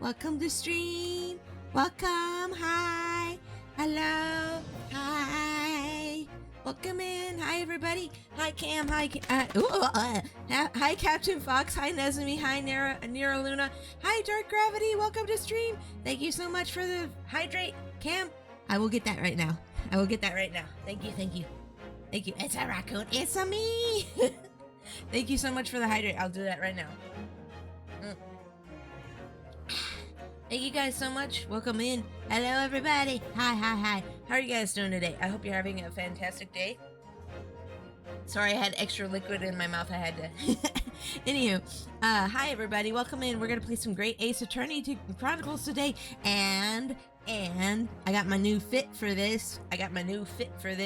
Welcome to stream. Welcome. Hi. Hello. Hi. Welcome in. Hi, everybody. Hi, Cam. Hi, hi, Captain Fox. Hi, Nezumi. Hi, Nera Luna. Hi, Dark Gravity. Welcome to stream. Thank you so much for the hydrate, Cam. I will get that right now. Thank you. Thank you. It's a raccoon. It's a me. Thank you so much for the hydrate. I'll do that right now. Thank you guys so much. Welcome in. Hello, everybody. Hi. How are you guys doing today? I hope you're having a fantastic day. Sorry, I had extra liquid in my mouth. I had to. Anywho, hi, everybody. Welcome in. We're going to play some great Ace Attorney Chronicles today. And I got my new fit for this.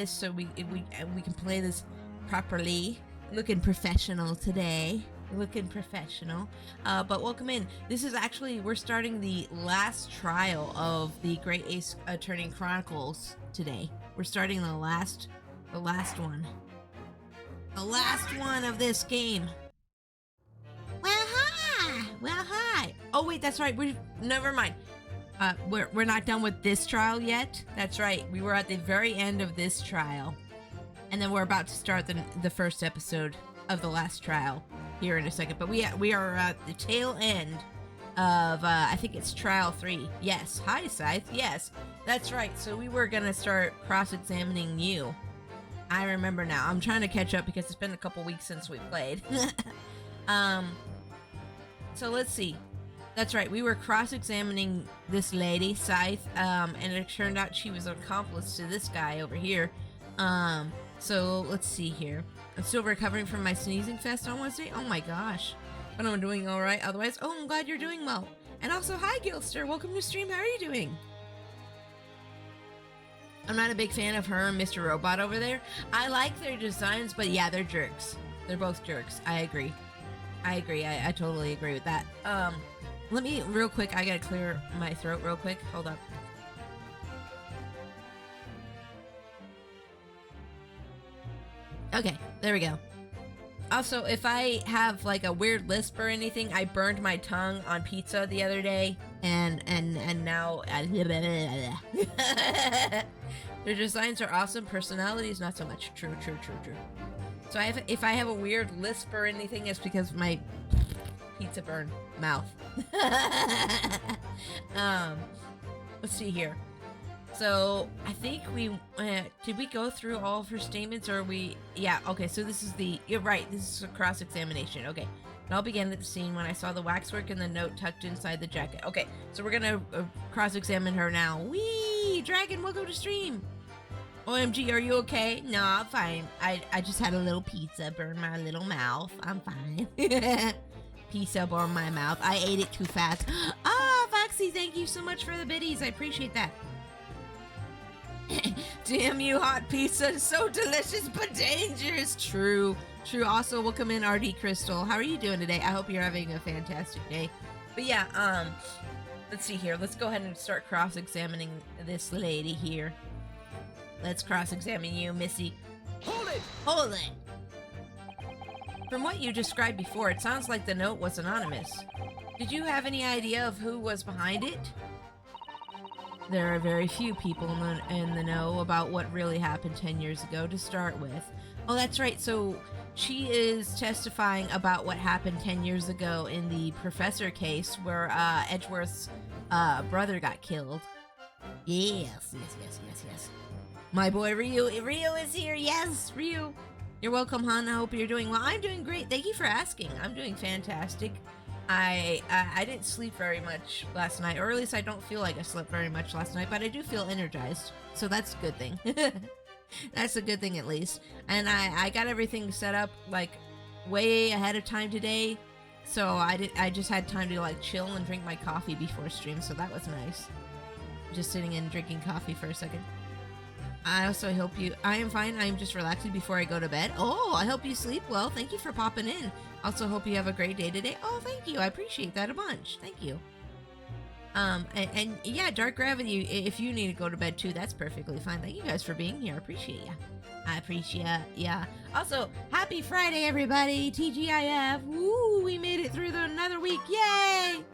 So we can play this properly. Looking professional today. But welcome in. This is actually, we're starting the last trial of the Great Ace Attorney Chronicles today. We're starting the last one. The last one of this game. Well, hi. Oh, wait, that's right. Never mind. We're not done with this trial yet. That's right. We were at the very end of this trial. And then we're about to start the first episode of the last trial here in a second. But we are at the tail end of, I think it's trial 3. Yes. Hi, Scythe. Yes, that's right. So we were going to start cross-examining you. I remember now. I'm trying to catch up because it's been a couple weeks since we played. So let's see. That's right. We were cross-examining this lady, Scythe, and it turned out she was an accomplice to this guy over here. So let's see here. I'm still recovering from my sneezing fest on Wednesday. Oh my gosh. But I'm doing all right. Otherwise, I'm glad you're doing well. And also, hi, Gilster. Welcome to stream. How are you doing? I'm not a big fan of her and Mr. Robot over there. I like their designs, but yeah, they're jerks. They're both jerks. I agree. I totally agree with that. Let me, real quick, I gotta clear my throat real quick. Hold up. Okay, there we go. Also, if I have like a weird lisp or anything, I burned my tongue on pizza the other day, and now their designs are awesome. Personalities, not so much. True. So if I have a weird lisp or anything, it's because of my pizza burn mouth. Let's see here. So I think did we go through all of her statements, or yeah, okay, so this is you're right, this is a cross-examination. Okay, it all began at the scene when I saw the waxwork and the note tucked inside the jacket. Okay, so we're gonna cross-examine her now. Wee! Dragon, welcome to stream! OMG, are you okay? No, I'm fine. I just had a little pizza burn my little mouth. I'm fine. Pizza burned my mouth. I ate it too fast. Foxy, thank you so much for the biddies. I appreciate that. Damn you, hot pizza. So delicious but dangerous. True. Also, welcome in, RD Crystal. How are you doing today? I hope you're having a fantastic day. But yeah, let's see here. Let's go ahead and start cross-examining this lady here. Let's cross-examine you, Missy. Hold it! From what you described before, it sounds like the note was anonymous. Did you have any idea of who was behind it? There are very few people in the know about what really happened 10 years ago to start with. Oh, that's right. So she is testifying about what happened 10 years ago in the professor case where Edgeworth's brother got killed. Yes. My boy Ryu is here. Yes, Ryu. You're welcome, hon. I hope you're doing well. I'm doing great. Thank you for asking. I'm doing fantastic. I didn't sleep very much last night, or at least I don't feel like I slept very much last night, but I do feel energized, so that's a good thing. That's a good thing, at least. And I got everything set up like way ahead of time today, so I just had time to like chill and drink my coffee before stream, so that was nice. Just sitting and drinking coffee for a second. I also hope I am fine. I'm just relaxing before I go to bed. Oh, I hope you sleep well. Thank you for popping in. Also hope you have a great day today. Oh, thank you. I appreciate that a bunch. Thank you. And yeah, Dark Gravity, if you need to go to bed too, that's perfectly fine. Thank you guys for being here. I appreciate ya. I appreciate ya. Also, happy Friday, everybody. TGIF. Woo, we made it through another week. Yay!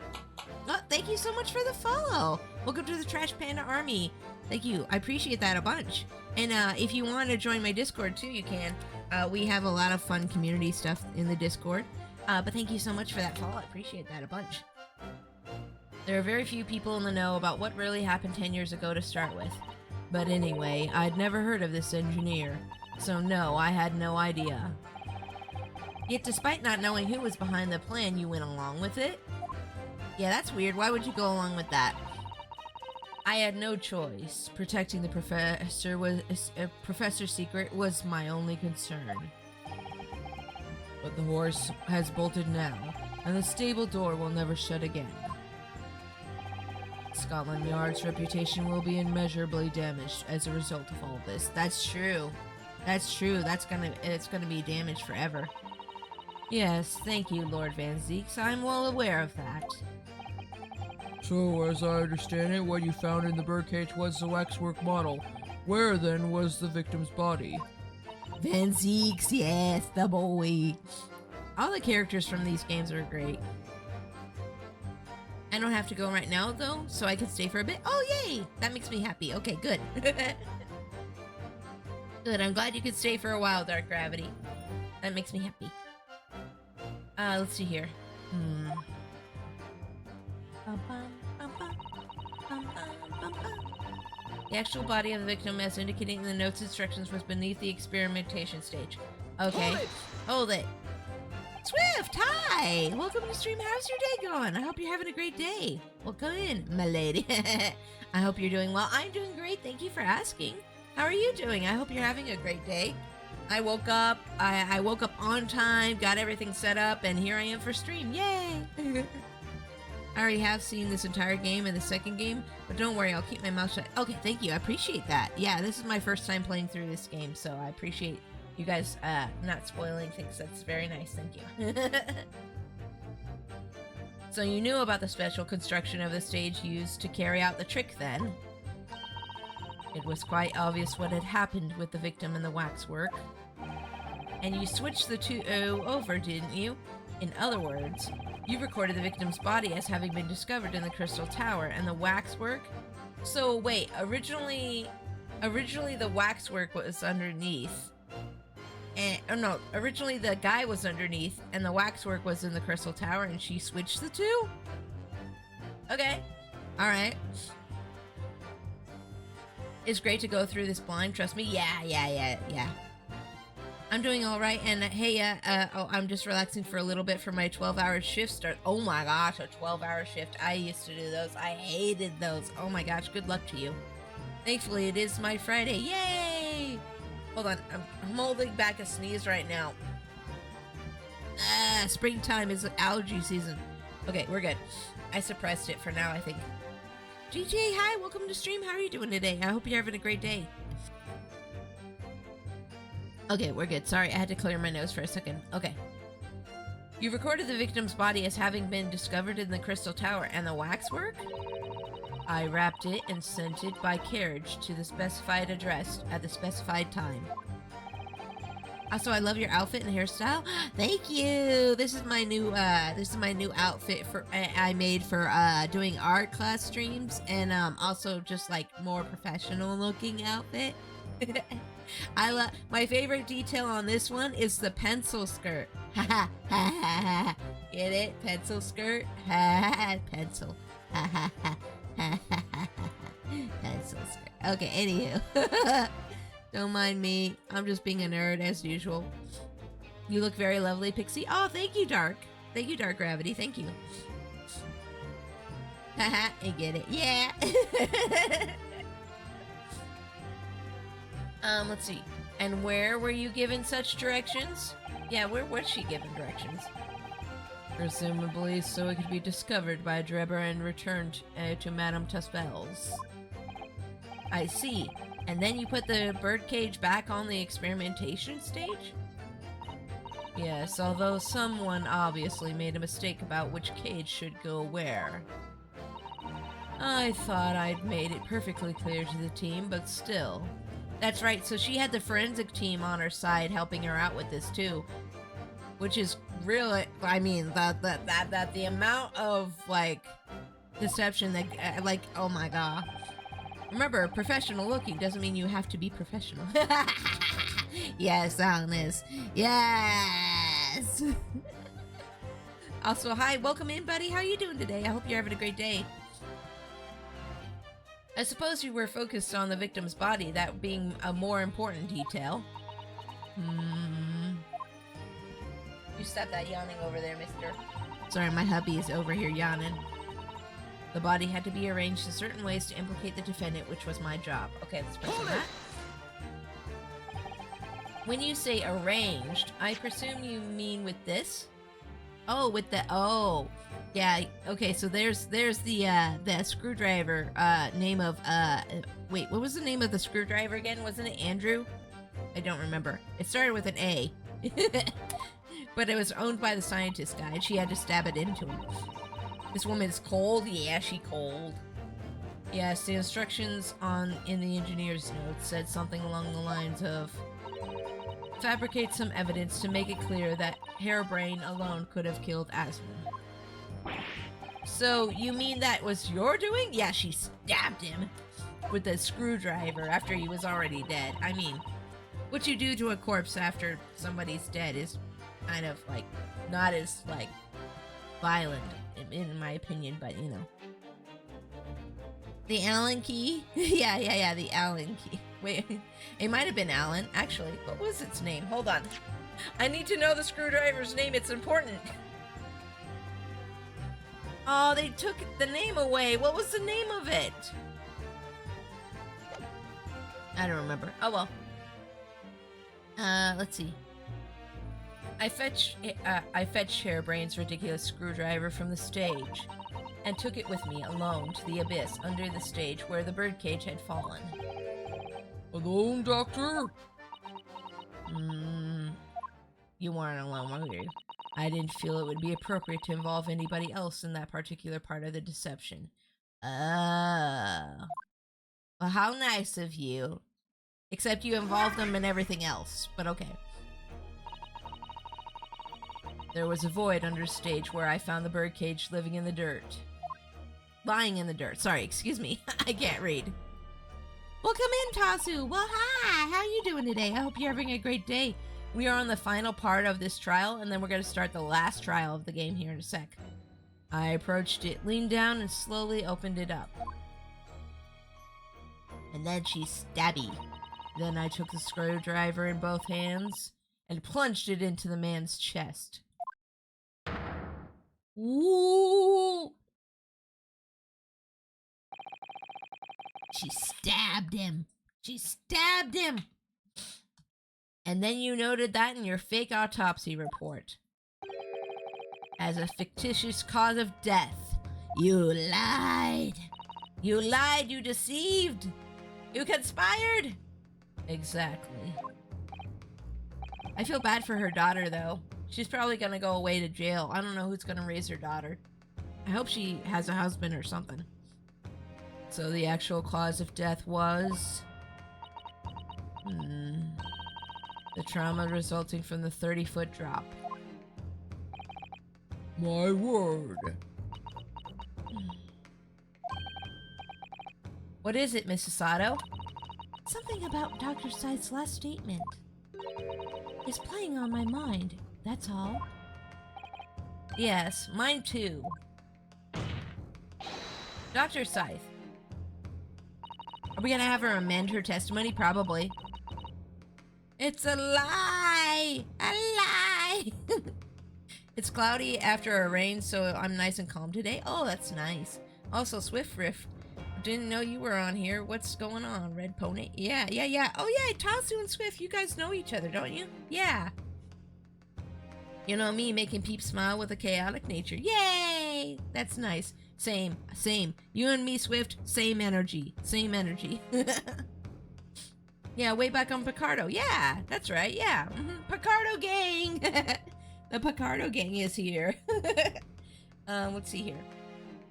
Oh, thank you so much for the follow. Welcome to the Trash Panda Army. Thank you. I appreciate that a bunch. And if you want to join my Discord too, you can. We have a lot of fun community stuff in the Discord. But thank you so much for that follow. I appreciate that a bunch. There are very few people in the know about what really happened 10 years ago to start with. But anyway, I'd never heard of this engineer. So no, I had no idea. Yet despite not knowing who was behind the plan, you went along with it? Yeah, that's weird. Why would you go along with that? I had no choice. Protecting the professor's secret was my only concern. But the horse has bolted now, and the stable door will never shut again. Scotland Yard's reputation will be immeasurably damaged as a result of all this. That's true. That's true. It's gonna be damaged forever. Yes, thank you, Lord Van Zeeks. I'm well aware of that. So, as I understand it, what you found in the birdcage was the waxwork model. Where, then, was the victim's body? Van Zeeks, yes, the boy. All the characters from these games are great. I don't have to go right now, though, so I can stay for a bit. Oh, yay! That makes me happy. Okay, good. Good, I'm glad you could stay for a while, Dark Gravity. That makes me happy. Let's see here. The actual body of the victim, as indicated in the notes instructions, was beneath the experimentation stage. Okay. Hold it. Swift, hi! Welcome to stream. How's your day going? I hope you're having a great day. Welcome in, my lady. I hope you're doing well. I'm doing great. Thank you for asking. How are you doing? I hope you're having a great day. I woke up. I woke up on time, got everything set up, and here I am for stream. Yay! I already have seen this entire game and the second game, but don't worry, I'll keep my mouth shut. Okay, thank you. I appreciate that. Yeah, this is my first time playing through this game, so I appreciate you guys not spoiling things. That's very nice. Thank you. So you knew about the special construction of the stage used to carry out the trick then? It was quite obvious what had happened with the victim and the waxwork. And you switched the two over, didn't you? In other words, you recorded the victim's body as having been discovered in the Crystal Tower and the waxwork. So wait, originally the waxwork was underneath. Originally the guy was underneath and the waxwork was in the Crystal Tower and she switched the two? Okay. Alright. It's great to go through this blind, trust me. Yeah. I'm doing all right, and hey, I'm just relaxing for a little bit for my 12-hour shift start. Oh my gosh, a 12-hour shift. I used to do those. I hated those. Oh my gosh, good luck to you. Thankfully, it is my Friday. Yay! Hold on, I'm holding back a sneeze right now. Springtime is allergy season. Okay, we're good. I suppressed it for now, I think. GJ, hi, welcome to stream. How are you doing today? I hope you're having a great day. Okay, we're good. Sorry, I had to clear my nose for a second. Okay. You recorded the victim's body as having been discovered in the Crystal Tower and the waxwork? I wrapped it and sent it by carriage to the specified address at the specified time. Also, I love your outfit and hairstyle. Thank you. This is my new outfit for I made for doing art class streams, and also just like more professional looking outfit. I love my favorite detail on this one is the pencil skirt. Ha ha. Get it? Pencil skirt. Ha pencil. Ha pencil skirt. Okay, anywho. Don't mind me. I'm just being a nerd as usual. You look very lovely, Pixie. Oh, thank you, Dark. Thank you, Dark Gravity. Thank you. Haha, I get it. Yeah. Let's see. And where were you given such directions? Yeah, where was she given directions? Presumably so it could be discovered by Drebber and returned to Madame Tuspel's. I see. And then you put the birdcage back on the experimentation stage? Yes, although someone obviously made a mistake about which cage should go where. I thought I'd made it perfectly clear to the team, but still. That's right, so she had the forensic team on her side helping her out with this too. Which is really, I mean, that the amount of, like, deception that, like, oh my god. Remember, professional looking doesn't mean you have to be professional. Yes, honest. Yes. Also, hi, welcome in, buddy. How you doing today? I hope you're having a great day. I suppose you were focused on the victim's body, that being a more important detail. You stop that yawning over there, mister. Sorry, my hubby is over here yawning. The body had to be arranged in certain ways to implicate the defendant, which was my job. Okay, let's press on that. When you say arranged, I presume you mean with this? Oh, with the, oh. Yeah, okay, so there's the screwdriver, name of, wait, what was the name of the screwdriver again? Wasn't it Andrew? I don't remember. It started with an A. But it was owned by the scientist guy, and she had to stab it into him. This woman is cold? Yeah, she cold. Yes, the instructions in the engineer's notes said something along the lines of, fabricate some evidence to make it clear that Hairbrain alone could have killed Asmund. So, you mean that was your doing? Yeah, she stabbed him with a screwdriver after he was already dead. I mean, what you do to a corpse after somebody's dead is kind of, like, not as, like, violent, in my opinion, but, you know. The Allen key? yeah, the Allen key. Wait, it might have been Allen, actually. What was its name? Hold on. I need to know the screwdriver's name. It's important. Oh, they took the name away. What was the name of it? I don't remember. Oh, well. Let's see. I fetched Hairbrain's ridiculous screwdriver from the stage and took it with me alone to the abyss under the stage where the birdcage had fallen. Alone, Doctor? You weren't alone, were you? I didn't feel it would be appropriate to involve anybody else in that particular part of the deception. Oh. Well, how nice of you. Except you involved them in everything else, but okay. There was a void under stage where I found the birdcage living in the dirt. Lying in the dirt. Sorry, excuse me. I can't read. Welcome in, Tasu. Well, hi. How are you doing today? I hope you're having a great day. We are on the final part of this trial, and then we're going to start the last trial of the game here in a sec. I approached it, leaned down, and slowly opened it up. And then she's stabby. Then I took the screwdriver in both hands and plunged it into the man's chest. Ooh! She stabbed him. She stabbed him. And then you noted that in your fake autopsy report as a fictitious cause of death. You lied. You lied. You deceived. You conspired. Exactly. I feel bad for her daughter, though. She's probably gonna go away to jail. I don't know who's gonna raise her daughter. I hope she has a husband or something. So the actual cause of death was... the trauma resulting from the 30-foot drop. My word. What is it, Mrs. Sato? Something about Dr. Scythe's last statement is playing on my mind, that's all. Yes, mine too. Dr. Scythe. Are we gonna have her amend her testimony? Probably. It's a lie! A lie! It's cloudy after a rain, so I'm nice and calm today. Oh, that's nice. Also, Swift Riff. Didn't know you were on here. What's going on, Red Pony? Yeah. Oh, yeah, Tasu and Swift, you guys know each other, don't you? Yeah. You know me, making peeps smile with a chaotic nature. Yay! That's nice. Same. You and me, Swift, same energy. Yeah, way back on Picardo. Yeah, that's right, yeah. Picardo gang! The Picardo gang is here. Let's see here.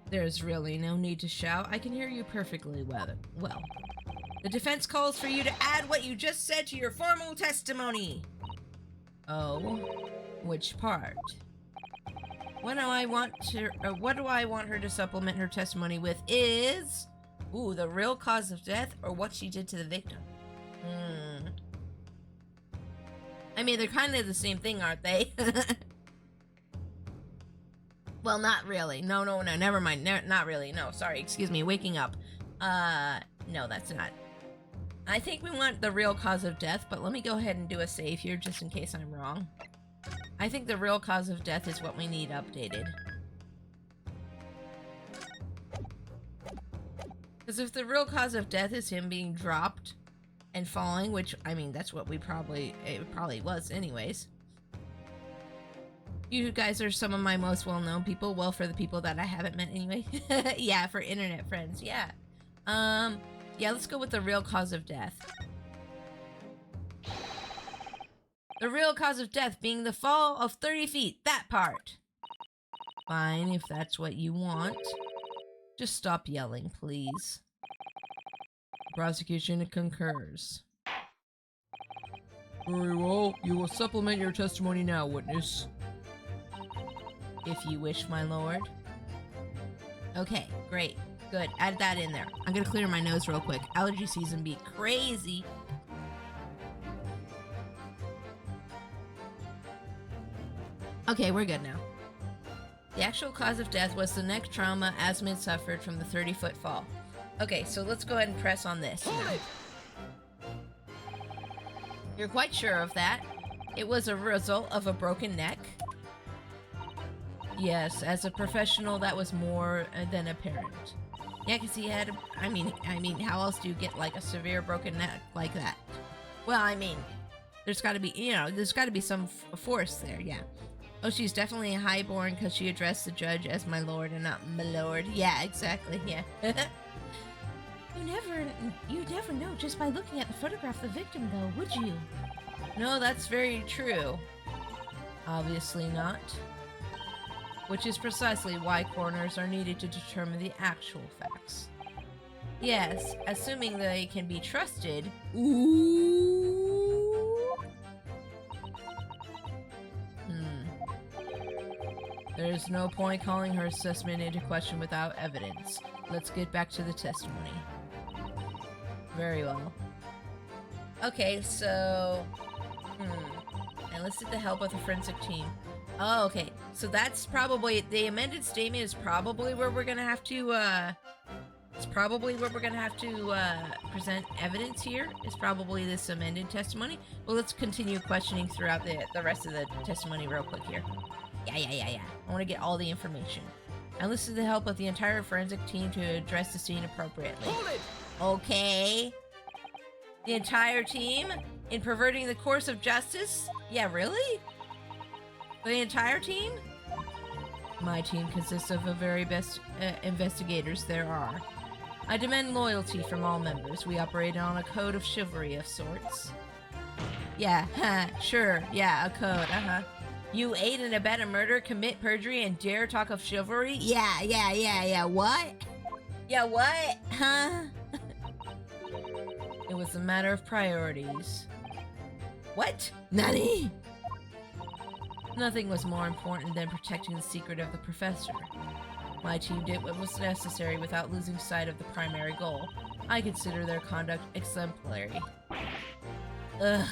There's really no need to shout. I can hear you perfectly well. The defense calls for you to add what you just said to your formal testimony. Oh, which part? what do I want her to supplement her testimony with is, ooh, the real cause of death or what she did to the victim. I mean, they're kind of the same thing, aren't they? Well, not really. No, never mind. Not really. No, sorry. Excuse me. Waking up. No, that's not. I think we want the real cause of death, but let me go ahead and do a save here just in case I'm wrong. I think the real cause of death is what we need updated. Because if the real cause of death is him being dropped and falling, which, I mean, that's what it probably was anyways. You guys are some of my most well-known people. Well, for the people that I haven't met anyway. Yeah, for internet friends. Yeah. Yeah, let's go with the real cause of death. The real cause of death being the fall of 30 feet. That part. Fine, if that's what you want. Just stop yelling, please. Prosecution concurs. Very well. You will supplement your testimony now, witness. If you wish, my lord. Okay, great. Good. Add that in there. I'm gonna clear my nose real quick. Allergy season be crazy. Okay, we're good now. The actual cause of death was the neck trauma Asmund suffered from the 30-foot fall. Okay, so let's go ahead and press on this now. You're quite sure of that? It was a result of a broken neck? Yes, as a professional, that was more than apparent. Yeah, because he had, I mean, how else do you get, like, a severe broken neck like that? Well, I mean, there's got to be, there's got to be some force there, yeah. Oh, she's definitely a highborn because she addressed the judge as my lord and not my lord. Yeah, exactly, yeah. You'd never know just by looking at the photograph of the victim, though, would you? No, that's very true. Obviously not. Which is precisely why coroners are needed to determine the actual facts. Yes, assuming they can be trusted. Ooh. There's no point calling her assessment into question without evidence. Let's get back to the testimony. Very well. Okay, so... enlisted the help of the forensic team. Oh, okay. So that's probably... The amended statement is probably where we're gonna have to, It's probably where we're gonna have to, present evidence here. Is probably this amended testimony. Well, let's continue questioning throughout the rest of the testimony real quick here. Yeah. I want to get all the information. I enlisted the help of the entire forensic team to address the scene appropriately. Hold it! Okay. The entire team? In perverting the course of justice? Yeah, really? The entire team? My team consists of the very best investigators there are. I demand loyalty from all members. We operate on a code of chivalry of sorts. Yeah, sure, yeah, a code, You aid and abet a murder, commit perjury, and dare talk of chivalry? Yeah, what? Yeah, what? Huh? It was a matter of priorities. What? Nani? Nothing was more important than protecting the secret of the professor. My team did what was necessary without losing sight of the primary goal. I consider their conduct exemplary. Ugh.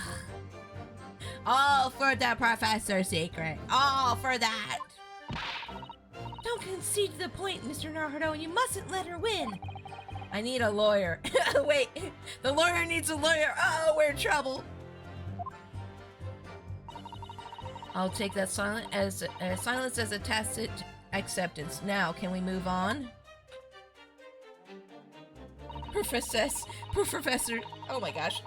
All for the professor secret. All for that. Don't concede to the point, Mr. Naruto. You mustn't let her win. I need a lawyer. Wait, the lawyer needs a lawyer. Oh, we're in trouble. I'll take that silence as a tacit acceptance. Now, can we move on? Professor. Oh my gosh.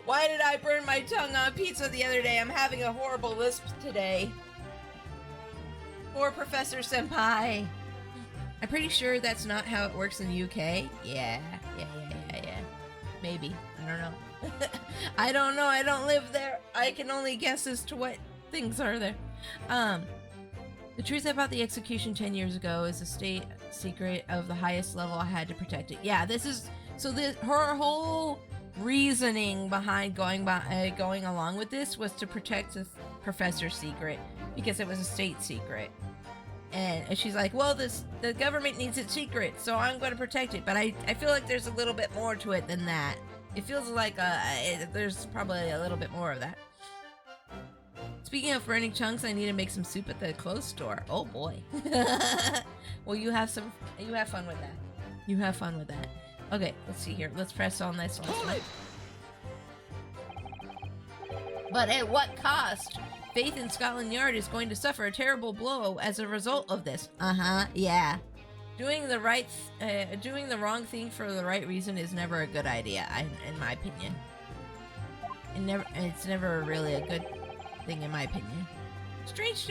Why did I burn my tongue on pizza the other day? I'm having a horrible lisp today. Poor Professor Senpai. I'm pretty sure that's not how it works in the UK. Yeah. Maybe. I don't know. I don't know. I don't live there. I can only guess as to what things are there. The truth about the execution 10 years ago is a state secret of the highest level. I had to protect it. Yeah, this is... So her whole reasoning behind going along with this was to protect the professor's secret because it was a state secret. And she's like, well, the government needs it secret, so I'm going to protect it. But I feel like there's a little bit more to it than that. It feels like there's probably a little bit more of that. Speaking of burning chunks, I need to make some soup at the clothes store. Oh boy. Well, you have fun with that. You have fun with that. Okay, let's see here. Let's press on this one. But at what cost? Faith in Scotland Yard is going to suffer a terrible blow as a result of this. Yeah. Doing the wrong thing for the right reason is never a good idea, in my opinion. It's never really a good thing, in my opinion. Strange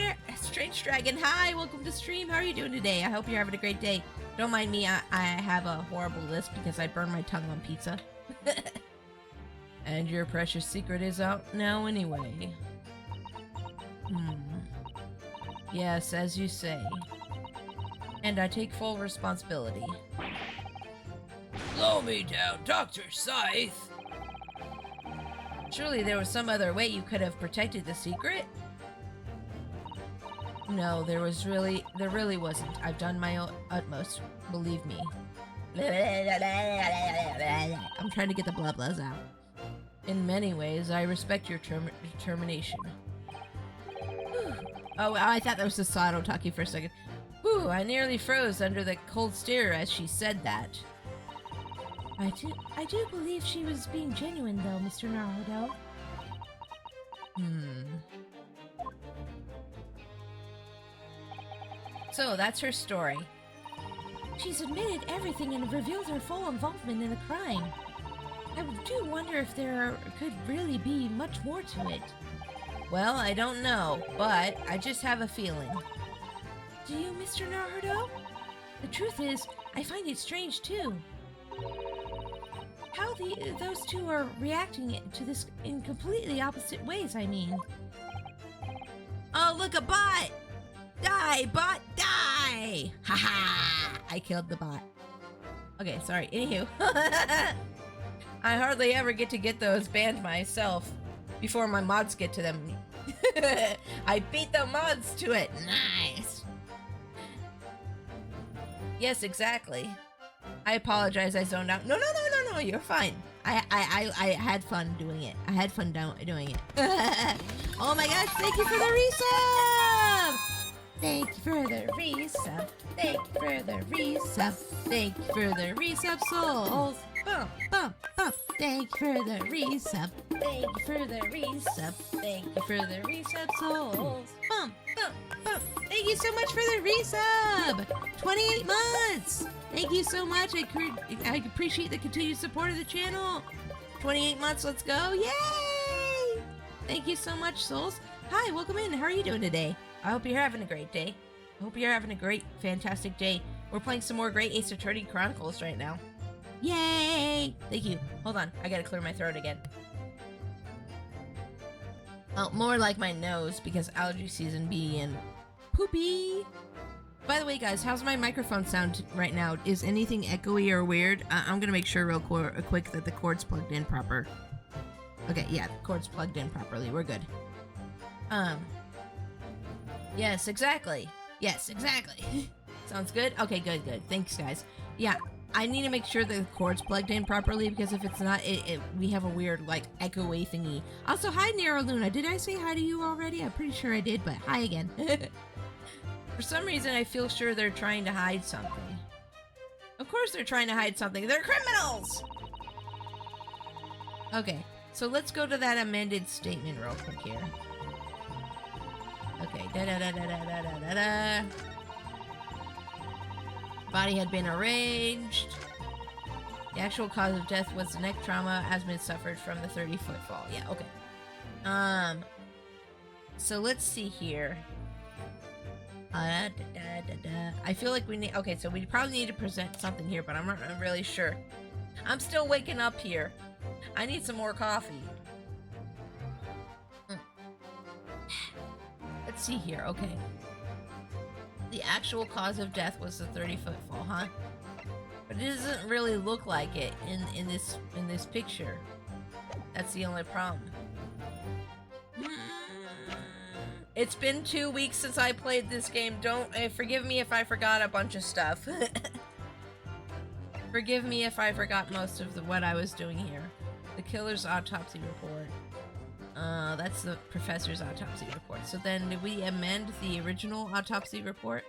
Dragon, hi, welcome to stream. How are you doing today? I hope you're having a great day. Don't mind me, I have a horrible lisp because I burned my tongue on pizza. And your precious secret is out now anyway. Yes, as you say. And I take full responsibility. Slow me down, Dr. Scythe! Surely there was some other way you could have protected the secret? No, there really wasn't. I've done my utmost, believe me. I'm trying to get the blah blahs out. In many ways, I respect your determination. Oh, I thought that was just Sato talking for a second. Whew, I nearly froze under the cold stare as she said that. I do believe she was being genuine, though, Mr. Naruto. So, that's her story. She's admitted everything and revealed her full involvement in the crime. I do wonder if there could really be much more to it. Well, I don't know, but I just have a feeling. Do you, Mr. Naruto? The truth is, I find it strange, too. How those two are reacting to this in completely opposite ways, I mean. Oh, look, a bot! Die, bot, die! Haha! I killed the bot. Okay, sorry. Anywho. I hardly ever get those banned myself before my mods get to them. I beat the mods to it. Nice. Yes, exactly. I apologize, I zoned out. No, you're fine. I had fun doing it. I had fun doing it. Oh my gosh, thank you for the resub! Thank you for the resub. Thank you for the resub. Thank you for the resub, souls. Bump, bump, bump. Thank you for the resub. Thank you for the resub. Thank you for the resub, souls. Bump, bump, bump. Thank you so much for the resub. 28 months. Thank you so much. I appreciate the continued support of the channel. 28 months. Let's go. Yay! Thank you so much, souls. Hi, welcome in. How are you doing today? I hope you're having a great day. I hope you're having a great, fantastic day. We're playing some more great Ace Attorney Chronicles right now. Yay! Thank you. Hold on. I gotta clear my throat again. Oh, more like my nose because allergy season be and poopy. By the way, guys, how's my microphone sound right now? Is anything echoey or weird? I'm gonna make sure real quick that the cord's plugged in proper. Okay, yeah, the cord's plugged in properly. We're good. Yes, exactly. Yes, exactly. Sounds good? Okay, good. Thanks, guys. Yeah, I need to make sure the cord's plugged in properly because if it's not, we have a weird, like, echoey thingy. Also, hi, Nero Luna. Did I say hi to you already? I'm pretty sure I did, but hi again. For some reason, I feel sure they're trying to hide something. Of course they're trying to hide something. They're criminals! Okay, so let's go to that amended statement real quick here. Okay, da-da-da-da-da-da-da-da. Body had been arranged. The actual cause of death was the neck trauma has been suffered from the 30-foot fall. Yeah, okay. So let's see here. I feel like we need... Okay, so we probably need to present something here, but I'm not really sure. I'm still waking up here. I need some more coffee. Let's see here, okay. The actual cause of death was the 30-foot fall, huh? But it doesn't really look like it in this picture. That's the only problem. It's been 2 weeks since I played this game. Don't forgive me if I forgot a bunch of stuff. Forgive me if I forgot most of what I was doing here. The killer's autopsy report. That's the professor's autopsy report. So then, did we amend the original autopsy report?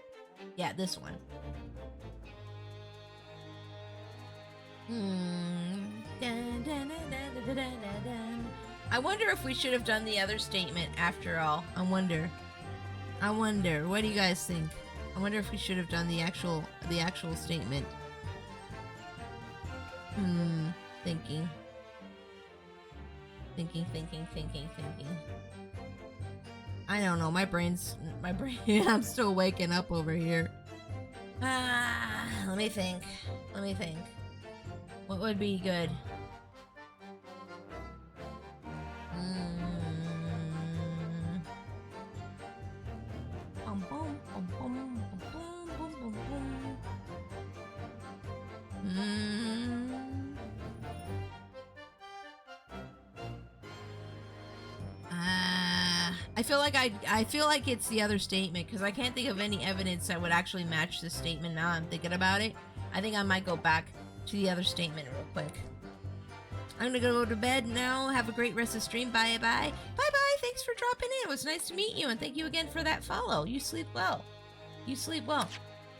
Yeah, this one. Dun, dun, dun, dun, dun, dun, dun. I wonder if we should have done the other statement after all. I wonder. What do you guys think? I wonder if we should have done the actual statement. Thinking. I don't know. My brain. I'm still waking up over here. Let me think. What would be good? I feel like it's the other statement because I can't think of any evidence that would actually match this statement now I'm thinking about it. I think I might go back to the other statement real quick. I'm gonna go to bed now. Have a great rest of the stream. Bye. Thanks for dropping in. It was nice to meet you, and thank you again for that follow. You sleep well.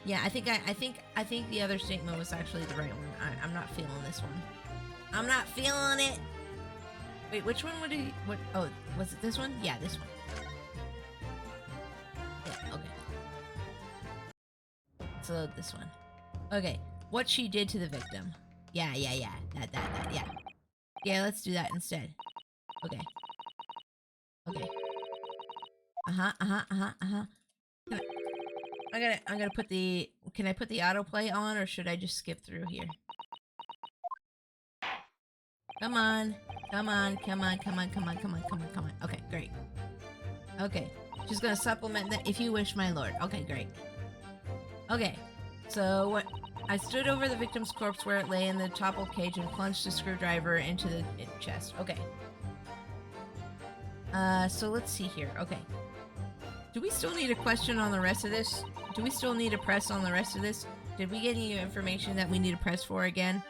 Yeah, I think the other statement was actually the right one. I'm not feeling this one. I'm not feeling it. Wait, which one would he? What? Oh, was it this one? Yeah, this one. Yeah. Okay. Let's load this one. Okay. What she did to the victim. Yeah. That. Yeah. Yeah. Let's do that instead. Okay. I'm gonna put the. Can I put the autoplay on, or should I just skip through here? Come on. Okay, great. Okay, she's gonna supplement that. If you wish, my lord. Okay, great. Okay, so what? I stood over the victim's corpse where it lay in the toppled cage and plunged a screwdriver into the chest. Okay. So let's see here. Okay. Do we still need a question on the rest of this? Do we still need a press on the rest of this? Did we get any information that we need to press for again?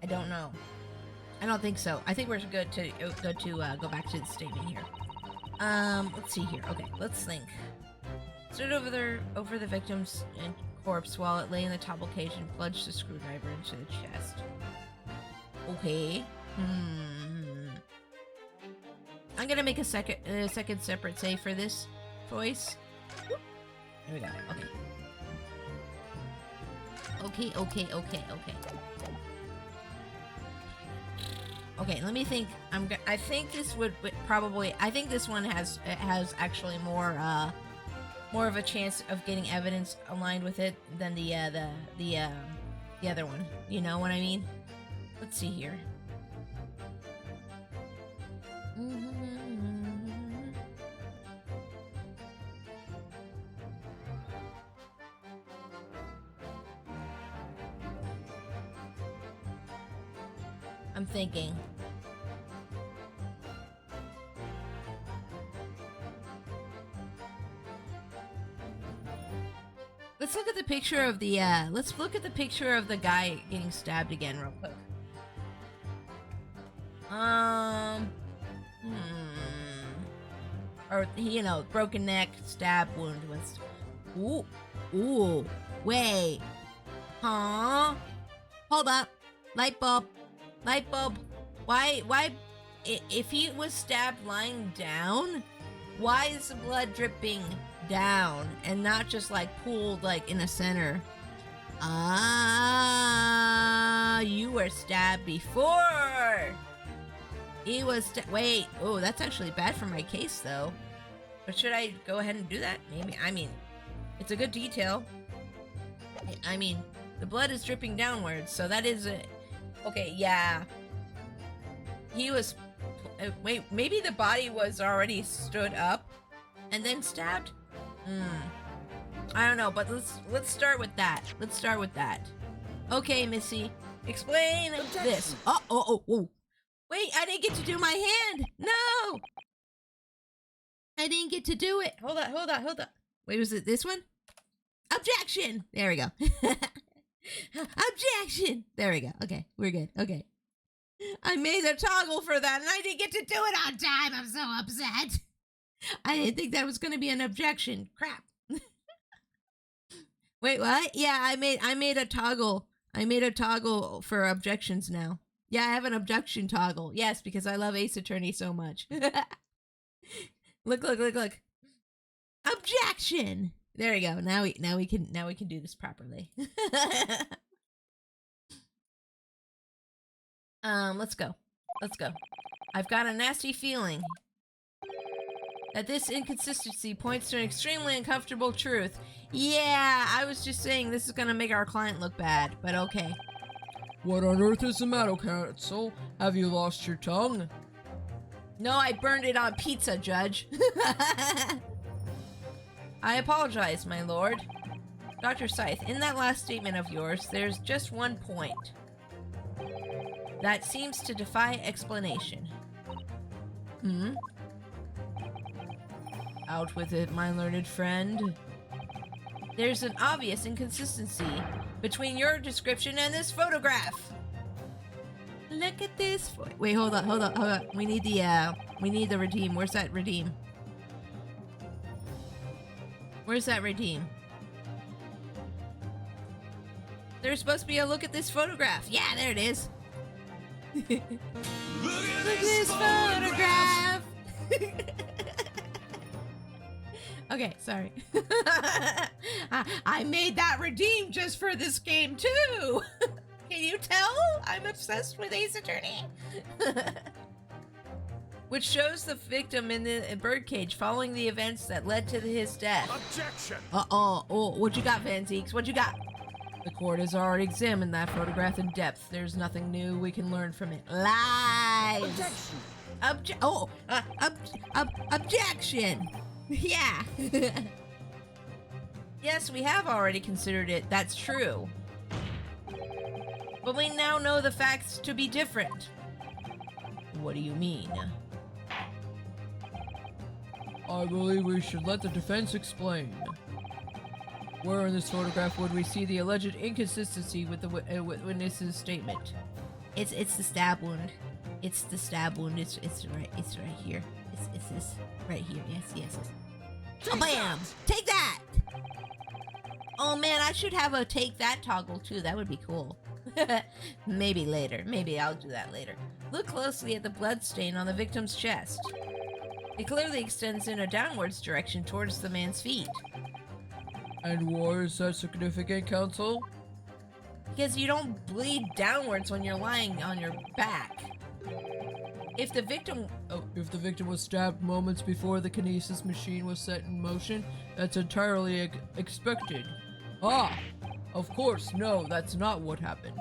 I don't know. I don't think so. I think we're good to go back to the statement here. Let's see here. Okay, let's think. Stood over the victim's corpse while it lay in the toppled cage and plunged the screwdriver into the chest. Okay. I'm gonna make a second separate save for this choice. There we go. Okay. Okay, let me think. I think this would probably. I think this one has actually more of a chance of getting evidence aligned with it than the other one. You know what I mean? Let's see here. I'm thinking. Let's look at the picture of the let's look at the picture of the guy getting stabbed again real quick. Or you know, broken neck, stab wound was. Ooh, wait. Huh? Hold up. Light bulb. Why, if he was stabbed lying down, why is the blood dripping down and not just like pooled like in a center? You were stabbed before. He was, wait, oh, that's actually bad for my case though. But should I go ahead and do that? Maybe, I mean, it's a good detail. I mean, the blood is dripping downwards, so that is a... Okay, yeah. He was... wait, maybe the body was already stood up and then stabbed? I don't know, but let's start with that. Okay, Missy, explain this. Oh. Wait, I didn't get to do my hand. No! I didn't get to do it. Hold on. Wait, was it this one? Objection! There we go. Objection! There we go. Okay, we're good. Okay. I made a toggle for that and I didn't get to do it on time. I'm so upset. I didn't think that was going to be an objection. Crap. Wait, what? Yeah, I made a toggle. I made a toggle for objections now. Yeah, I have an objection toggle. Yes, because I love Ace Attorney so much. Look. Objection. There we go. Now we can do this properly. Let's go. I've got a nasty feeling that this inconsistency points to an extremely uncomfortable truth. Yeah, I was just saying this is gonna make our client look bad, but okay. What on earth is the matter, counsel? Have you lost your tongue? No, I burned it on pizza, Judge. I apologize, my lord. Dr. Scythe, in that last statement of yours, there's just one point that seems to defy explanation. Out with it, my learned friend. There's an obvious inconsistency between your description and this photograph. Look at this. Wait, hold on. We need the redeem. Where's that redeem? There's supposed to be a look at this photograph. Yeah, there it is. Look at this photograph. Okay, sorry. I made that redeem just for this game too. Can you tell? I'm obsessed with Ace Attorney. Which shows the victim in the birdcage following the events that led to his death. Objection! Oh, what you got, Van Zeeks? What you got? The court has already examined that photograph in depth. There's nothing new we can learn from it. Lies! Objection! Yeah! Yes, we have already considered it. That's true. But we now know the facts to be different. What do you mean? I believe we should let the defense explain. Where in this photograph would we see the alleged inconsistency with the witness's statement? It's the stab wound. It's the stab wound. It's right here. It's this right here. Yes. Oh, bam! Take that! Oh man, I should have a take that toggle too. That would be cool. Maybe later. Maybe I'll do that later. Look closely at the blood stain on the victim's chest. It clearly extends in a downwards direction towards the man's feet. And why is that significant, counsel? Because you don't bleed downwards when you're lying on your back. If the victim was stabbed moments before the kinesis machine was set in motion, that's entirely expected. Ah! Of course, no, that's not what happened.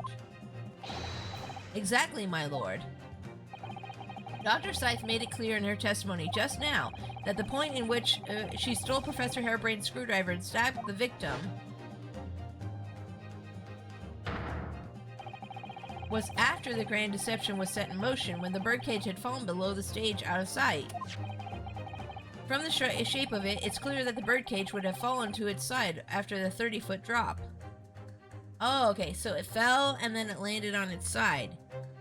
Exactly, my lord. Dr. Scythe made it clear in her testimony just now that the point in which she stole Professor Hairbrain's screwdriver and stabbed the victim was after the grand deception was set in motion, when the birdcage had fallen below the stage out of sight. From the shape of it, it's clear that the birdcage would have fallen to its side after the 30-foot drop. Oh, okay, so it fell and then it landed on its side.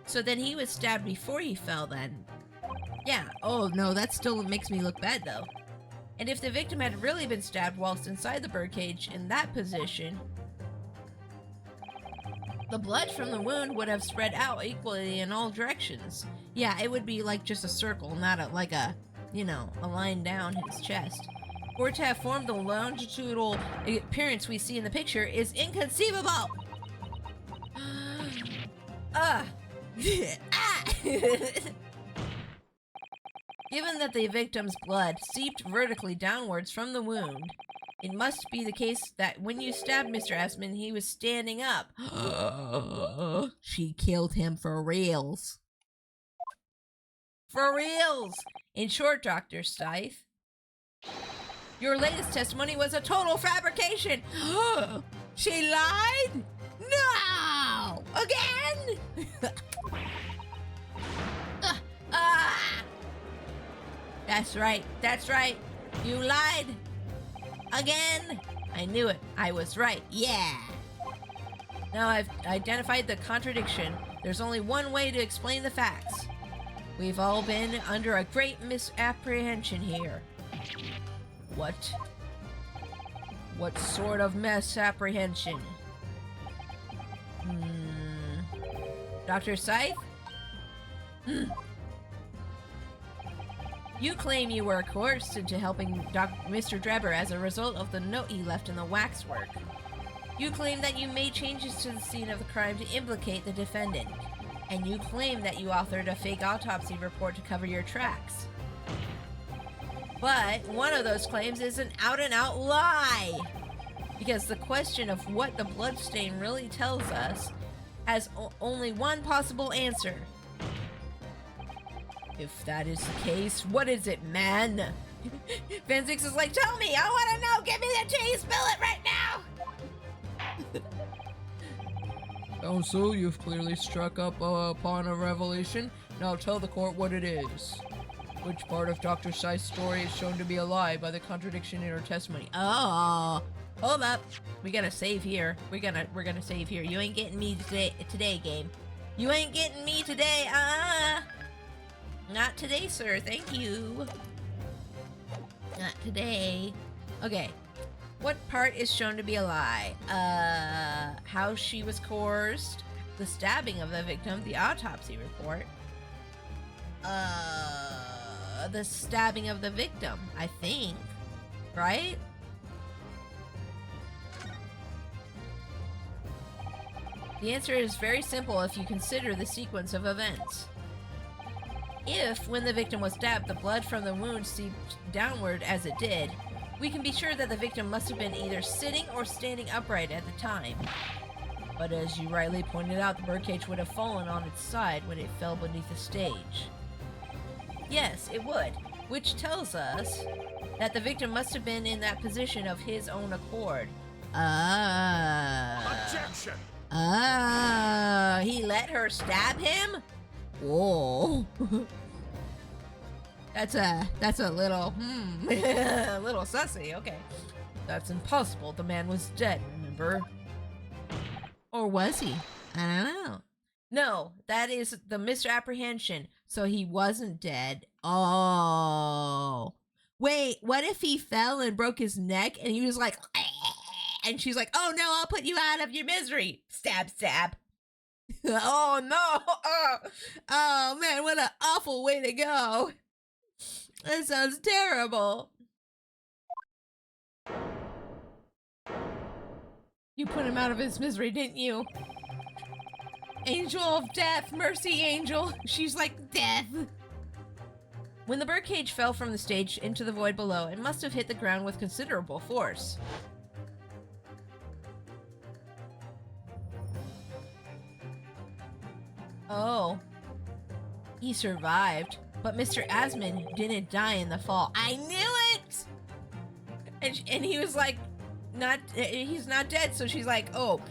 So then he was stabbed before he fell then. Yeah, oh no, that still makes me look bad though. And if the victim had really been stabbed whilst inside the birdcage in that position, the blood from the wound would have spread out equally in all directions. Yeah, it would be like just a circle, not a line down his chest. For it to have formed the longitudinal appearance we see in the picture is inconceivable! Given that the victim's blood seeped vertically downwards from the wound, it must be the case that when you stabbed Mr. Asman, he was standing up. She killed him for reals. For reals! In short, Dr. Scythe, your latest testimony was a total fabrication! She lied? No! Again? That's right. You lied! Again! I knew it. I was right. Yeah! Now I've identified the contradiction. There's only one way to explain the facts. We've all been under a great misapprehension here. What? What sort of misapprehension? Dr. Scythe? You claim you were coerced into helping Mr. Drebber as a result of the note he left in the waxwork. You claim that you made changes to the scene of the crime to implicate the defendant. And you claim that you authored a fake autopsy report to cover your tracks. But one of those claims is an out-and-out lie! Because the question of what the bloodstain really tells us has only one possible answer. If that is the case, what is it, man? Van6 is like, tell me, I want to know, give me the tea, spill it right now! Counsel, you've clearly struck up upon a revelation. Now tell the court what it is. Which part of Dr. Scythe's story is shown to be a lie by the contradiction in her testimony? Oh, hold up. We gotta save here. We're gonna save here. You ain't getting me today, game. You ain't getting me today, Not today, sir. Thank you. Not today. Okay. What part is shown to be a lie? How she was coerced, the stabbing of the victim, the autopsy report. The stabbing of the victim, I think. Right? The answer is very simple if you consider the sequence of events. If, when the victim was stabbed, the blood from the wound seeped downward as it did, we can be sure that the victim must have been either sitting or standing upright at the time. But as you rightly pointed out, the birdcage would have fallen on its side when it fell beneath the stage. Yes, it would, which tells us that the victim must have been in that position of his own accord. Objection! He let her stab him? Whoa. That's a little, a little sussy, okay. That's impossible. The man was dead, remember? Or was he? I don't know. No, that is the misapprehension. So he wasn't dead. Oh. Wait, what if he fell and broke his neck and he was like, and she's like, oh no, I'll put you out of your misery. Stab, stab. Oh no. Oh man, what an awful way to go. That sounds terrible. You put him out of his misery, didn't you? Angel of death, mercy angel. She's like death. When the birdcage fell from the stage into the void below, it must have hit the ground with considerable force. Oh. He survived, but Mr. Asmund didn't die in the fall. I knew it! And he was like, he's not dead, so she's like, oh,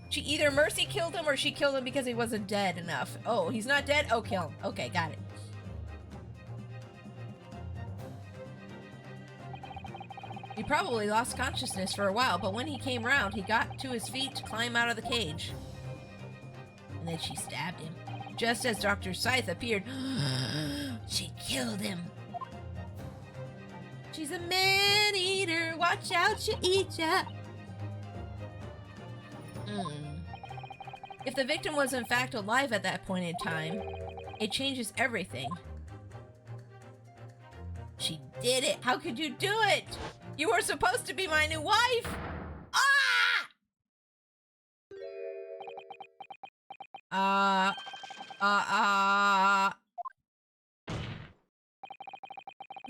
she either Mercy killed him or she killed him because he wasn't dead enough. Oh, he's not dead? Oh, kill him. Okay, got it. He probably lost consciousness for a while, but when he came round, he got to his feet to climb out of the cage. And then she stabbed him. Just as Dr. Scythe appeared, she killed him. She's a man-eater. Watch out, she'll eat ya. If the victim was in fact alive at that point in time, it changes everything. She did it. How could you do it? You were supposed to be my new wife.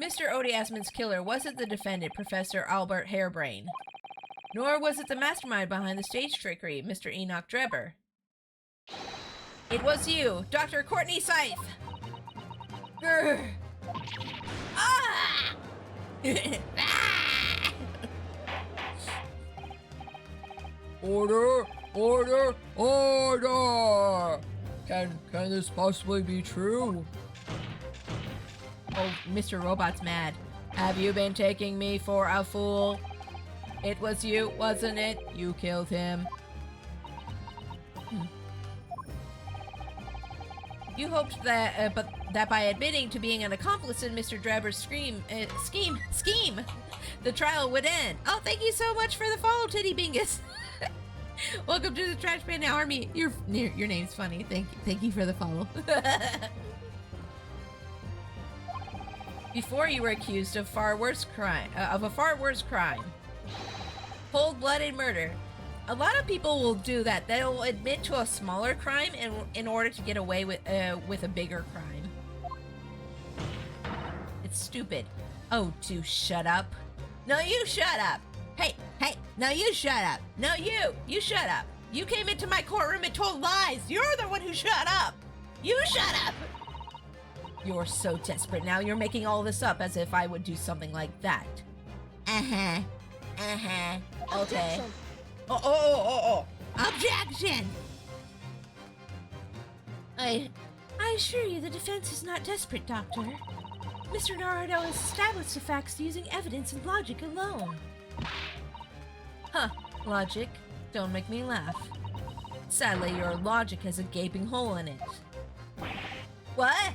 Mr. Odiasman's killer wasn't the defendant, Professor Albert Harebrain. Nor was it the mastermind behind the stage trickery, Mr. Enoch Drebber. It was you, Dr. Courtney Scythe! Grr. Ah! Order! Order! Order! Can this possibly be true? Oh, Mr. Robot's mad. Have you been taking me for a fool? It was you, wasn't it? You killed him. You hoped that, but that by admitting to being an accomplice in Mr. Drebber's scheme, the trial would end. Oh, thank you so much for the follow, Titty Bingus. Welcome to the Trash Panda Army. Your name's funny. Thank you for the follow. Before you were accused of a far worse crime, cold-blooded murder. A lot of people will do that. They'll admit to a smaller crime in order to get away with a bigger crime. It's stupid. Oh, do shut up. No, you shut up. Hey, no, you shut up. No, you shut up. You came into my courtroom and told lies. You're the one who shut up. You shut up. You're so desperate now. You're making all this up as if I would do something like that. Okay. Oh. Objection! I assure you the defense is not desperate, Doctor. Mr. Naruto has established the facts using evidence and logic alone. Huh, logic? Don't make me laugh. Sadly, your logic has a gaping hole in it. What?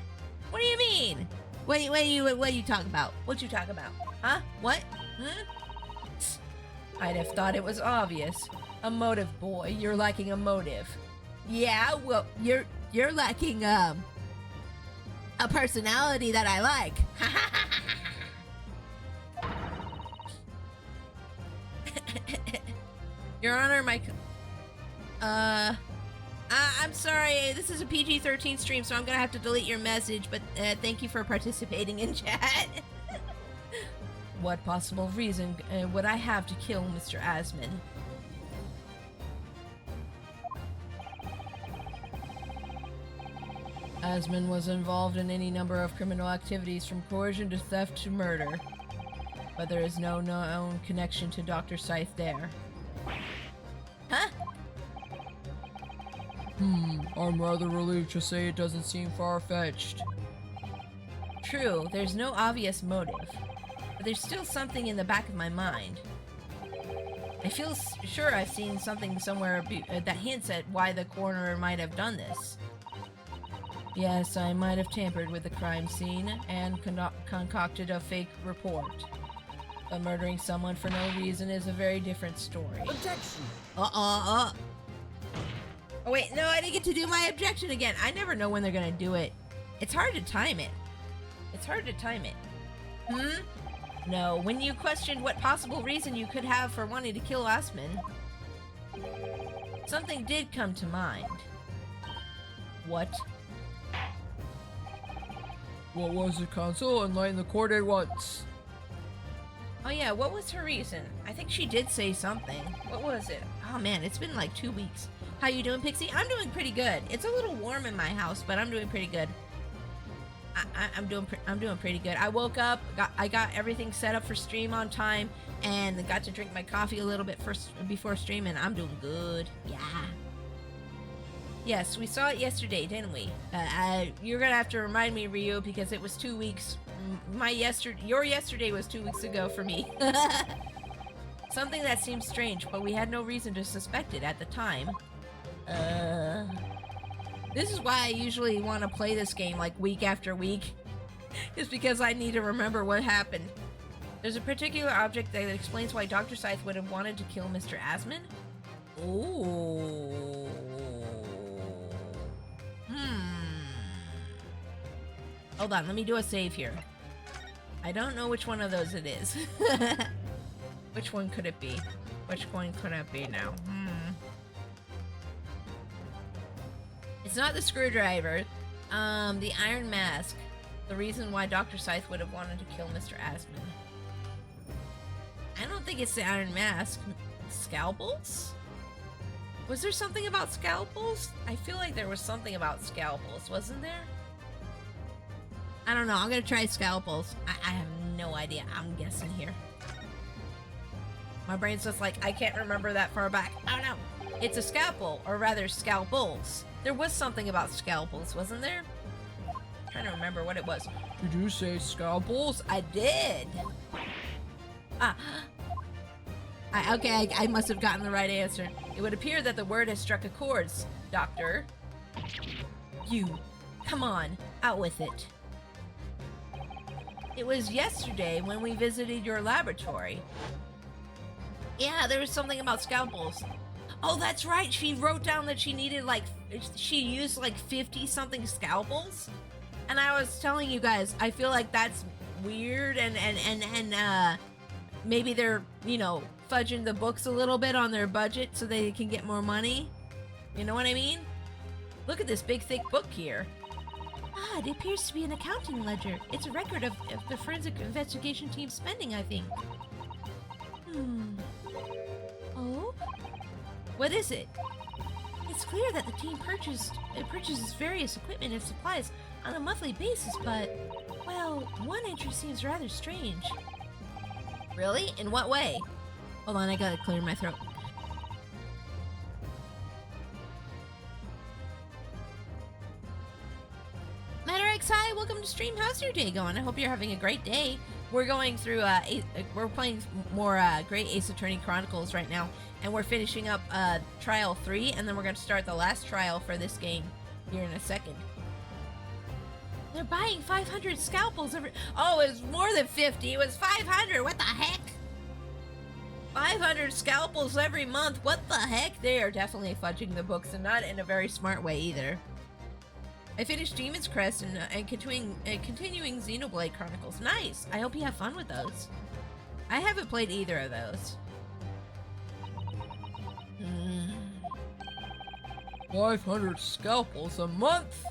What do you mean? What you talking about? What you talking about? Huh? What? I'd have thought it was obvious. A motive, boy. You're lacking a motive. Yeah, well, you're lacking a personality that I like. Your Honor, I'm sorry, this is a PG-13 stream, so I'm gonna have to delete your message, but thank you for participating in chat. What possible reason would I have to kill Mr. Asman? Asman was involved in any number of criminal activities from coercion to theft to murder, but there is no known connection to Dr. Scythe there. Huh? I'm rather relieved to say it doesn't seem far-fetched. True, there's no obvious motive, but there's still something in the back of my mind. I feel sure I've seen something somewhere that hints at why the coroner might have done this. Yes, I might have tampered with the crime scene and concocted a fake report. But murdering someone for no reason is a very different story. Objection! Oh wait, no, I didn't get to do my objection again. I never know when they're gonna do it. It's hard to time it. No, when you questioned what possible reason you could have for wanting to kill Asman, something did come to mind. What? What was it, Counsel? Enlighten the court at once. Oh yeah, what was her reason? I think she did say something. What was it? Oh man, it's been like 2 weeks. How you doing, Pixie? I'm doing pretty good. It's a little warm in my house, but I'm doing pretty good. I'm doing pretty good. I woke up, I got everything set up for stream on time, and got to drink my coffee a little bit before streaming. I'm doing good. Yeah. Yes, we saw it yesterday, didn't we? You're gonna have to remind me, Ryu, because it was 2 weeks. Your yesterday was 2 weeks ago for me. Something that seems strange, but we had no reason to suspect it at the time. This is why I usually want to play this game like week after week. Just because I need to remember what happened. There's a particular object that explains why Dr. Scythe would have wanted to kill Mr. Asman. Ooh. Hold on, let me do a save here. I don't know which one of those it is. Which one could it be? Which one could it be now? It's not the screwdriver. The iron mask. The reason why Dr. Scythe would have wanted to kill Mr. Asman. I don't think it's the iron mask. Scalpels? Was there something about scalpels? I feel like there was something about scalpels, wasn't there? I don't know. I'm gonna try scalpels. I have no idea. I'm guessing here. My brain's just like, I can't remember that far back. Oh no. It's a scalpel, or rather scalpels. There was something about scalpels, wasn't there? I'm trying to remember what it was. Did you say scalpels? I did. Ah. I must have gotten the right answer. It would appear that the word has struck a chord, Doctor. You. Come on, out with it. It was yesterday when we visited your laboratory. Yeah, there was something about scalpels. Oh, that's right. She wrote down that she needed she used 50 something scalpels. And I was telling you guys, I feel like that's weird and maybe they're, fudging the books a little bit on their budget so they can get more money. You know what I mean? Look at this big thick book here. Ah, it appears to be an accounting ledger. It's a record of the forensic investigation team's spending, I think. Oh? What is it? It's clear that the team purchases various equipment and supplies on a monthly basis, but, well, one entry seems rather strange. Really? In what way? Hold on, I gotta clear my throat. MatterX, hi, welcome to stream. How's your day going? I hope you're having a great day. We're going through, we're playing more Great Ace Attorney Chronicles right now, and we're finishing up Trial 3, and then we're going to start the last trial for this game here in a second. They're buying 500 scalpels every... Oh, it was more than 50. It was 500. What the heck? 500 scalpels every month. What the heck? They are definitely fudging the books, and not in a very smart way either. I finished Demon's Crest and continuing Xenoblade Chronicles. Nice. I hope you have fun with those. I haven't played either of those. 500 scalpels a month?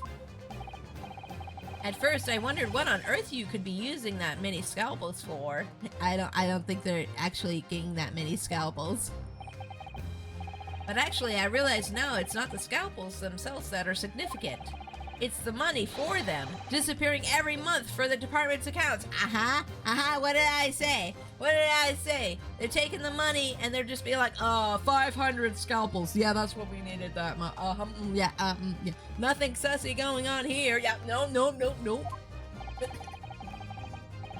At first, I wondered what on earth you could be using that many scalpels for. I don't think they're actually getting that many scalpels. But actually, I realized no, it's not the scalpels themselves that are significant. It's the money for them, disappearing every month for the department's accounts. What did I say? What did I say? They're taking the money and they're just being like, 500 scalpels. Yeah, that's what we needed that much. Yeah. Nothing sussy going on here. Yeah, no.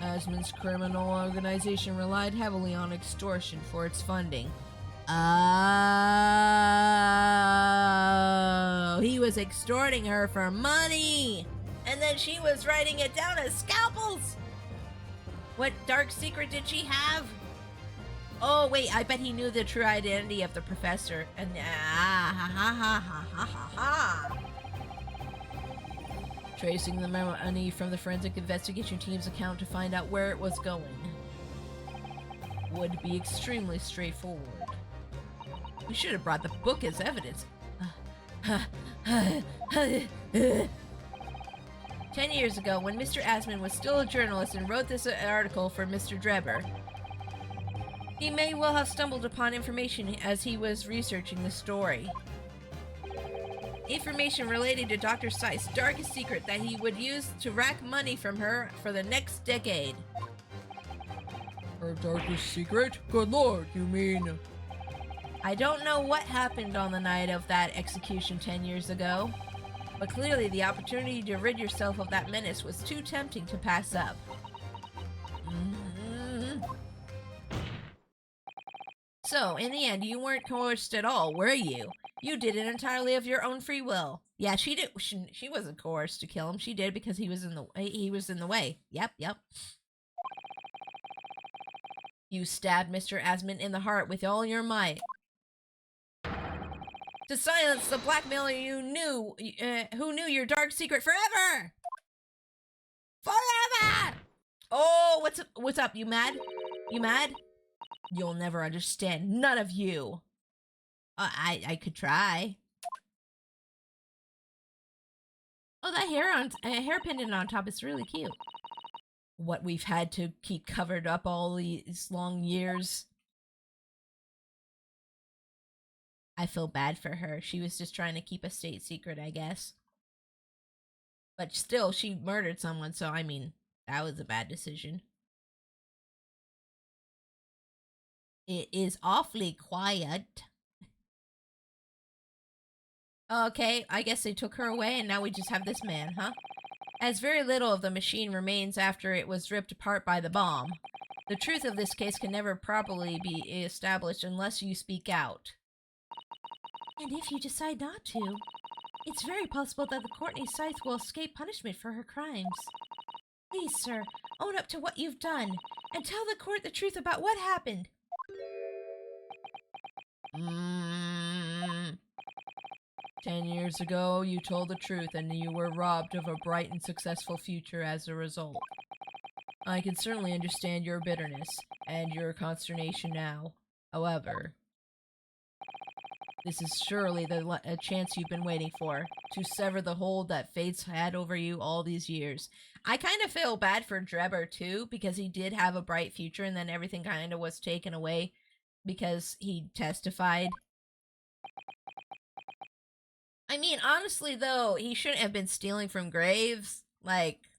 Asmon's criminal organization relied heavily on extortion for its funding. Oh, he was extorting her for money, and then she was writing it down as scalpels. What dark secret did she have? Oh wait, I bet he knew the true identity of the professor. And Tracing the money from the forensic investigation team's account to find out where it was going would be extremely straightforward. We should have brought the book as evidence. 10 years ago, when Mr. Asman was still a journalist and wrote this article for Mr. Drebber, he may well have stumbled upon information as he was researching the story. Information related to Dr. Seiss' darkest secret that he would use to rack money from her for the next decade. Her darkest secret? Good lord, you mean... I don't know what happened on the night of that execution 10 years ago, but clearly the opportunity to rid yourself of that menace was too tempting to pass up. So, in the end, you weren't coerced at all, were you? You did it entirely of your own free will. Yeah, she did. She wasn't coerced to kill him. She did because he was in the way. Yep. You stabbed Mr. Asman in the heart with all your might. To silence the blackmailer who knew your dark secret forever! Forever! Oh, what's up? You mad? You mad? You'll never understand. None of you. I could try. Oh, that hair pendant on top is really cute. What we've had to keep covered up all these long years. I feel bad for her. She was just trying to keep a state secret, I guess. But still, she murdered someone, so I mean, that was a bad decision. It is awfully quiet. Okay, I guess they took her away and now we just have this man, huh? as very little of the machine remains after it was ripped apart by the bomb. The truth of this case can never properly be established unless you speak out. And if you decide not to, it's very possible that the Courtney Scythe will escape punishment for her crimes. Please, sir, own up to what you've done, and tell the court the truth about what happened. 10 years ago, you told the truth and you were robbed of a bright and successful future as a result. I can certainly understand your bitterness and your consternation now. However, this is surely a chance you've been waiting for, to sever the hold that fate's had over you all these years. I kind of feel bad for Drebber, too, because he did have a bright future and then everything kind of was taken away because he testified. I mean, honestly, though, he shouldn't have been stealing from graves. Like,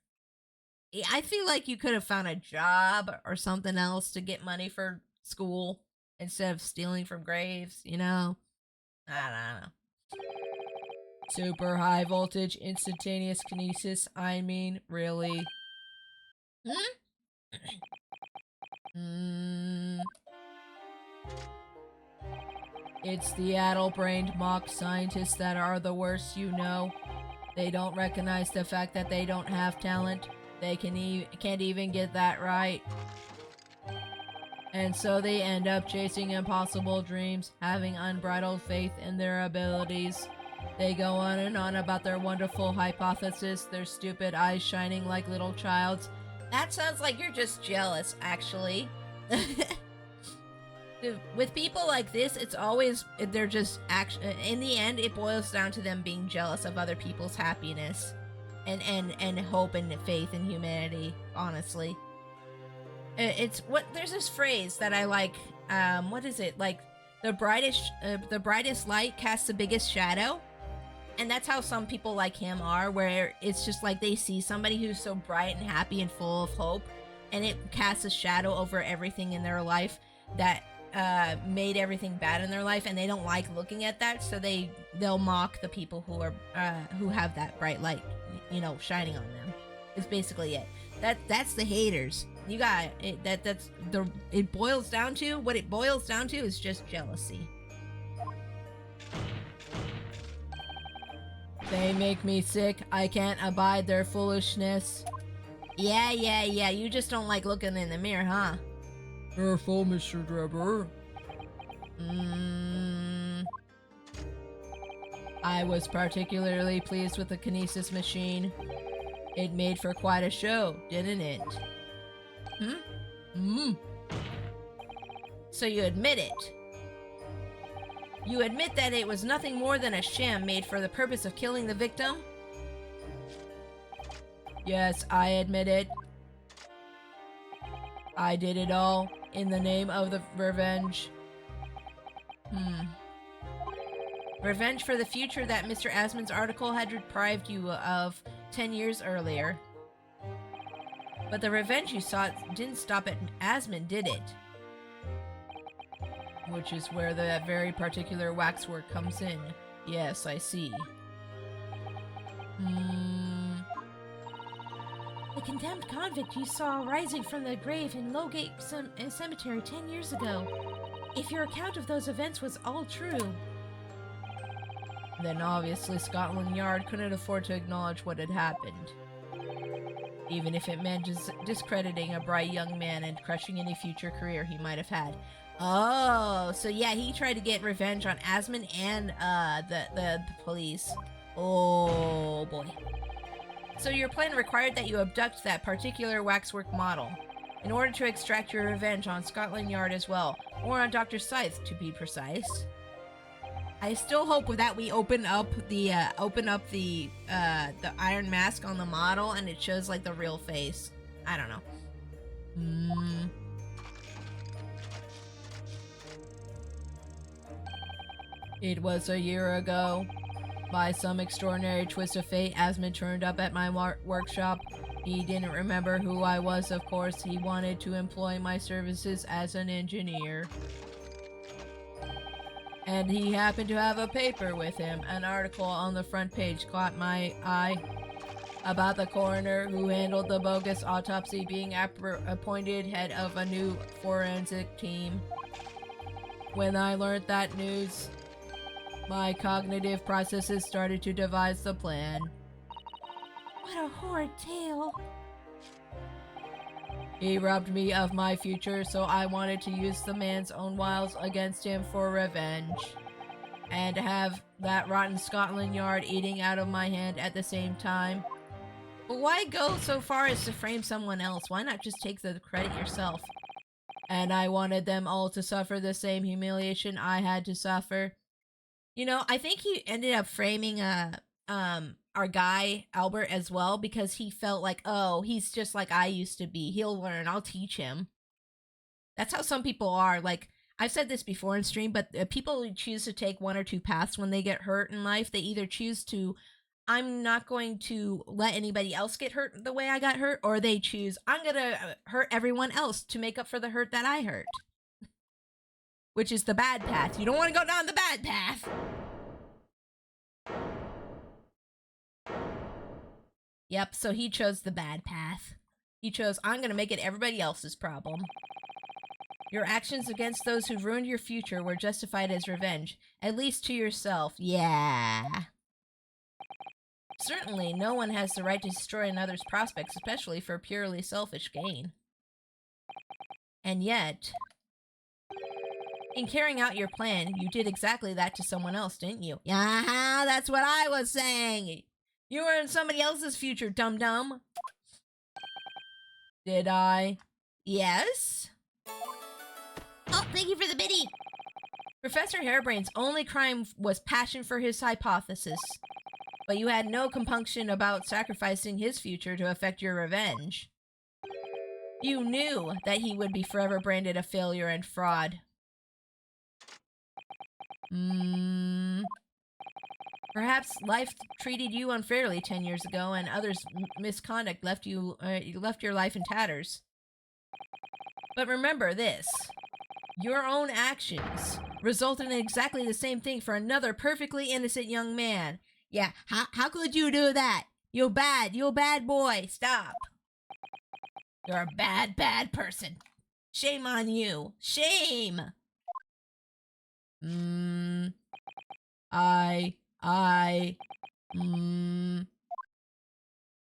I feel like you could have found a job or something else to get money for school instead of stealing from graves, you know? I don't know. Super high voltage instantaneous kinesis, I mean, really? It's the addle-brained mock scientists that are the worst, you know. They don't recognize the fact that they don't have talent. They can't even get that right. And so they end up chasing impossible dreams, having unbridled faith in their abilities. They go on and on about their wonderful hypothesis, their stupid eyes shining like little child's. That sounds like you're just jealous, actually. With people like this, it's always, they're just, in the end, it boils down to them being jealous of other people's happiness. And hope and faith in humanity, honestly. It's what, there's this phrase that I like, what is it? Like, the brightest light casts the biggest shadow. And that's how some people like him are, where it's just like they see somebody who's so bright and happy and full of hope, and it casts a shadow over everything in their life that made everything bad in their life, and they don't like looking at that, so they'll mock the people who have that bright light, you know, shining on them. It's basically it. That's the haters. You got it. It boils down to what it boils down to is just jealousy. They make me sick. I can't abide their foolishness. Yeah. You just don't like looking in the mirror, huh? Careful, Mr. Drebber. I was particularly pleased with the kinesis machine. It made for quite a show, didn't it? So you admit it? You admit that it was nothing more than a sham made for the purpose of killing the victim? Yes, I admit it. I did it all in the name of the revenge. Revenge for the future that Mr. Asmon's article had deprived you of 10 years earlier. But the revenge you sought didn't stop at Asmon, did it? Which is where that very particular waxwork comes in. Yes, I see. The condemned convict you saw rising from the grave in Lowgate Cemetery 10 years ago. If your account of those events was all true, then obviously Scotland Yard couldn't afford to acknowledge what had happened. Even if it meant discrediting a bright young man and crushing any future career he might have had. Oh, so yeah, he tried to get revenge on Asmon and the police. Oh boy. So your plan required that you abduct that particular waxwork model in order to extract your revenge on Scotland Yard as well, or on Dr. Scythe to be precise. I still hope that we open up the iron mask on the model and it shows like the real face. I don't know. It was a year ago. By some extraordinary twist of fate, Asmon turned up at my workshop. He didn't remember who I was, of course. He wanted to employ my services as an engineer. And he happened to have a paper with him. An article on the front page caught my eye. about the coroner who handled the bogus autopsy being appointed head of a new forensic team. When I learned that news, my cognitive processes started to devise the plan. What a horrid tale. He robbed me of my future, so I wanted to use the man's own wiles against him for revenge. And have that rotten Scotland Yard eating out of my hand at the same time. But why go so far as to frame someone else? Why not just take the credit yourself? And I wanted them all to suffer the same humiliation I had to suffer. You know, I think he ended up framing our guy Albert as well, because he felt like, oh, he's just like I used to be. He'll learn. I'll teach him. That's how some people are. Like, I've said this before in stream, but people who choose to take one or two paths when they get hurt in life, they either choose to, I'm not going to let anybody else get hurt the way I got hurt, or they choose, I'm going to hurt everyone else to make up for the hurt that I hurt. Which is the bad path. You don't want to go down the bad path. Yep, so he chose the bad path. He chose, I'm going to make it everybody else's problem. Your actions against those who ruined your future were justified as revenge, at least to yourself. Yeah. Certainly, no one has the right to destroy another's prospects, especially for purely selfish gain. And yet, in carrying out your plan, you did exactly that to someone else, didn't you? Yeah, that's what I was saying. You were in somebody else's future, dum-dum. Did I? Yes? Oh, thank you for the biddy. Professor Harebrain's only crime was passion for his hypothesis. But you had no compunction about sacrificing his future to effect your revenge. You knew that he would be forever branded a failure and fraud. Perhaps life treated you unfairly 10 years ago, and others' misconduct left your life in tatters. But remember this. Your own actions resulted in exactly the same thing for another perfectly innocent young man. Yeah, how could you do that? You're bad boy. Stop. You're a bad person. Shame on you. Shame.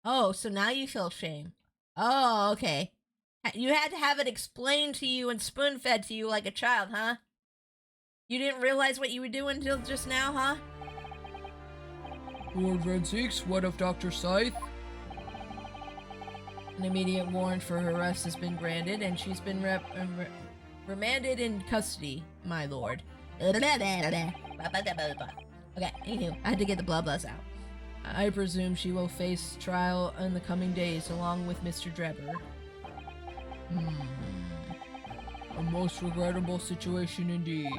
Oh, so now you feel shame. Oh, okay. You had to have it explained to you and spoon-fed to you like a child, huh? You didn't realize what you were doing until just now, huh? Lord Redseeks, what of Dr. Scythe? An immediate warrant for her arrest has been granted, and she's been remanded in custody, my lord. Okay, anywho, I had to get the blah blahs out. I presume she will face trial in the coming days, along with Mr. Drebber. A most regrettable situation indeed.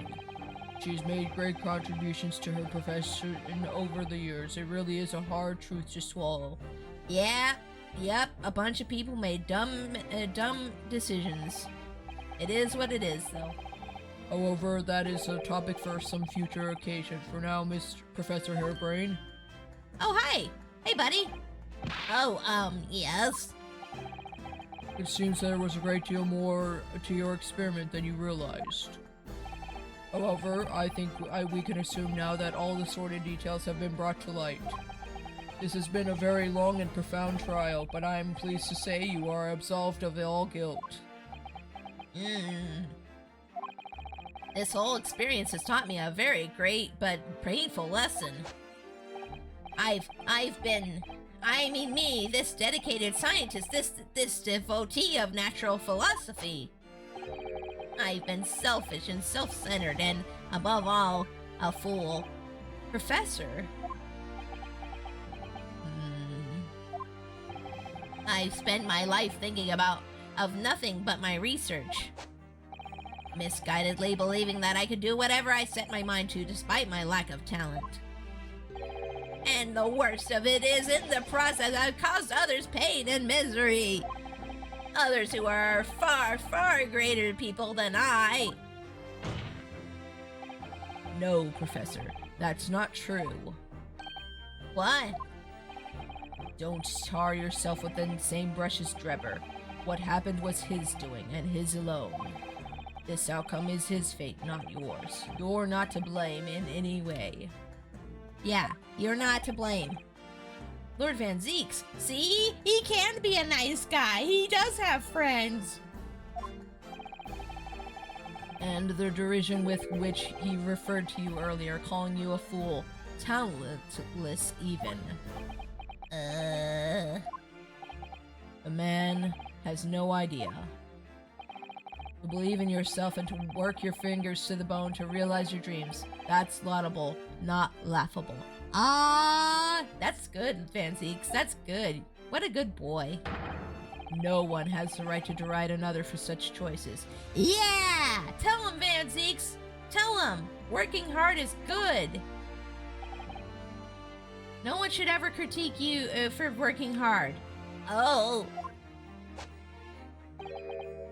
She's made great contributions to her profession over the years. It really is a hard truth to swallow. Yep, a bunch of people made dumb decisions. It is what it is, though. However, that is a topic for some future occasion. For now, Miss Professor Harebrain. Oh, hi! Hey, buddy! Oh, yes? It seems there was a great deal more to your experiment than you realized. However, I think we can assume now that all the sordid details have been brought to light. This has been a very long and profound trial, but I am pleased to say you are absolved of all guilt. This whole experience has taught me a very great but painful lesson. This dedicated scientist, this devotee of natural philosophy. I've been selfish and self-centered and, above all, a fool. Professor. I've spent my life thinking of nothing but my research. Misguidedly believing that I could do whatever I set my mind to despite my lack of talent. And the worst of it is, in the process, I've caused others pain and misery. Others who are far, far greater people than I. No, Professor, that's not true. What? Don't tar yourself with the same brush as Drebber. What happened was his doing, and his alone. This outcome is his fate, not yours. You're not to blame in any way. Yeah, you're not to blame. Lord Van Zeeks, see? He can be a nice guy. He does have friends. And the derision with which he referred to you earlier, calling you a fool, talentless even. The man has no idea. To believe in yourself and to work your fingers to the bone to realize your dreams. That's laudable, not laughable. That's good, Van Zeeks. That's good. What a good boy. No one has the right to deride another for such choices. Yeah! Tell him, Van Zeeks. Tell him. Working hard is good. No one should ever critique you for working hard. Oh.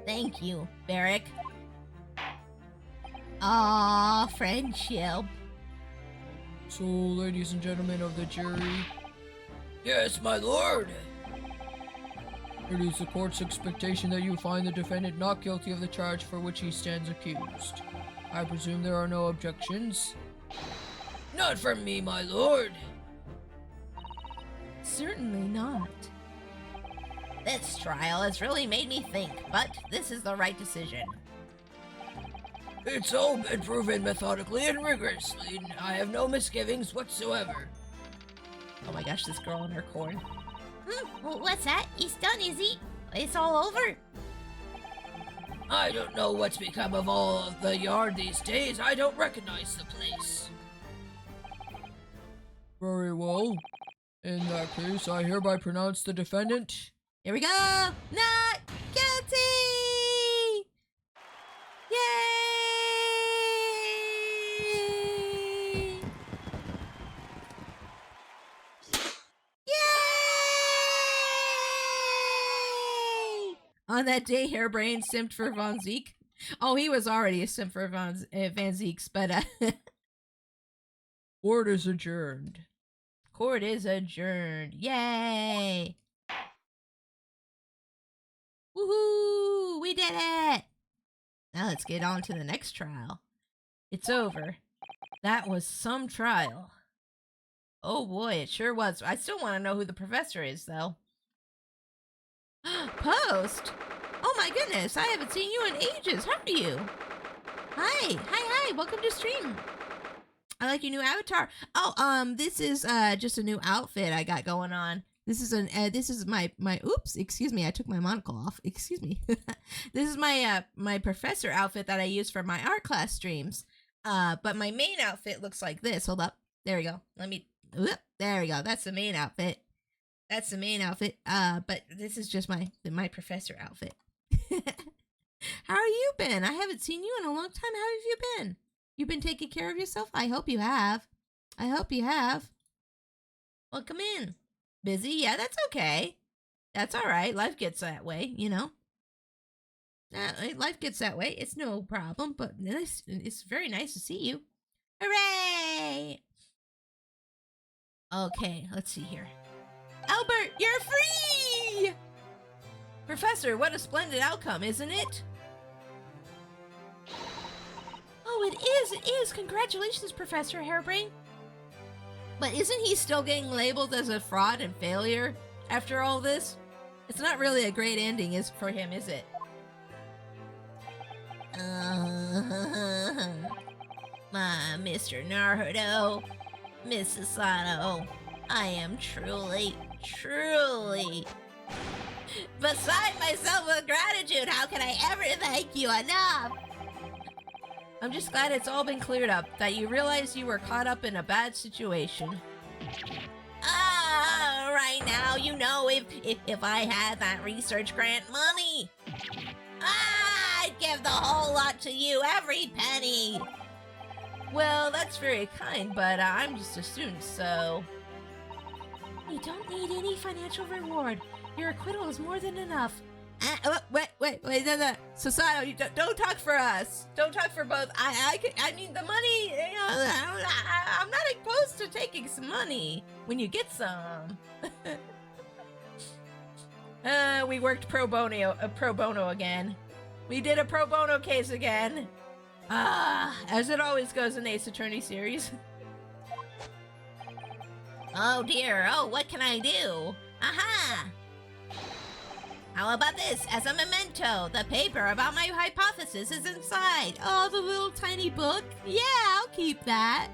Thank you, Barrick. Aw, friendship. So, ladies and gentlemen of the jury. Yes, my lord. It is the court's expectation that you find the defendant not guilty of the charge for which he stands accused. I presume there are no objections? Not from me, my lord. Certainly not. This trial has really made me think, but this is the right decision. It's all been proven methodically and rigorously. I have no misgivings whatsoever. Oh my gosh, this girl in her corn. What's that? He's done, is he? It's all over? I don't know what's become of all of the yard these days. I don't recognize the place. Very well. In that case, I hereby pronounce the defendant... Here we go! Not guilty! Yay! Yay! On that day, Hairbrain simped for Von Zeke. Oh, he was already a simp for Van Zeeks, but Court is adjourned. Court is adjourned. Yay! Woohoo! We did it! Now let's get on to the next trial. It's over. That was some trial. Oh boy, it sure was. I still want to know who the professor is, though. Post? Oh my goodness, I haven't seen you in ages. How are you? Hi. Welcome to stream. I like your new avatar. Oh, this is just a new outfit I got going on. This is my oops, excuse me, I took my monocle off. Excuse me. This is my my professor outfit that I use for my art class streams. But my main outfit looks like this. Hold up. There we go. There we go. That's the main outfit. But this is just my professor outfit. How are you been? I haven't seen you in a long time. How have you been? You've been taking care of yourself? I hope you have. Well, come in. Busy? Yeah, that's okay. That's all right. Life gets that way, you know. Life gets that way. It's no problem, but it's very nice to see you. Hooray! Okay, let's see here. Albert, you're free! Professor, what a splendid outcome, isn't it? Oh, it is. Congratulations, Professor Hairbrain. But isn't he still getting labeled as a fraud and failure after all this? It's not really a great ending for him, is it? Mr. Naruto, Miss Sato, I am truly beside myself with gratitude. How can I ever thank you enough? I'm just glad it's all been cleared up, that you realized you were caught up in a bad situation. Right now, you know, if I had that research grant money, I'd give the whole lot to you, every penny. Well, that's very kind, but I'm just a student, so... You don't need any financial reward. Your acquittal is more than enough. Wait, no. Sasato, you don't talk for us. Don't talk for both. I mean, the money, you know, I'm not opposed to taking some money when you get some. We worked pro bono again. We did a pro bono case again. As it always goes in Ace Attorney series. Oh dear, oh, what can I do? Aha! How about this as a memento? The paper about my hypothesis is inside. Oh, the little tiny book? Yeah, I'll keep that.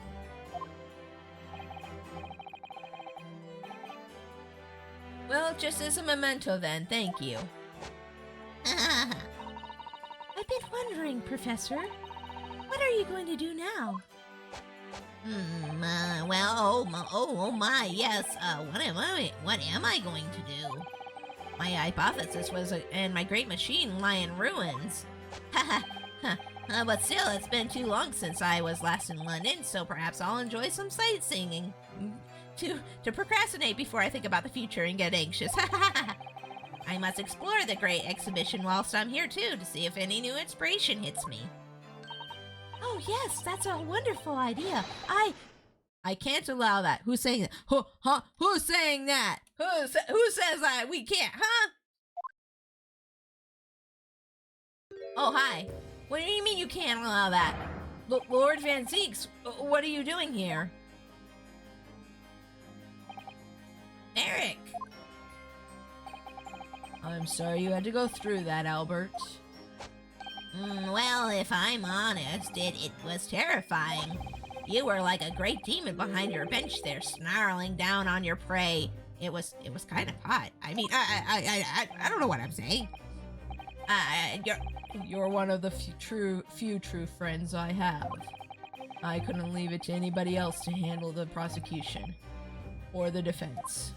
Well, just as a memento then, thank you. I've been wondering, Professor, what are you going to do now? Oh my, yes, what am I going to do? My hypothesis was, and my great machine lie in ruins. But still, it's been too long since I was last in London, so perhaps I'll enjoy some sightseeing. To procrastinate before I think about the future and get anxious. I must explore the great exhibition whilst I'm here too, to see if any new inspiration hits me. Oh yes, that's a wonderful idea. I can't allow that. Who's saying that? Who's saying that? Who says that? We can't, huh? Oh, hi. What do you mean you can't allow that? Lord Van Zeeks, what are you doing here? Eric! I'm sorry you had to go through that, Albert. Well, if I'm honest, it was terrifying. You were like a great demon behind your bench there, snarling down on your prey. It was kind of hot. I mean, I don't know what I'm saying. You're one of the few true friends I have. I couldn't leave it to anybody else to handle the prosecution or the defense.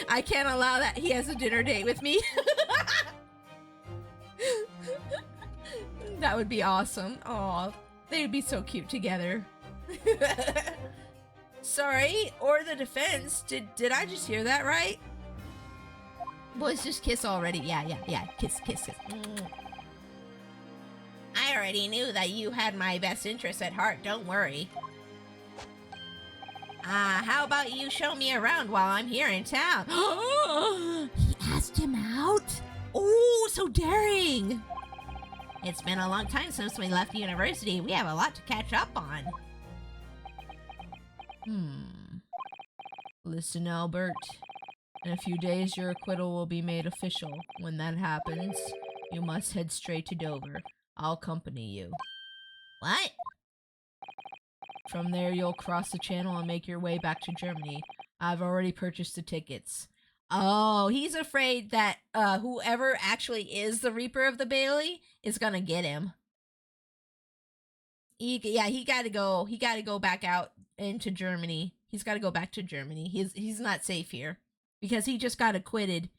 I can't allow that. He has a dinner date with me. That would be awesome. Aw, they'd be so cute together. Sorry, or the defense. Did I just hear that right? Boys, just kiss already. Yeah. Kiss. I already knew that you had my best interest at heart. Don't worry. How about you show me around while I'm here in town? He asked him out? Oh, so daring. It's been a long time since we left university. We have a lot to catch up on. Listen, Albert. In a few days, your acquittal will be made official. When that happens, you must head straight to Dover. I'll accompany you. What? From there, you'll cross the channel and make your way back to Germany. I've already purchased the tickets. Oh, he's afraid that whoever actually is the Reaper of the Bailey is gonna get him. He gotta go. He gotta go back out into Germany. He's gotta go back to Germany. He's not safe here because he just got acquitted,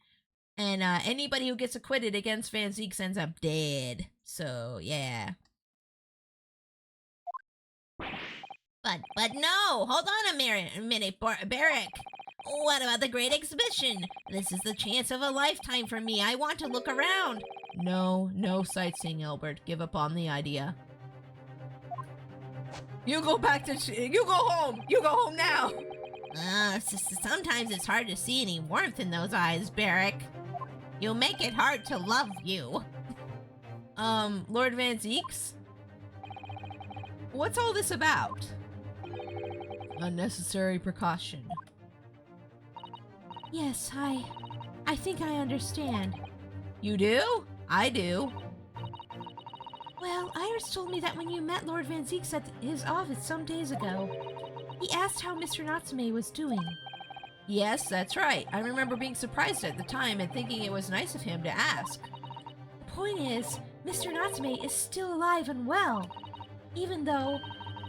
and anybody who gets acquitted against Van Zeeks ends up dead. So yeah. But no, hold on a minute, Barrick. What about the great exhibition? This is the chance of a lifetime for me. I want to look around. No sightseeing, Albert. Give up on the idea. You go home. You go home now. Sometimes it's hard to see any warmth in those eyes, Barrick. You make it hard to love you. Lord Van Zeeks? What's all this about? Unnecessary precaution. Yes, I think I understand. You do? I do. Well, Iris told me that when you met Lord Van Zeeks at his office some days ago, he asked how Mr. Natsume was doing. Yes, that's right. I remember being surprised at the time and thinking it was nice of him to ask. The point is, Mr. Natsume is still alive and well, even though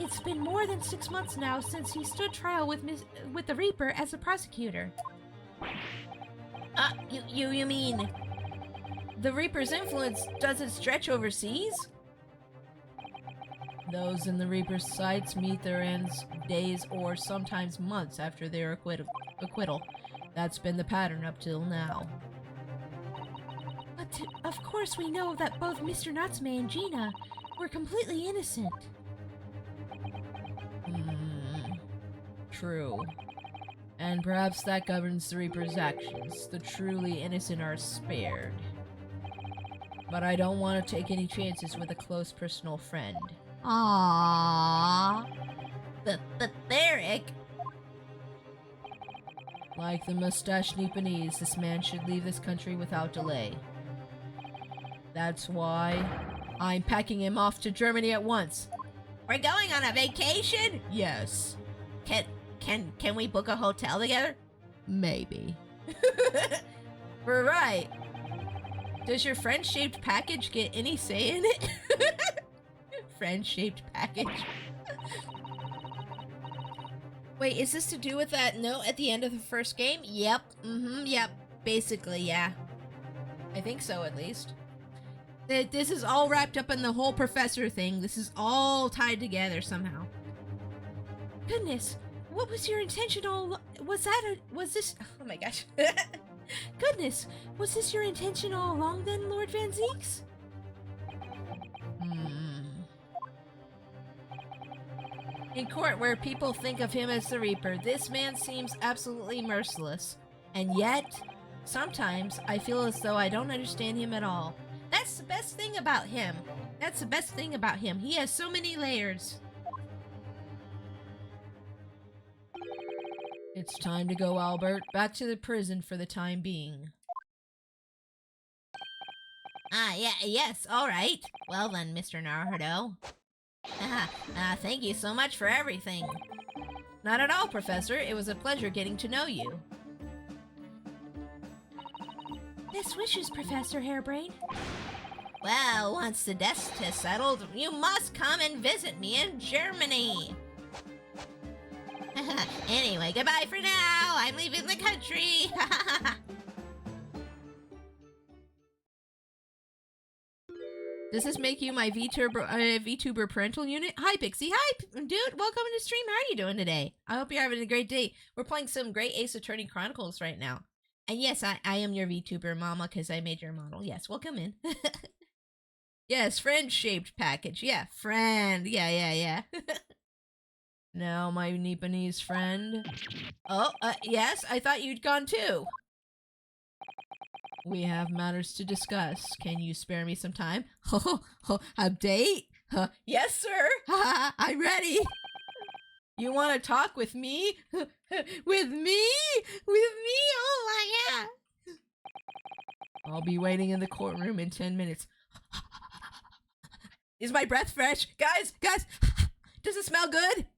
it's been more than 6 months now since he stood trial with the Reaper as a prosecutor. You mean the Reaper's influence doesn't stretch overseas? Those in the Reaper's sights meet their ends days or sometimes months after their acquittal. That's been the pattern up till now. But of course we know that both Mr. Natsume and Gina were completely innocent. True. And perhaps that governs the Reaper's actions. The truly innocent are spared. But I don't want to take any chances with a close personal friend. Aww. But Theric. Like the mustached Nipponese, this man should leave this country without delay. That's why I'm packing him off to Germany at once. We're going on a vacation? Yes, Can we book a hotel together? maybe. We're right. Does your friend-shaped package get any say in it? Friend-shaped package. Wait, is this to do with that note at the end of the first game? Yep. Yep. Basically, yeah. I think so, at least. This is all wrapped up in the whole professor thing. This is all tied together somehow. Goodness, what was your intention all? Was this? Oh my gosh. Goodness, was this your intention all along then, Lord Van Zeeks? In court, where people think of him as the Reaper, this man seems absolutely merciless. And yet, sometimes I feel as though I don't understand him at all. That's the best thing about him. That's the best thing about him. He has so many layers. It's time to go, Albert. Back to the prison for the time being. Yes, all right. Well then, Mr. Naruto. Thank you so much for everything. Not at all, Professor. It was a pleasure getting to know you. Best wishes, Professor Hairbrain. Well, once the dust is settled, you must come and visit me in Germany. Anyway, goodbye for now. I'm leaving the country. Does this make you my VTuber parental unit? Hi, Pixie. Hi, dude. Welcome to the stream. How are you doing today? I hope you're having a great day. We're playing some great Ace Attorney Chronicles right now. And yes, I am your VTuber mama because I made your model. Yes, welcome in. Yes, friend-shaped package. Yeah, friend. Yeah. Now, my Nipponese friend. Oh, yes, I thought you'd gone too. We have matters to discuss. Can you spare me some time? A date? Yes, sir. I'm ready. You want to talk with me? With me? Oh my god. I'll be waiting in the courtroom in 10 minutes. Is my breath fresh? Guys, does it smell good?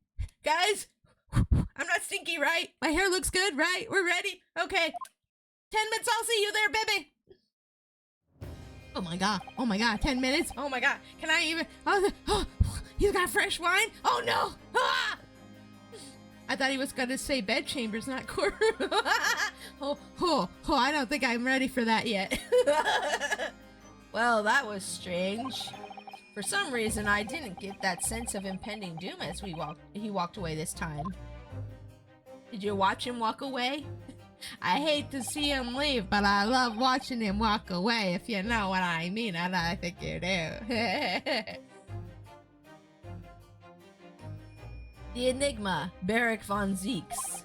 Guys, I'm not stinky, right? My hair looks good, right? We're ready? Okay. 10 minutes, I'll see you there, baby. Oh my god, 10 minutes? Oh my god, can I even... Oh, you got fresh wine? Oh no! Ah! I thought he was gonna say bed chambers, not courtroom. I don't think I'm ready for that yet. Well, that was strange. For some reason, I didn't get that sense of impending doom as he walked away this time. Did you watch him walk away? I hate to see him leave, but I love watching him walk away, if you know what I mean, and I think you do. The Enigma, Barrack von Zeeks.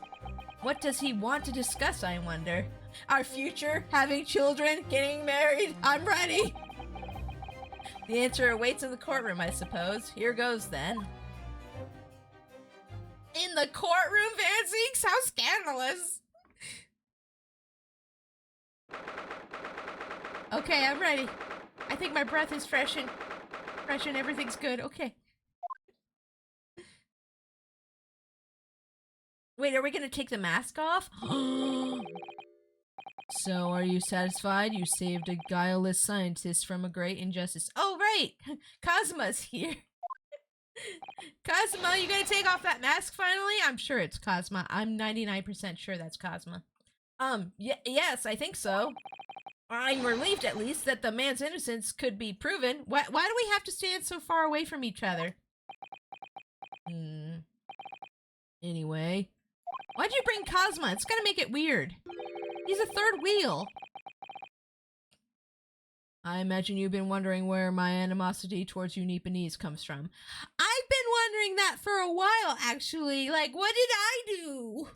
What does he want to discuss, I wonder? Our future? Having children? Getting married? I'm ready! The answer awaits in the courtroom, I suppose. Here goes, then. In the courtroom, Van Zeeks? How scandalous! Okay, I'm ready. I think my breath is fresh and everything's good. Okay. Wait, are we gonna take the mask off? So, are you satisfied? You saved a guileless scientist from a great injustice. Oh, right! Cosma's here. Cosma, you gonna take off that mask finally? I'm sure it's Cosma. I'm 99% sure that's Cosma. Yes, I think so. I'm relieved, at least, that the man's innocence could be proven. Why do we have to stand so far away from each other? Anyway. Why'd you bring Cosma? It's gonna make it weird. He's a third wheel. I imagine you've been wondering where my animosity towards you Nipponese comes from. I've been wondering that for a while, actually. Like, what did I do?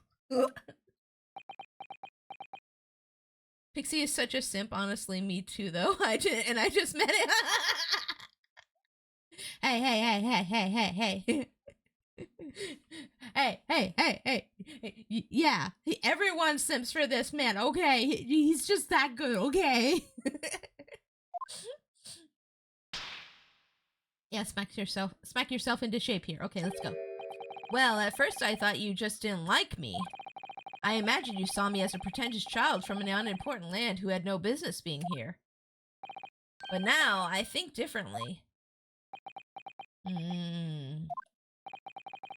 Pixie is such a simp. Honestly, me too, though. I just met it. Hey, hey, hey, hey, hey, hey, hey. Hey. Yeah, everyone simps for this man, okay? He's just that good, okay? Yeah, smack yourself into shape here. Okay, let's go. Well, at first I thought you just didn't like me. I imagined you saw me as a pretentious child from an unimportant land who had no business being here. But now, I think differently.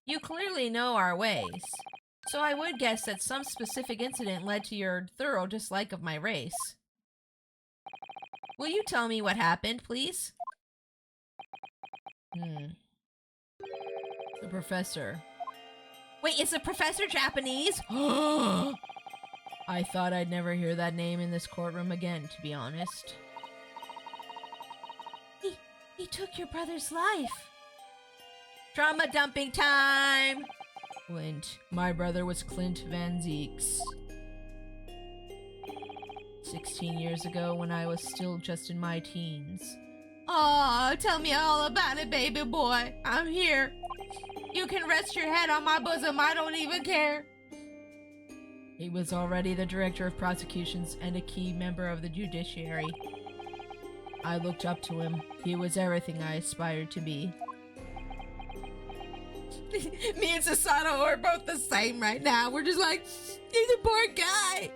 You clearly know our ways. So I would guess that some specific incident led to your thorough dislike of my race. Will you tell me what happened, please? The professor. Wait, is the professor Japanese? I thought I'd never hear that name in this courtroom again, to be honest. He took your brother's life. Trauma dumping time! Clint. My brother was Clint Van Zeeks. 16 years ago when I was still just in my teens. Oh, tell me all about it, baby boy. I'm here. You can rest your head on my bosom. I don't even care. He was already the director of prosecutions and a key member of the judiciary. I looked up to him. He was everything I aspired to be. Me and Sasato are both the same right now. We're just like, he's a poor guy.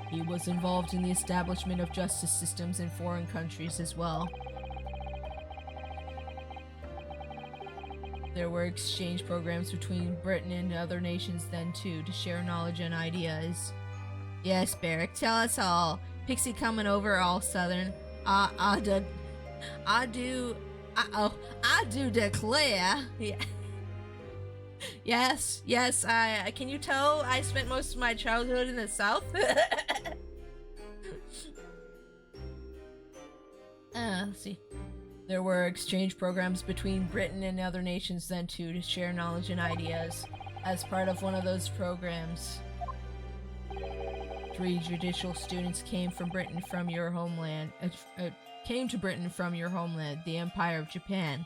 He was involved in the establishment of justice systems in foreign countries as well. There were exchange programs between Britain and other nations then too, to share knowledge and ideas. Yes, Barrick, tell us all. Pixie coming over all southern. I do declare. Yeah. Yes, can you tell I spent most of my childhood in the South? Let's see. There were exchange programs between Britain and other nations then too, to share knowledge and ideas. As part of one of those programs, 3 judicial students came from Britain from your homeland. Came to Britain from your homeland, the Empire of Japan.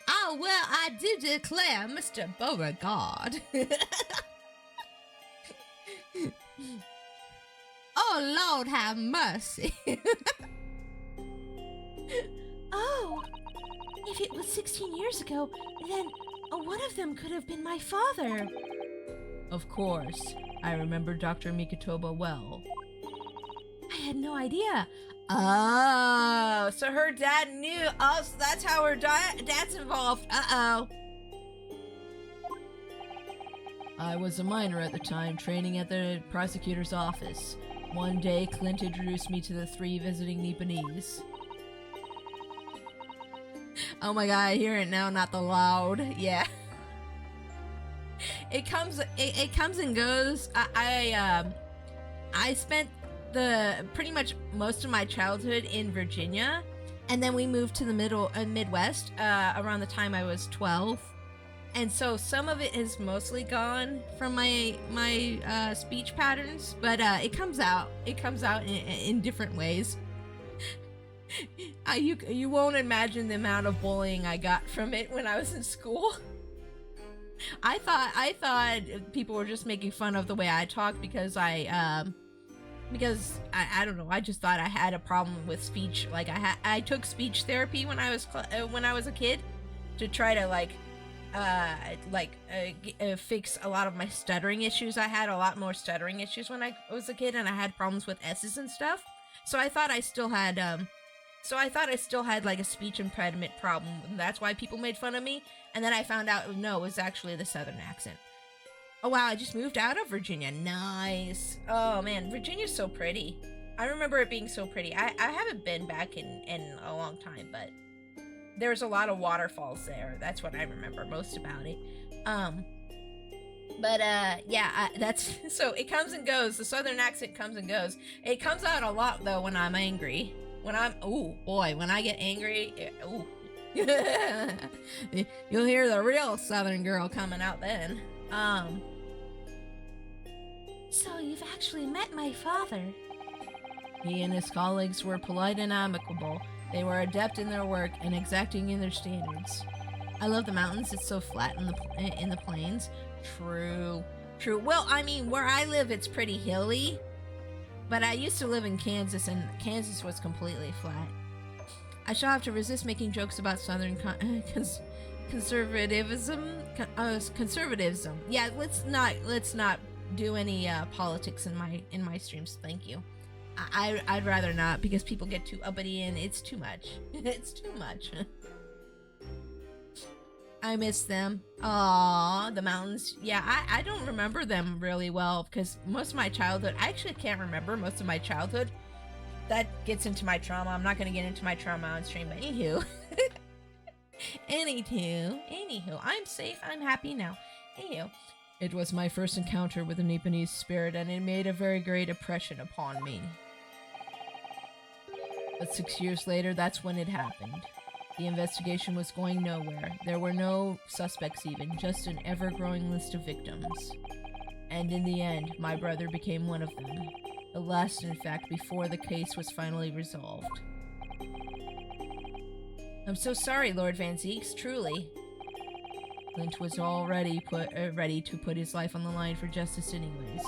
Oh, well, I do declare, Mr. Beauregard. Oh, Lord, have mercy. Oh, if it was 16 years ago, then one of them could have been my father. Of course, I remember Dr. Mikotoba well. I had no idea. Oh, so her dad knew. Oh, so that's how her dad's involved. Uh-oh. I was a minor at the time, training at the prosecutor's office. One day, Clint introduced me to the 3 visiting Nipponese. Oh my god, I hear it now, not the loud. Yeah. It comes and goes. I spent pretty much most of my childhood in Virginia, and then we moved to the Midwest around the time I was 12, and so some of it is mostly gone from my speech patterns, but it comes out in different ways. You won't imagine the amount of bullying I got from it when I was in school. I thought people were just making fun of the way I talked because I don't know, I just thought I had a problem with speech. Like I took speech therapy when I was a kid to try to fix a lot of my stuttering issues. I had a lot more stuttering issues when I was a kid, and I had problems with S's and stuff. So I thought I still had like a speech impediment problem, and that's why people made fun of me. And then I found out, no, it was actually the Southern accent. Oh wow, I just moved out of Virginia. Nice. Oh man, Virginia's so pretty. I remember it being so pretty. I haven't been back in a long time, but there's a lot of waterfalls there. That's what I remember most about it. That's so it comes and goes. The Southern accent comes and goes. It comes out a lot though when I'm angry. When I get angry, you'll hear the real Southern girl coming out then. So you've actually met my father. He and his colleagues were polite and amicable. They were adept in their work and exacting in their standards. I love the mountains. It's so flat in the plains. True. True. Well, I mean, where I live, it's pretty hilly. But I used to live in Kansas, and Kansas was completely flat. I shall have to resist making jokes about Southern conservatism. Conservatism. Yeah, let's not do any politics in my streams. Thank you. I'd rather not, because people get too uppity and it's too much. It's too much. I miss them. Aww, the mountains. Yeah, I don't remember them really well, because most of my childhood, I actually can't remember most of my childhood. That gets into my trauma. I'm not going to get into my trauma on stream, but anywho. Anywho, I'm safe. I'm happy now. Anywho. It was my first encounter with the Nipponese spirit, and it made a very great impression upon me. But 6 years later, that's when it happened. The investigation was going nowhere. There were no suspects even, just an ever-growing list of victims. And in the end, my brother became one of them. The last, in fact, before the case was finally resolved. I'm so sorry, Lord Van Zeeks, truly. Clint was already ready to put his life on the line for justice anyways.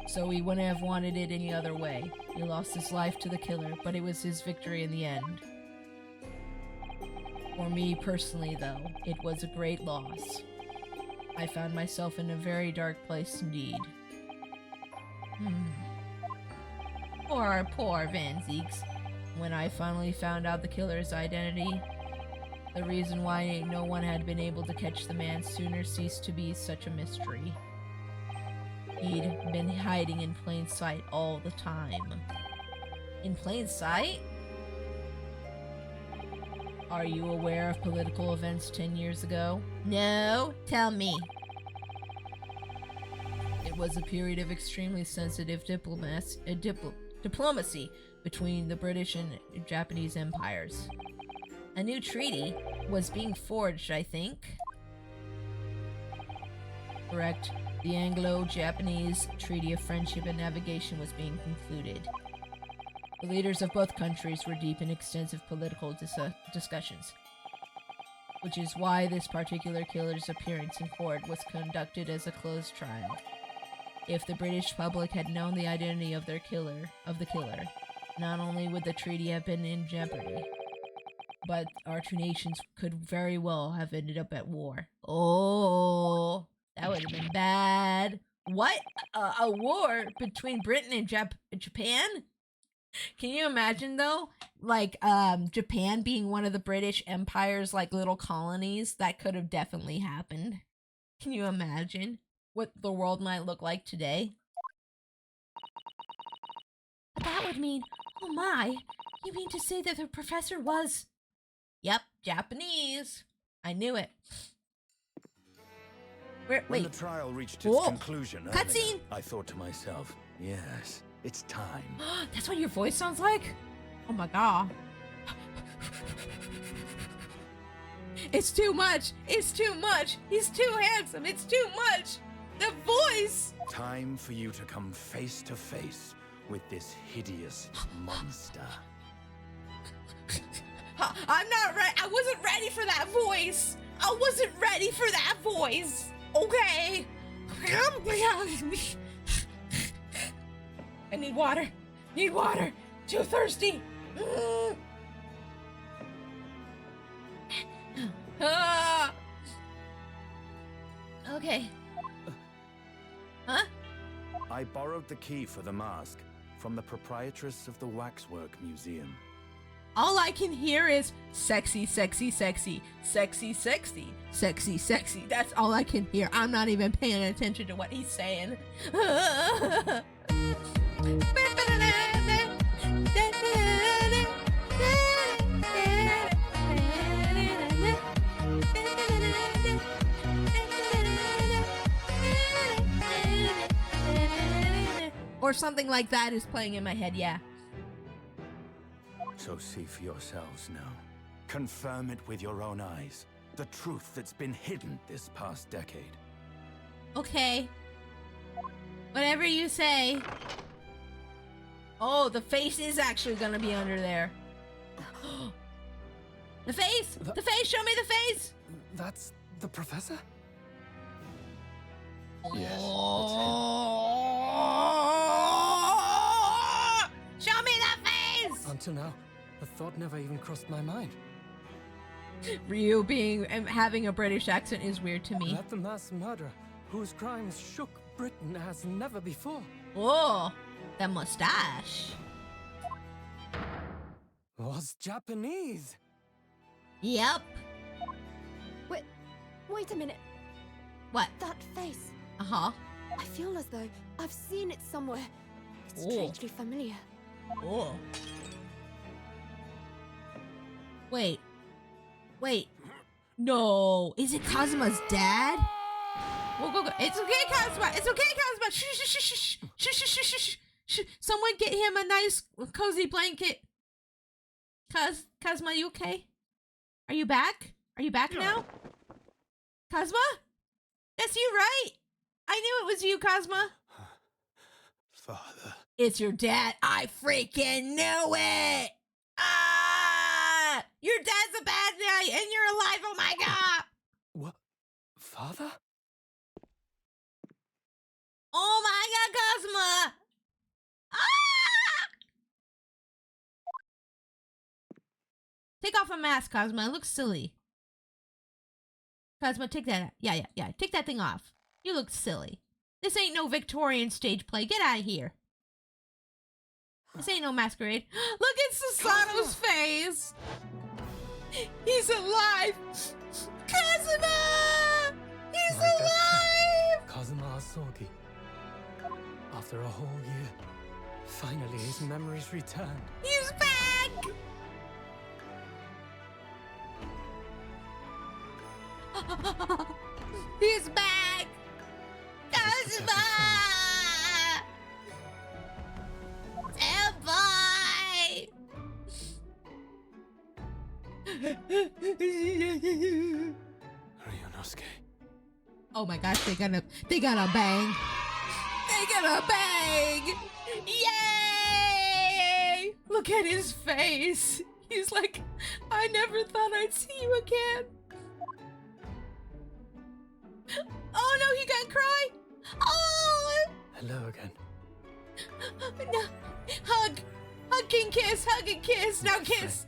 So he wouldn't have wanted it any other way. He lost his life to the killer, but it was his victory in the end. For me personally, though, it was a great loss. I found myself in a very dark place indeed. Poor Van Zeeks. When I finally found out the killer's identity, the reason why no one had been able to catch the man sooner ceased to be such a mystery. He'd been hiding in plain sight all the time. In plain sight? Are you aware of political events 10 years ago? No, tell me. It was a period of extremely sensitive diplomacy between the British and Japanese empires. A new treaty was being forged, I think. Correct. The Anglo-Japanese Treaty of Friendship and Navigation was being concluded. The leaders of both countries were deep in extensive political discussions, which is why this particular killer's appearance in court was conducted as a closed trial. If the British public had known the identity of the killer, not only would the treaty have been in jeopardy, but our two nations could very well have ended up at war. Oh, that would have been bad. What? A war between Britain and Japan? Can you imagine, though? Like, Japan being one of the British Empire's, like, little colonies? That could have definitely happened. Can you imagine what the world might look like today? But that would mean, oh my, you mean to say that the professor was... Yep, Japanese. I knew it. When the trial reached its conclusion, cutscene! I thought to myself, yes, it's time. That's what your voice sounds like? Oh my god. It's too much. It's too much. He's too handsome. It's too much. The voice. Time for you to come face to face with this hideous monster. I'm not ready. I wasn't ready for that voice. I wasn't ready for that voice. Okay. I need water. Need water. Too thirsty. Okay. Huh? I borrowed the key for the mask from the proprietress of the Waxwork Museum. All I can hear is sexy, sexy, sexy, sexy, sexy, sexy, sexy. That's all I can hear. I'm not even paying attention to what he's saying. Or something like that is playing in my head, yeah. So see for yourselves now. Confirm it with your own eyes. The truth that's been hidden this past decade. Okay. Whatever you say. Oh, the face is actually gonna be under there. The face! The face! Show me the face! That's the professor? Yes, Oh! Show me the face! Until now, the thought never even crossed my mind. Ryu having a British accent is weird to me. That the mass murderer, whose crimes shook Britain as never before, Oh, the mustache. was Japanese. Yep. Wait a minute. What? That face. Uh-huh. I feel as though I've seen it somewhere. It's Oh. strangely familiar. Oh. Wait. No. Is it Kazuma's dad? Go. It's okay, Kazuma. It's okay, Kazuma. Shh. Someone get him a nice, cozy blanket. Kazuma, you okay? Are you back? Are you back now? Kazuma? That's you, right? I knew it was you, Kazuma. Father. It's your dad. I freaking knew it. Ah! Your dad's a bad guy and you're alive. Oh my god. What? Father? Oh my god, Kazuma. Ah! Take off a mask, Kazuma. It looks silly. Kazuma, take that. Yeah. Take that thing off. You look silly. This ain't no Victorian stage play. Get out of here. This ain't no masquerade. Look at Susano's face. He's alive. Kazuma! He's My best alive! Kazuma Asogi. After a whole year, finally his memories returned. He's back! He's back! Kazuma! Senpai! Ryunosuke. Oh my gosh, they got a bang. They got a bang! Yay! Look at his face. He's like, I never thought I'd see you again. Oh no, he got cry. Oh! Hello again. No. Hug and kiss. Now kiss.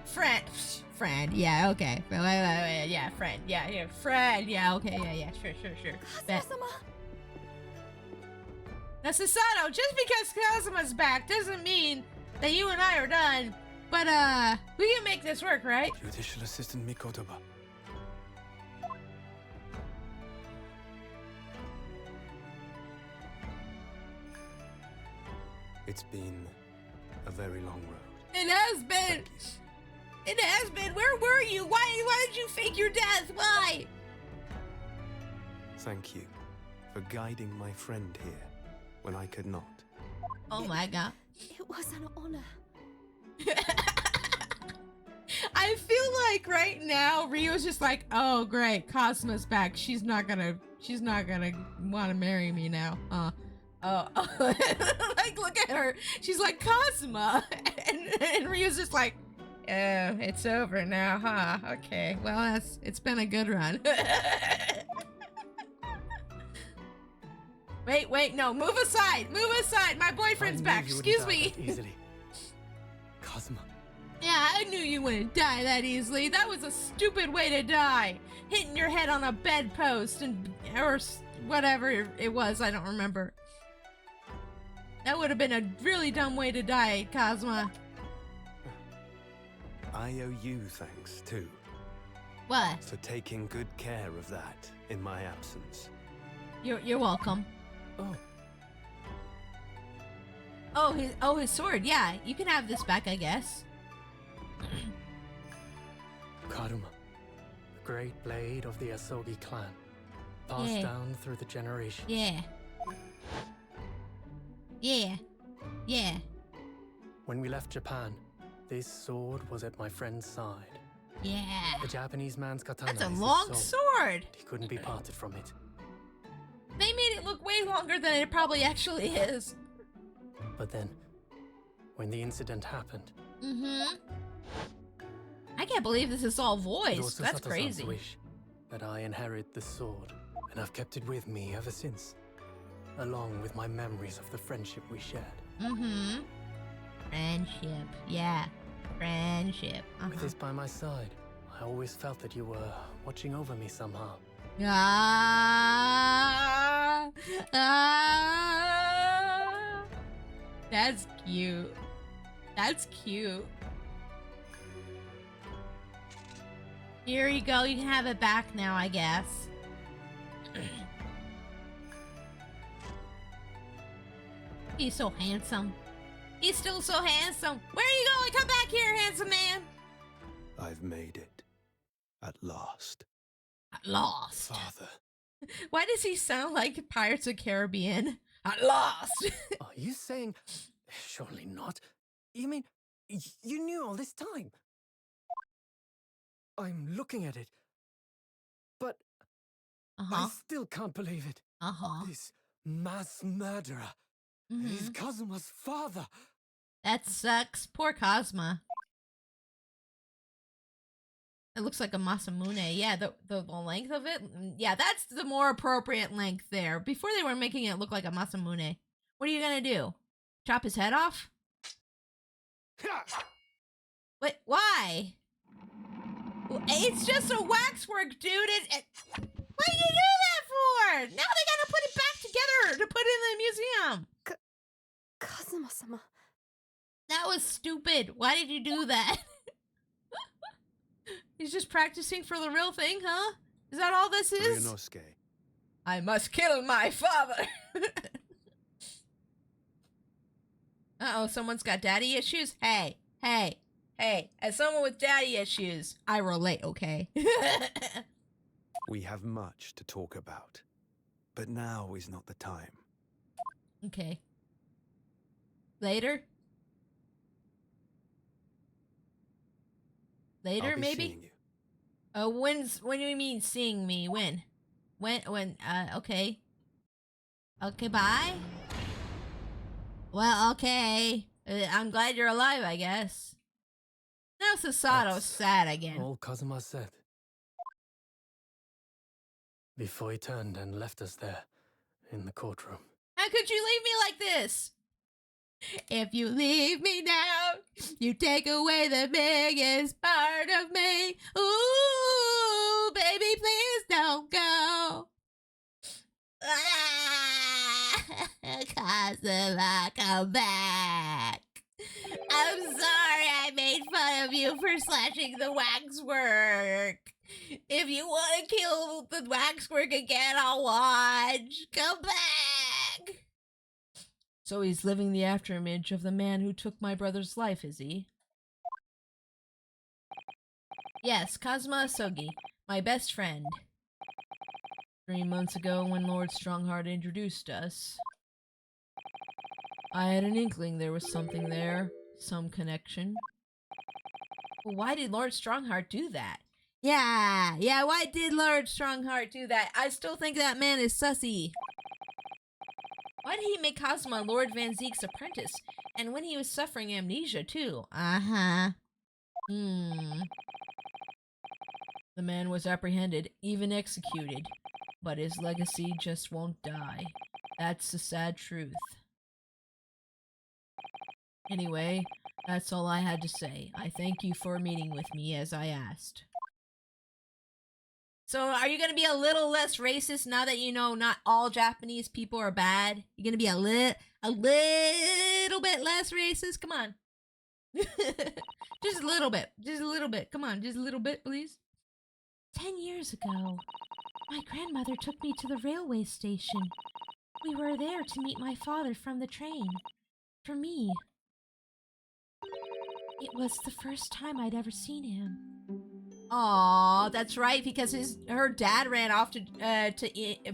Friend, yeah, okay. Wait, yeah, friend, yeah, friend, yeah, okay, yeah, sure. Bet. Kazuma! Now, Susato, just because Kazuma's back doesn't mean that you and I are done. But, we can make this work, right? Judicial Assistant Mikotoba. It's been a very long road. It has been. Thank you. It has been. Where were you? Why did you fake your death? Why? Thank you for guiding my friend here when I could not. Oh my god. It was an honor. I feel like right now Rio's just like, oh great, Cosmo's back. She's not gonna want to marry me now. Oh, like look at her. She's like Cosmo, and Rio's just like, oh, it's over now, huh? Okay, well it's been a good run. Wait, no, move aside. My boyfriend's back. Excuse me. Easily. Cosmo. Yeah, I knew you wouldn't die that easily. That was a stupid way to die. Hitting your head on a bedpost or whatever it was, I don't remember. That would have been a really dumb way to die, Cosmo. I owe you thanks too What? for taking good care of that in my absence. You're welcome. Oh, His sword. Yeah, you can have this back, I guess. Karuma. The great blade of the Asogi clan. Passed Yeah. down through the generations. Yeah. When we left Japan, this sword was at my friend's side. Yeah. The Japanese man's katana That's a is his long soul. sword. He couldn't be parted from it. They made it look way longer than it probably actually is. But then, when the incident happened, Mm-hmm. I can't believe this is all it voiced. was That's Satosan's crazy. wish that I inherit the sword, and I've kept it with me ever since, along with my memories of the friendship we shared. Mm-hmm. Friendship. Yeah. Friendship. With this by my side, I always felt that you were watching over me somehow. Ah, ah. That's cute. That's cute. Here you go. You can have it back now, I guess. He's so handsome. He's still so handsome. Where are you going? Come back here, handsome man. I've made it. At last. At last. Father. Why does he sound like Pirates of the Caribbean? At last. Are you saying... Surely not. You mean, you knew all this time? I'm looking at it, but I still can't believe it. This mass murderer is Kazuma's father. That sucks. Poor Cosma. It looks like a Masamune. Yeah, the length of it. Yeah, that's the more appropriate length there. Before they were making it look like a Masamune. What are you gonna do? Chop his head off? Wait, why? It's just a waxwork, dude. What do you do that for? Now they gotta put it back together to put it in the museum. Kazuma-sama. That was stupid. Why did you do that? He's just practicing for the real thing, huh? Is that all this is? Ryunosuke. I must kill my father. Uh-oh, someone's got daddy issues? Hey. As someone with daddy issues, I relate, okay? We have much to talk about. But now is not the time. Okay. Later? Later, I'll be maybe? seeing you. When do you mean seeing me? When, okay. Okay, bye? Well, okay. I'm glad you're alive, I guess. Now Sasato's That's sad again. all Kazuma said. Before he turned and left us there, in the courtroom. How could you leave me like this? If you leave me now, you take away the biggest part of me. Ooh, baby, please don't go. Kazuma, come back. I'm sorry I made fun of you for slashing the waxwork. If you want to kill the waxwork again, I'll watch. Come back. So he's living the afterimage of the man who took my brother's life, is he? Yes, Kazuma Asogi, my best friend. 3 months ago, when Lord Strongheart introduced us, I had an inkling there was something there, some connection. Well, why did Lord Strongheart do that? Yeah, why did Lord Strongheart do that? I still think that man is sussy. Why did he make Kazuma Lord Van Zeek's apprentice? And when he was suffering amnesia, too. The man was apprehended, even executed. But his legacy just won't die. That's the sad truth. Anyway, that's all I had to say. I thank you for meeting with me as I asked. So, are you gonna be a little less racist now that you know not all Japanese people are bad? You're gonna be a little bit less racist? Come on. Just a little bit. Come on, just a little bit, please. 10 years ago, my grandmother took me to the railway station. We were there to meet my father from the train. For me, it was the first time I'd ever seen him. Aw, that's right, because her dad ran off to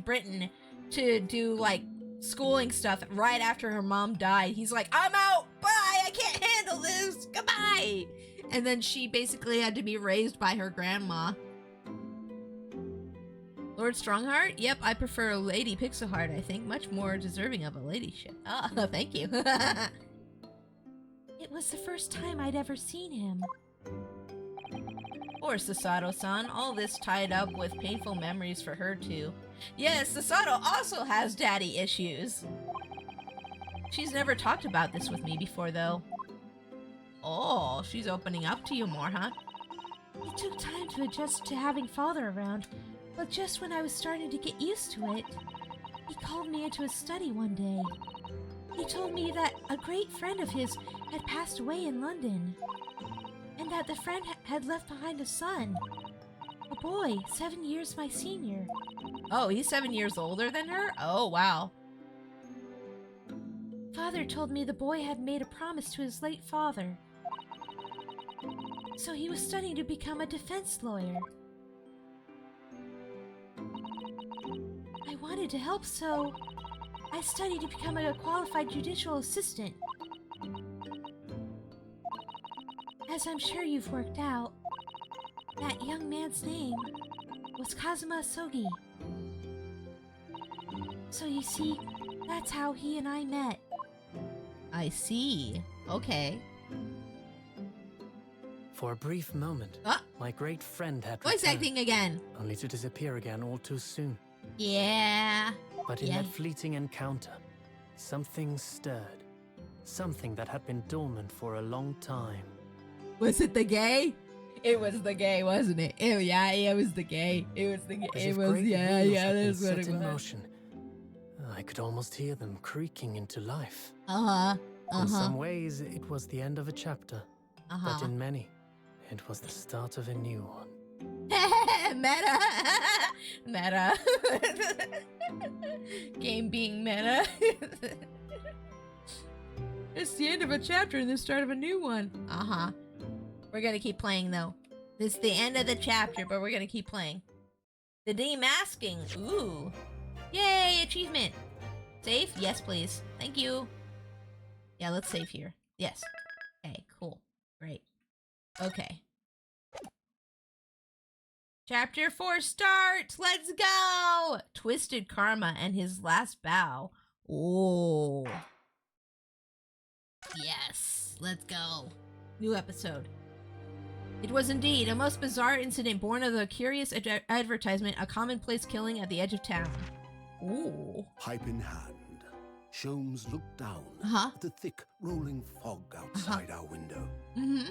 Britain to do, like, schooling stuff right after her mom died. He's like, I'm out! Bye! I can't handle this! Goodbye! And then she basically had to be raised by her grandma. Lord Strongheart? Yep, I prefer Lady Pixelheart, I think. Much more deserving of a ladyship. Ah, thank you. It was the first time I'd ever seen him. Poor Sasato-san, all this tied up with painful memories for her too. Yes, Sasato also has daddy issues. She's never talked about this with me before, though. Oh, she's opening up to you more, huh? It took time to adjust to having father around, but just when I was starting to get used to it, he called me into his study one day. He told me that a great friend of his had passed away in London, and that the friend had left behind a son. A boy, 7 years my senior. Oh, he's 7 years older than her? Oh, wow. Father told me the boy had made a promise to his late father. So he was studying to become a defense lawyer. I wanted to help, so I studied to become a qualified judicial assistant. As I'm sure you've worked out, that young man's name was Kazuma Sogi. So you see, that's how he and I met. I see. Okay. For a brief moment, my great friend had Voice returned, acting again. only to disappear again all too soon. Yeah. But in that fleeting encounter, something stirred. Something that had been dormant for a long time. Was it the gay? It was the gay, wasn't it? It was the gay. It was the gay. As It if was, great yeah, wheels had been that's what set it in was. motion. I could almost hear them creaking into life. Uh-huh. In some ways, it was the end of a chapter. But Uh-huh. in many, it was the start of a new one. Meta. Meta. Game being meta. It's the end of a chapter and the start of a new one. Uh-huh. We're gonna keep playing, though. This is the end of the chapter, but we're gonna keep playing. The demasking. Ooh. Yay, achievement. Save? Yes, please. Thank you. Yeah, let's save here. Yes. Okay, cool. Great. Okay. Chapter 4 start! Let's go! Twisted Karma and his last bow. Oh. Yes. Let's go. New episode. It was indeed a most bizarre incident born of the curious advertisement, a commonplace killing at the edge of town. Ooh. Pipe in hand, Sholmes looked down Uh-huh. at the thick, rolling fog outside our window. Mm-hmm.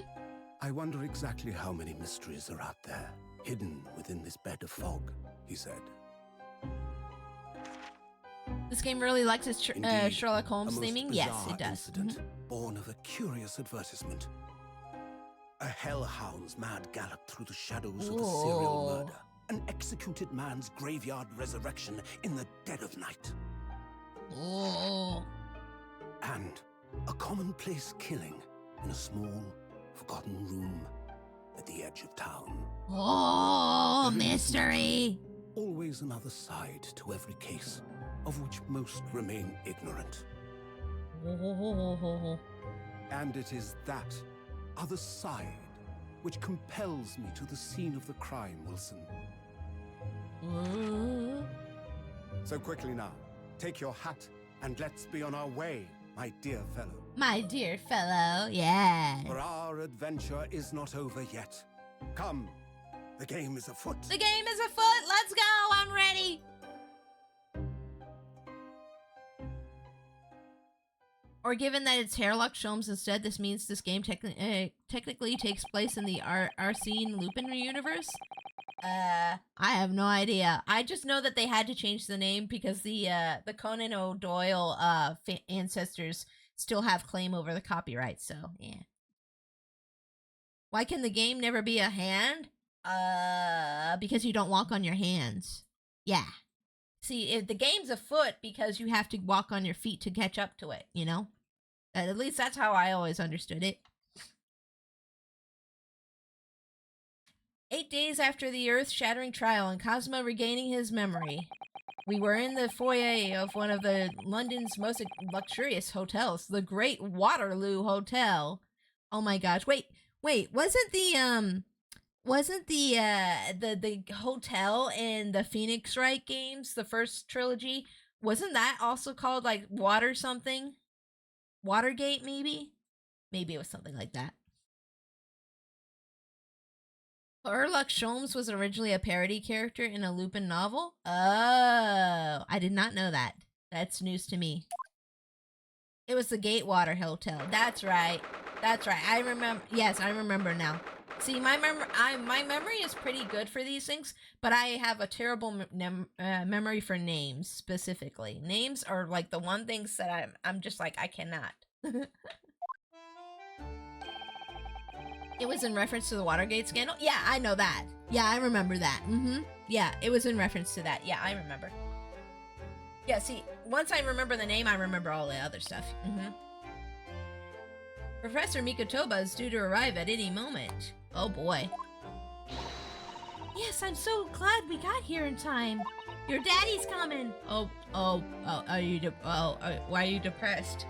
I wonder exactly how many mysteries are out there, hidden within this bed of fog, he said. This game really likes its Indeed, Sherlock Holmes a most theming. Yes, bizarre it does. Incident born of a curious advertisement. A hellhound's mad gallop through the shadows of a serial Whoa. murder. An executed man's graveyard resurrection in the dead of night. Oh. And a commonplace killing in a small, forgotten room at the edge of town. Oh, There is mystery. Always another side to every case, of which most remain ignorant. Oh. And it is that other side which compels me to the scene of the crime, Wilson. So quickly now, take your hat and let's be on our way, my dear fellow. My dear fellow, yeah. For our adventure is not over yet. Come, the game is afoot. The game is afoot. Let's go. I'm ready. Or given that it's Hairlock Sholmes instead, this means this game technically takes place in the Arsene Lupin universe? I have no idea. I just know that they had to change the name because the Conan O'Doyle ancestors still have claim over the copyright, so yeah. Why can the game never be a hand? Because you don't walk on your hands. Yeah. See, if the game's afoot because you have to walk on your feet to catch up to it, you know? At least that's how I always understood it. 8 days after the earth-shattering trial and Cosmo regaining his memory, we were in the foyer of one of the London's most luxurious hotels, the Great Waterloo Hotel. Oh my gosh. Wait, wasn't wasn't the hotel in the Phoenix Wright games, the first trilogy, wasn't that also called like Water something? Watergate, maybe? Maybe it was something like that. Sherlock Sholmes was originally a parody character in a Lupin novel? Oh, I did not know that. That's news to me. It was the Gatewater Hotel. That's right. That's right. I remember. Yes, I remember now. See, my memory is pretty good for these things, but I have a terrible memory for names specifically. Names are like the one things that I'm just like I cannot. It was in reference to the Watergate scandal? Yeah, I know that. Yeah, I remember that. Yeah, it was in reference to that. Yeah, I remember. Yeah, see, once I remember the name, I remember all the other stuff. Professor Mikotoba is due to arrive at any moment. Oh boy. Yes, I'm so glad we got here in time. Your daddy's coming. Why are you depressed?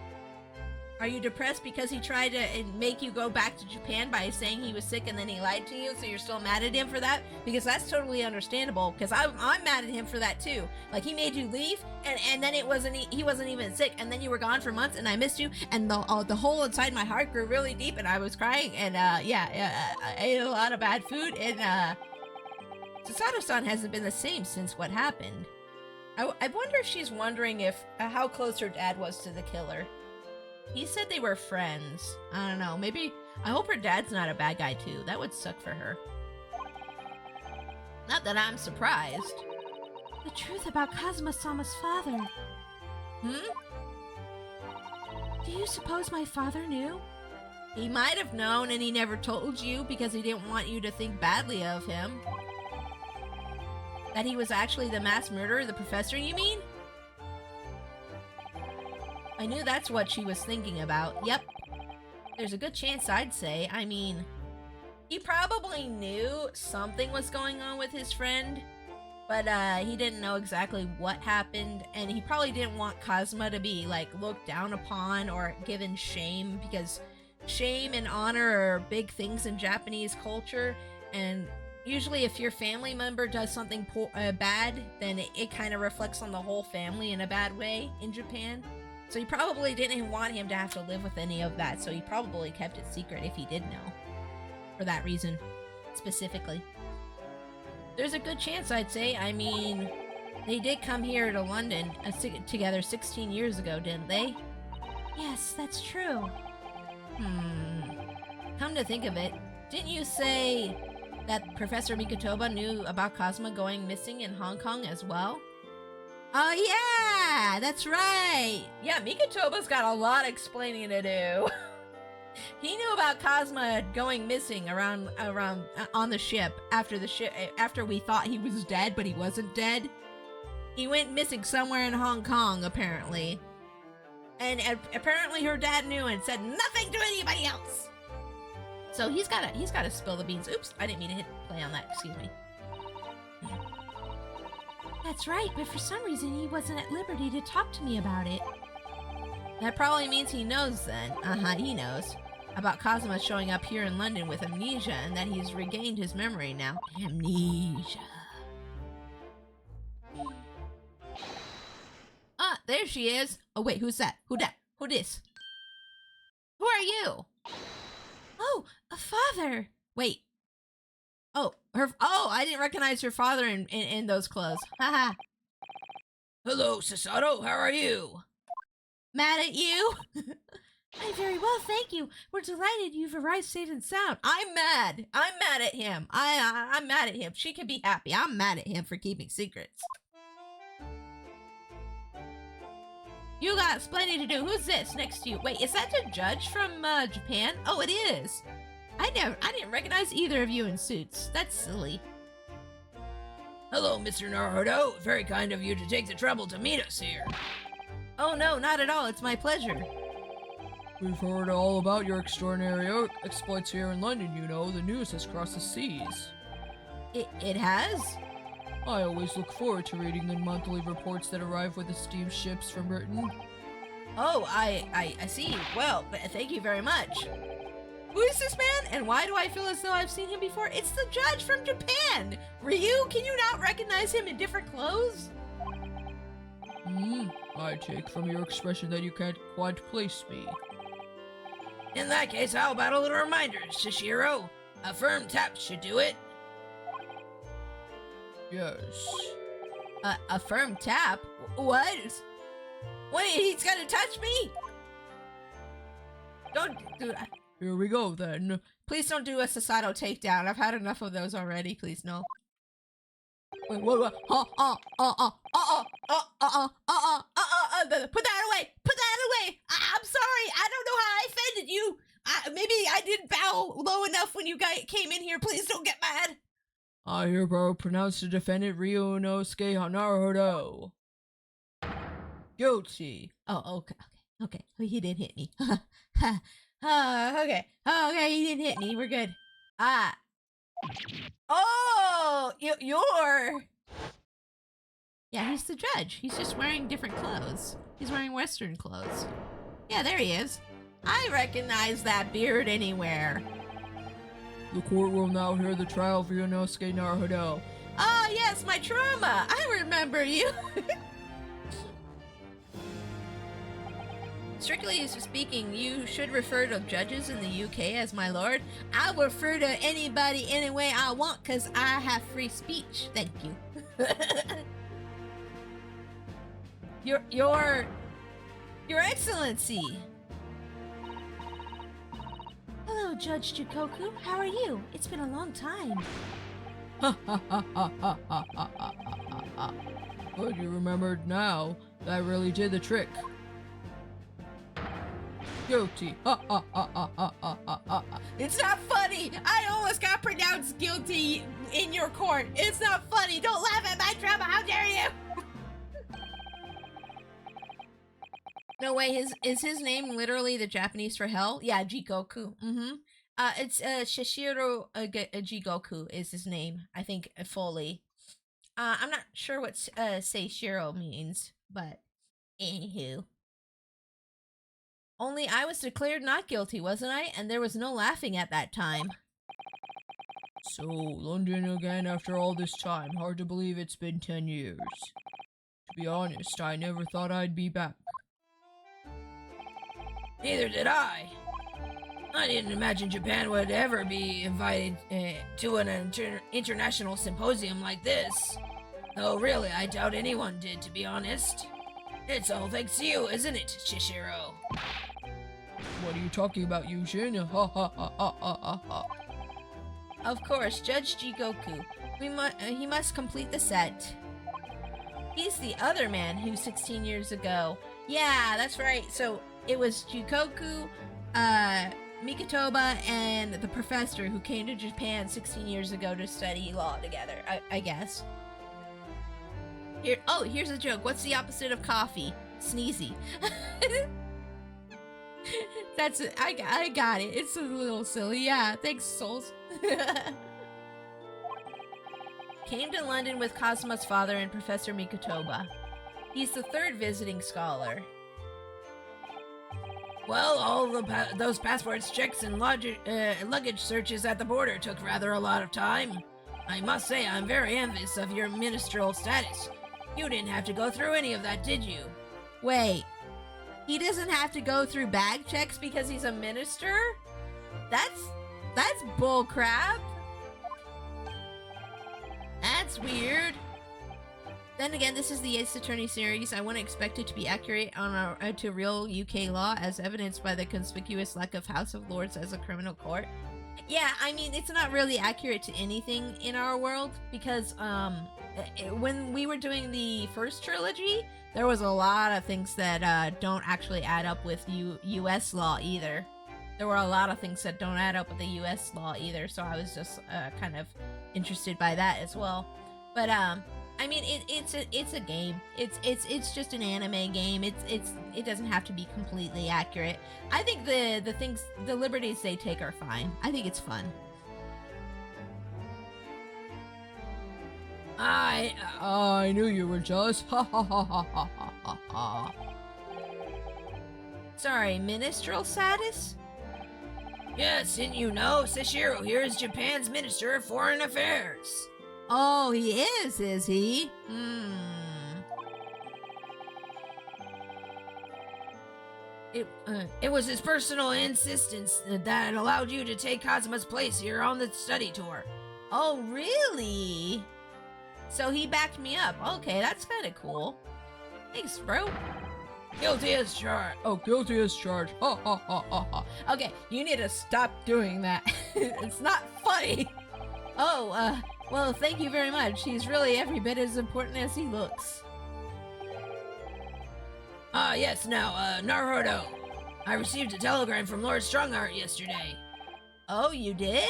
Are you depressed because he tried to make you go back to Japan by saying he was sick and then he lied to you, so you're still mad at him for that? Because that's totally understandable, because I'm mad at him for that too. Like, he made you leave, and then he wasn't even sick, and then you were gone for months, and I missed you, and the hole inside my heart grew really deep, and I was crying, and I ate a lot of bad food, and Sasato-san hasn't been the same since what happened. I wonder if she's wondering if how close her dad was to the killer. He said they were friends. I don't know. Maybe. I hope her dad's not a bad guy too. That would suck for her. Not that I'm surprised. The truth about Kazuma-sama's father. Do you suppose my father knew? He might have known and he never told you because he didn't want you to think badly of him. That he was actually the mass murderer, the professor, you mean? I knew that's what she was thinking about. Yep. There's a good chance, I'd say. I mean, he probably knew something was going on with his friend, but he didn't know exactly what happened, and he probably didn't want Kazuma to be, like, looked down upon or given shame, because shame and honor are big things in Japanese culture, and usually if your family member does something bad, then it kind of reflects on the whole family in a bad way in Japan. So he probably didn't want him to have to live with any of that, so he probably kept it secret if he did know. For that reason, specifically. There's a good chance, I'd say. I mean, they did come here to London together 16 years ago, didn't they? Yes, that's true. Come to think of it, didn't you say that Professor Mikotoba knew about Kazuma going missing in Hong Kong as well? Oh yeah, that's right. Yeah, Mikotoba's got a lot of explaining to do. He knew about Kazuma going missing around on the ship after we thought he was dead, but he wasn't dead. He went missing somewhere in Hong Kong, apparently. And apparently her dad knew and said nothing to anybody else. So he's got to spill the beans. Oops, I didn't mean to hit play on that. Excuse me. That's right, but for some reason he wasn't at liberty to talk to me about it. That probably means he knows then. He knows. About Kazuma showing up here in London with amnesia and that he's regained his memory now. Amnesia. There she is. Oh wait, who's that? Who that? Who this? Who are you? Oh, a father. Wait. Oh, I didn't recognize her father in those clothes. Haha. Hello, Sasato, how are you? Mad at you? I'm very well, thank you. We're delighted you've arrived safe and sound. I'm mad. I'm mad at him. I'm mad at him. She can be happy. I'm mad at him for keeping secrets. You got plenty to do. Who's this next to you? Wait, is that the judge from Japan? Oh, it is. I didn't recognize either of you in suits. That's silly. Hello, Mr. Naruto. Very kind of you to take the trouble to meet us here. Oh no, not at all. It's my pleasure. We've heard all about your extraordinary exploits here in London, you know. The news has crossed the seas. It has? I always look forward to reading the monthly reports that arrive with the steamships from Britain. Oh, I see. Well, thank you very much. Who is this man, and why do I feel as though I've seen him before? It's the judge from Japan! Ryu, can you not recognize him in different clothes? I take from your expression that you can't quite place me. In that case, how about a little reminder, Shishiro? A firm tap should do it. Yes. A firm tap? What? Wait, he's gonna touch me? Don't do that. Here we go, then. Please don't do a societal takedown. I've had enough of those already. Please, no. Wait, what? Put that away! Put that away! I'm sorry. I don't know how I offended you. Maybe I didn't bow low enough when you guys came in here. Please don't get mad. I hereby pronounce the defendant Ryunosuke Naruhodo guilty. Oh, okay. He didn't hit me. Okay, he didn't hit me. We're good. Oh, you're... Yeah, he's the judge. He's just wearing different clothes. He's wearing Western clothes. Yeah, there he is. I recognize that beard anywhere. The court will now hear the trial of Ryunosuke Naruhodo. Oh, yes, my trauma. I remember you. Strictly speaking, you should refer to judges in the UK as my lord. I'll refer to anybody any way I want because I have free speech. Thank you. Your Excellency. Hello, Judge Jikoku. How are you? It's been a long time. But you remembered now. That really did the trick. Guilty. It's not funny. I almost got pronounced guilty in your court. It's not funny. Don't laugh at my trauma. How dare you? No way. Is his name literally the Japanese for hell? Yeah, Jikoku. It's Shishiro Jigoku is his name. I think fully. I'm not sure what Seishiro means, but anywho. Only I was declared not guilty, wasn't I? And there was no laughing at that time. So, London again after all this time. Hard to believe it's been 10 years. To be honest, I never thought I'd be back. Neither did I. I didn't imagine Japan would ever be invited to an international symposium like this. Though really, I doubt anyone did, to be honest. It's all thanks to you, isn't it, Shishiro? What are you talking about, Yushin? Of course, Judge Jigoku. He must complete the set. He's the other man who 16 years ago. Yeah, that's right. So it was Jikoku, Mikotoba, and the professor who came to Japan 16 years ago to study law together, I guess. Here's a joke. What's the opposite of coffee? Sneezy. That's it. I got it. It's a little silly. Yeah, thanks, souls. Came to London with Kazuma's father and Professor Mikotoba. He's the third visiting scholar. Well, all those passports checks and luggage searches at the border took rather a lot of time. I must say I'm very envious of your ministerial status. You didn't have to go through any of that, did you? Wait, he doesn't have to go through bag checks because he's a minister? That's bullcrap. That's weird. Then again, this is the Ace Attorney series. I wouldn't expect it to be accurate to real UK law, as evidenced by the conspicuous lack of House of Lords as a criminal court. Yeah, I mean, it's not really accurate to anything in our world, because when we were doing the first trilogy, there was a lot of things that don't actually add up with US law either. There were a lot of things that don't add up with the US law either, so I was just kind of interested by that as well. But I mean, it's a game. It's just an anime game. It doesn't have to be completely accurate. I think the liberties they take are fine. I think it's fun. I knew you were jealous. Ha ha ha ha ha ha ha. Sorry, ministerial status? Yes, didn't you know? Sashiro here is Japan's Minister of Foreign Affairs. Oh, he is he? It was his personal insistence that allowed you to take Kazuma's place here on the study tour. Oh, really? So he backed me up. Okay, that's kind of cool. Thanks, bro. Guilty as charged. Oh, guilty as charged. Ha ha ha ha ha. Okay, you need to stop doing that. It's not funny. Oh, well, thank you very much. He's really every bit as important as he looks. Yes, now, Naruto. I received a telegram from Lord Strongheart yesterday. Oh, you did?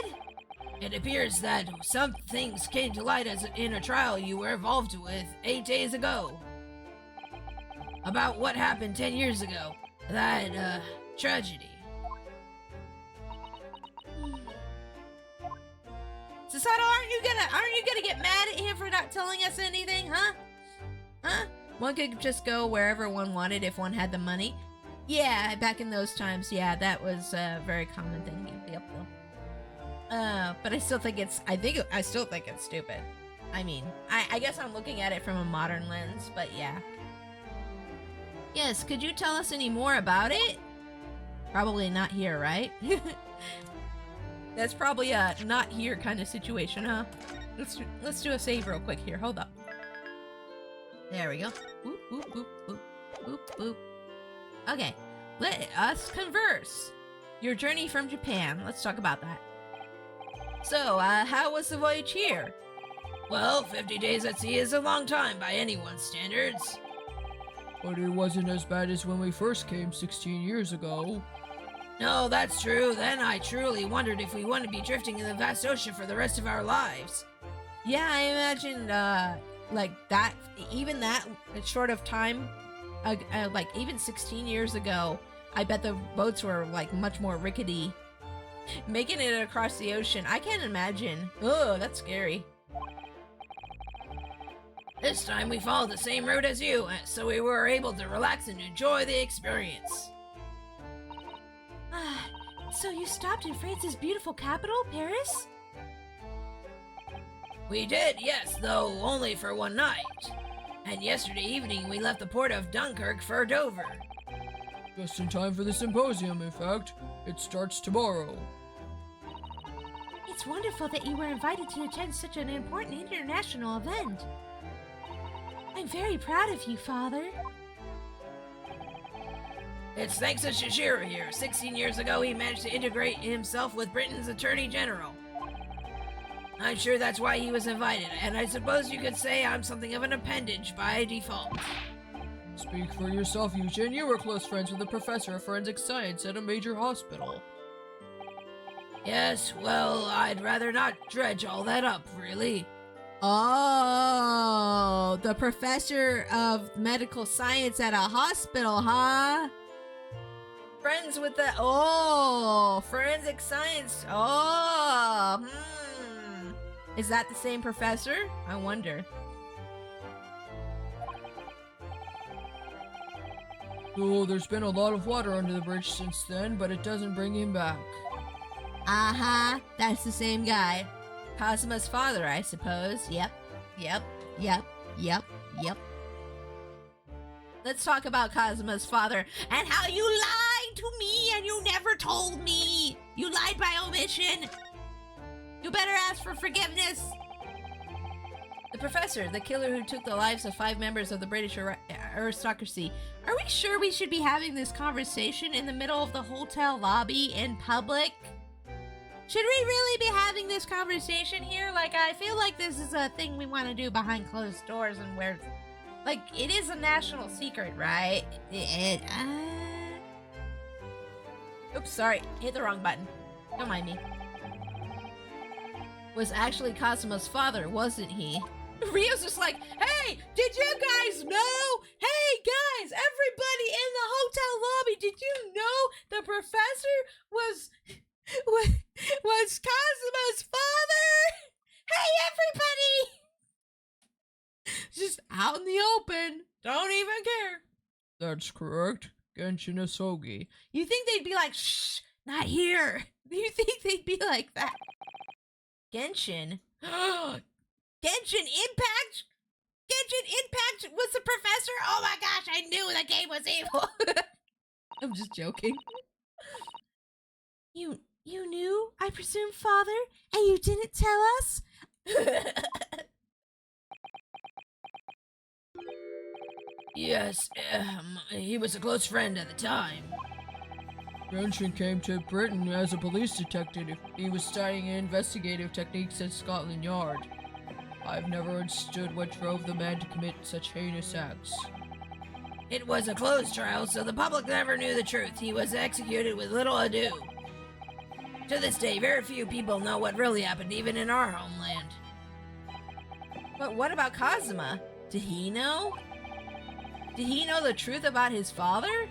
It appears that some things came to light in a trial you were involved with 8 days ago. About what happened 10 years ago. That, tragedy. Susato, aren't you gonna get mad at him for not telling us anything, huh? Huh? One could just go wherever one wanted if one had the money. Yeah, back in those times, yeah, that was a very common thing. Yep. But I still think it's stupid. I mean, I guess I'm looking at it from a modern lens, but yeah. Yes, could you tell us any more about it? Probably not here, right? That's probably a not here kind of situation, huh? Let's do a save real quick here. Hold up. There we go. Boop, boop, boop, boop, boop, boop. Okay, let us converse. Your journey from Japan. Let's talk about that. So, how was the voyage here? Well, 50 days at sea is a long time by anyone's standards. But it wasn't as bad as when we first came 16 years ago. No, that's true. Then I truly wondered if we want to be drifting in the vast ocean for the rest of our lives. Yeah, I imagined, like that, even that short of time, like even 16 years ago, I bet the boats were like much more rickety. Making it across the ocean, I can't imagine. Oh, that's scary. This time we followed the same route as you, so we were able to relax and enjoy the experience. So you stopped in France's beautiful capital, Paris? We did, yes, though only for one night. And yesterday evening we left the port of Dunkirk for Dover. Just in time for the symposium, in fact. It starts tomorrow. It's wonderful that you were invited to attend such an important international event. I'm very proud of you, Father. It's thanks to Shishiro here. 16 years ago, he managed to integrate himself with Britain's Attorney General. I'm sure that's why he was invited, and I suppose you could say I'm something of an appendage by default. Speak for yourself, Eugene. You were close friends with a professor of forensic science at a major hospital. Yes, well, I'd rather not dredge all that up, really. Oh, the professor of medical science at a hospital, huh? Friends with the, forensic science. Is that the same professor? I wonder. Oh, there's been a lot of water under the bridge since then, but it doesn't bring him back. Uh-huh, that's the same guy. Kazuma's father, I suppose. Yep. Let's talk about Kazuma's father and how you lied to me and you never told me. You lied by omission. You better ask for forgiveness. The professor, the killer who took the lives of 5 members of the British aristocracy. Are we sure we should be having this conversation in the middle of the hotel lobby in public? Should we really be having this conversation here? Like, I feel like this is a thing we want to do behind closed doors and where, like, it is a national secret, right? Oops, sorry. Hit the wrong button. Don't mind me. Was actually Kazuma's father, wasn't he? Rio's just like, hey, did you guys know? Hey, guys, everybody in the hotel lobby, did you know the professor was Kazuma's father? Hey, everybody! Just out in the open. Don't even care. That's correct. Genshin Asogi. You think they'd be like, shh, Not here. Do you think they'd be like that? Genshin? Genshin Impact? Genshin Impact was the professor? Oh my gosh, I knew the game was evil. I'm just joking. You knew, I presume, Father, and you didn't tell us? Yes, he was a close friend at the time. Genshin came to Britain as a police detective. He was studying investigative techniques at Scotland Yard. I've never understood what drove the man to commit such heinous acts. It was a closed trial, so the public never knew the truth. He was executed with little ado. To this day, very few people know what really happened, even in our homeland. But what about Kazuma? Did he know? Did he know the truth about his father?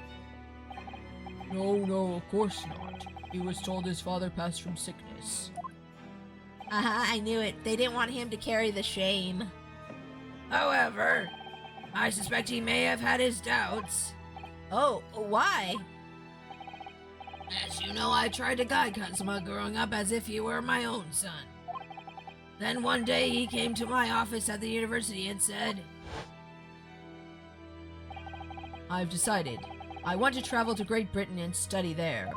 No, of course not. He was told his father passed from sickness. I knew it. They didn't want him to carry the shame. However, I suspect he may have had his doubts. Oh, why? As you know, I tried to guide Kazuma growing up as if he were my own son. Then one day he came to my office at the university and said, I've decided. I want to travel to Great Britain and study there.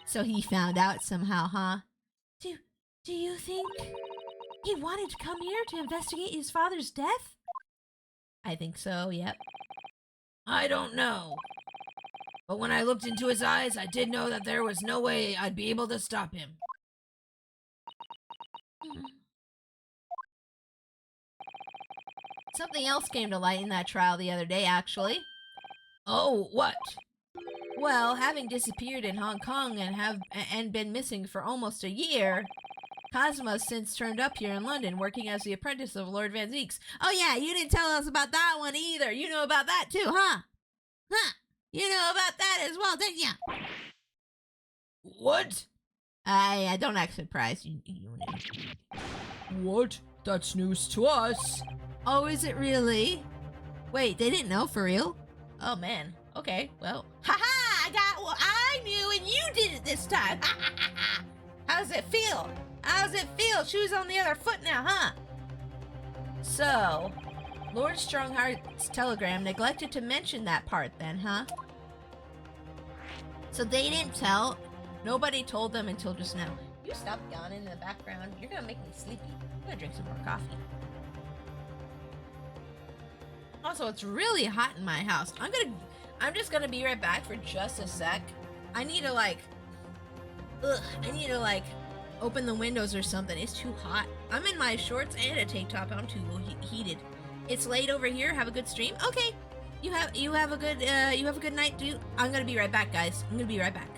So he found out somehow, huh? Do you think he wanted to come here to investigate his father's death? I think so, yep. I don't know. But when I looked into his eyes, I did know that there was no way I'd be able to stop him. Something else came to light in that trial the other day, actually. Oh, what? Well, having disappeared in Hong Kong and been missing for almost a year, Kazuma's since turned up here in London working as the apprentice of Lord Van Zeeks. Oh yeah, you didn't tell us about that one either. You know about that too, huh? Huh? You know about that as well, didn't you? What? I don't act surprised. You know. What? That's news to us. Oh, is it really? Wait, they didn't know for real? Oh man. Okay, well. Haha! I knew and you did it this time. How's it feel? How's it feel? Shoes on the other foot now, huh? So, Lord Strongheart's telegram neglected to mention that part then, huh? So they didn't tell. Nobody told them until just now. You stop yawning in the background. You're gonna make me sleepy. I'm gonna drink some more coffee. Also, it's really hot in my house. I'm just gonna be right back for just a sec. I need to open the windows or something. It's too hot. I'm in my shorts and a tank top. I'm too heated. It's late over here. Have a good stream. Okay. You have a good night, dude. I'm gonna be right back, guys. I'm gonna be right back.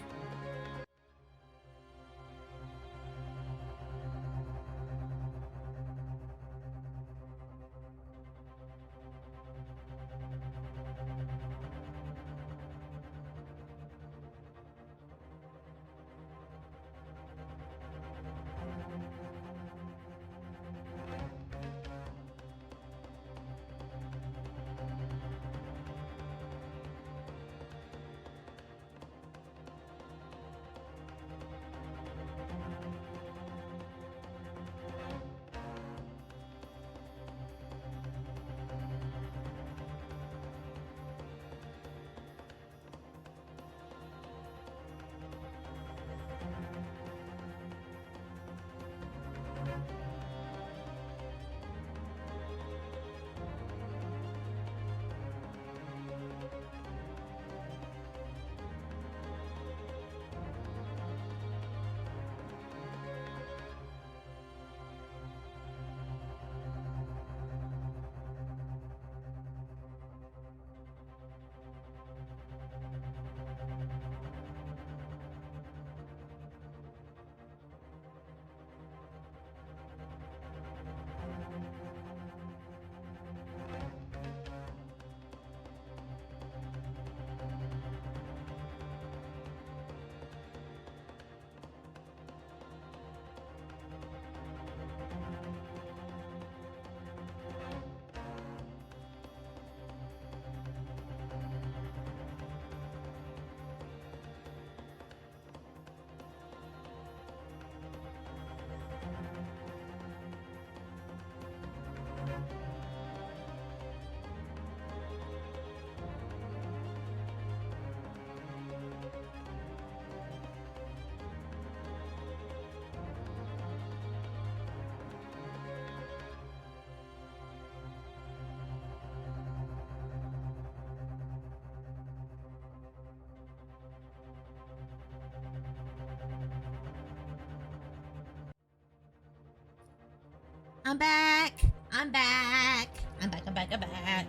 I'm back. I'm back. I'm back. I'm back. I'm back.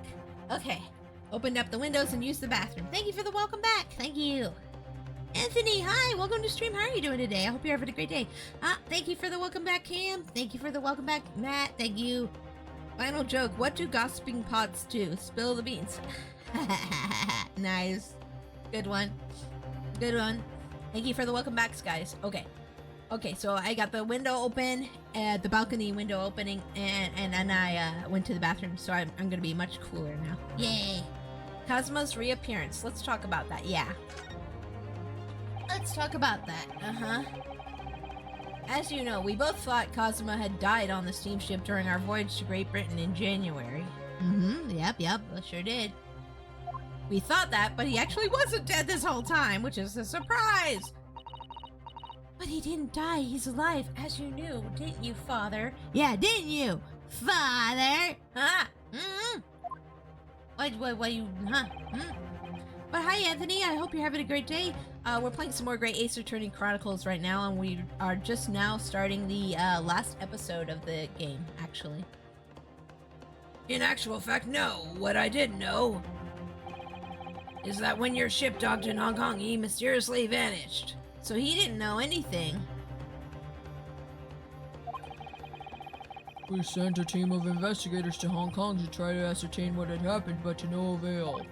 Okay. Opened up the windows and used the bathroom. Thank you for the welcome back. Thank you. Anthony, hi. Welcome to stream. How are you doing today? I hope you're having a great day. Thank you for the welcome back, Cam. Thank you for the welcome back, Matt. Thank you. Final joke. What do gossiping pots do? Spill the beans. Nice. Good one. Good one. Thank you for the welcome backs, guys. Okay. Okay, so I got the window open, the balcony window opening, and then I went to the bathroom, so I'm gonna be much cooler now. Yay! Cosmo's reappearance. Let's talk about that. Yeah. Let's talk about that. Uh-huh. As you know, we both thought Cosmo had died on the steamship during our voyage to Great Britain in January. Mm-hmm. Yep. We sure did. We thought that, but he actually wasn't dead this whole time, which is a surprise! But he didn't die, he's alive, as you knew, didn't you, Father? Yeah, didn't you, Father? Huh? Mm-hmm. What you, huh? Mm. But hi, Anthony, I hope you're having a great day. We're playing some more great Ace Attorney Chronicles right now, and we are just now starting the last episode of the game, actually. In actual fact, no. What I did know is that when your ship docked in Hong Kong, he mysteriously vanished. So he didn't know anything. We sent a team of investigators to Hong Kong to try to ascertain what had happened, but to no avail.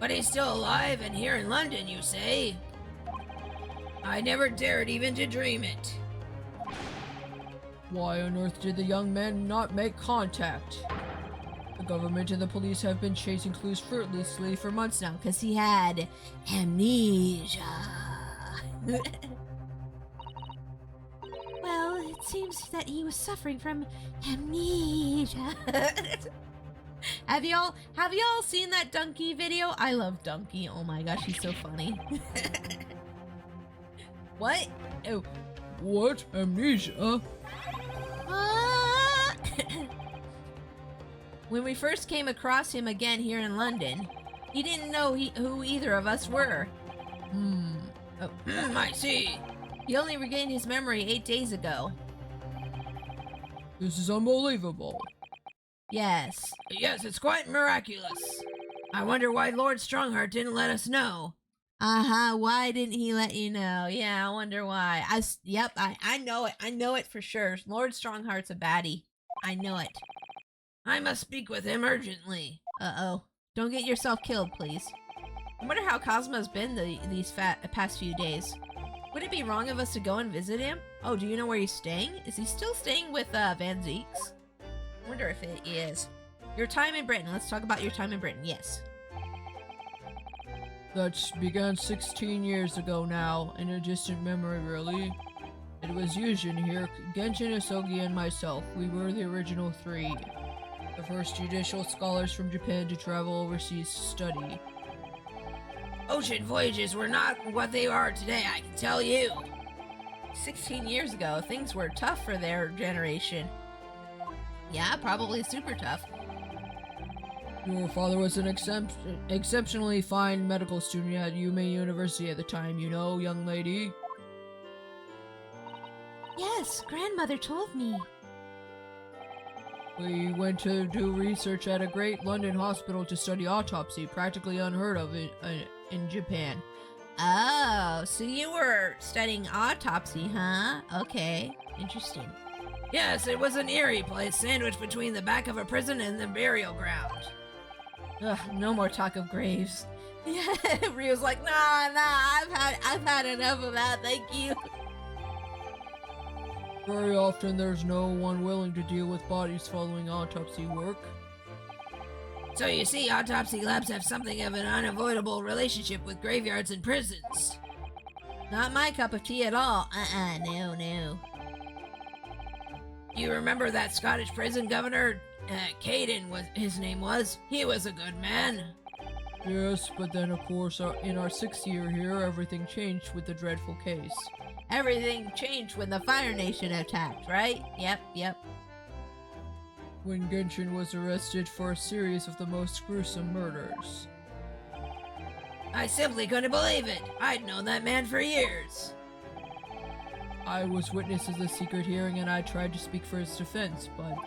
But he's still alive and here in London, you say? I never dared even to dream it. Why on earth did the young man not make contact? The government and the police have been chasing clues fruitlessly for months now, because he had amnesia. Well, it seems that he was suffering from amnesia. Have y'all seen that Donkey video? I love Donkey. Oh my gosh, he's so funny. What? Oh. What? Amnesia? When we first came across him again here in London, he didn't know who either of us were. Oh, I see. He only regained his memory 8 days ago. This is unbelievable. Yes. Yes, it's quite miraculous. I wonder why Lord Strongheart didn't let us know. Why didn't he let you know? Yeah, I wonder why. I know it. I know it for sure. Lord Strongheart's a baddie. I know it. I must speak with him urgently. Uh-oh. Don't get yourself killed, please. I wonder how Cosmo's been these past few days. Would it be wrong of us to go and visit him? Oh, do you know where he's staying? Is he still staying with Van Zeeks? I wonder if it is. Your time in Britain. Let's talk about your time in Britain. Yes. That began 16 years ago now, in a distant memory really. It was Yujin here, Genshin, Asogi, and myself. We were the original three. The first judicial scholars from Japan to travel overseas to study. Ocean voyages were not what they are today, I can tell you. 16 years ago, things were tough for their generation. Yeah, probably super tough. Your father was an exceptionally fine medical student at Yume University at the time, you know, young lady. Yes, grandmother told me. We went to do research at a great London hospital to study autopsy, practically unheard of in Japan. Oh, so you were studying autopsy, huh? Okay, interesting. Yes, it was an eerie place sandwiched between the back of a prison and the burial ground. Ugh, no more talk of graves. Yeah, Rio's like, nah, I've had enough of that, thank you. Very often there's no one willing to deal with bodies following autopsy work. So you see, autopsy labs have something of an unavoidable relationship with graveyards and prisons. Not my cup of tea at all. No. You remember that Scottish prison governor? Caden his name was. He was a good man. Yes, but then of course in our 6th year here, everything changed with the dreadful case. Everything changed when the Fire Nation attacked, right? Yep. When Genshin was arrested for a series of the most gruesome murders. I simply couldn't believe it. I'd known that man for years. I was witness of the secret hearing and I tried to speak for his defense, but...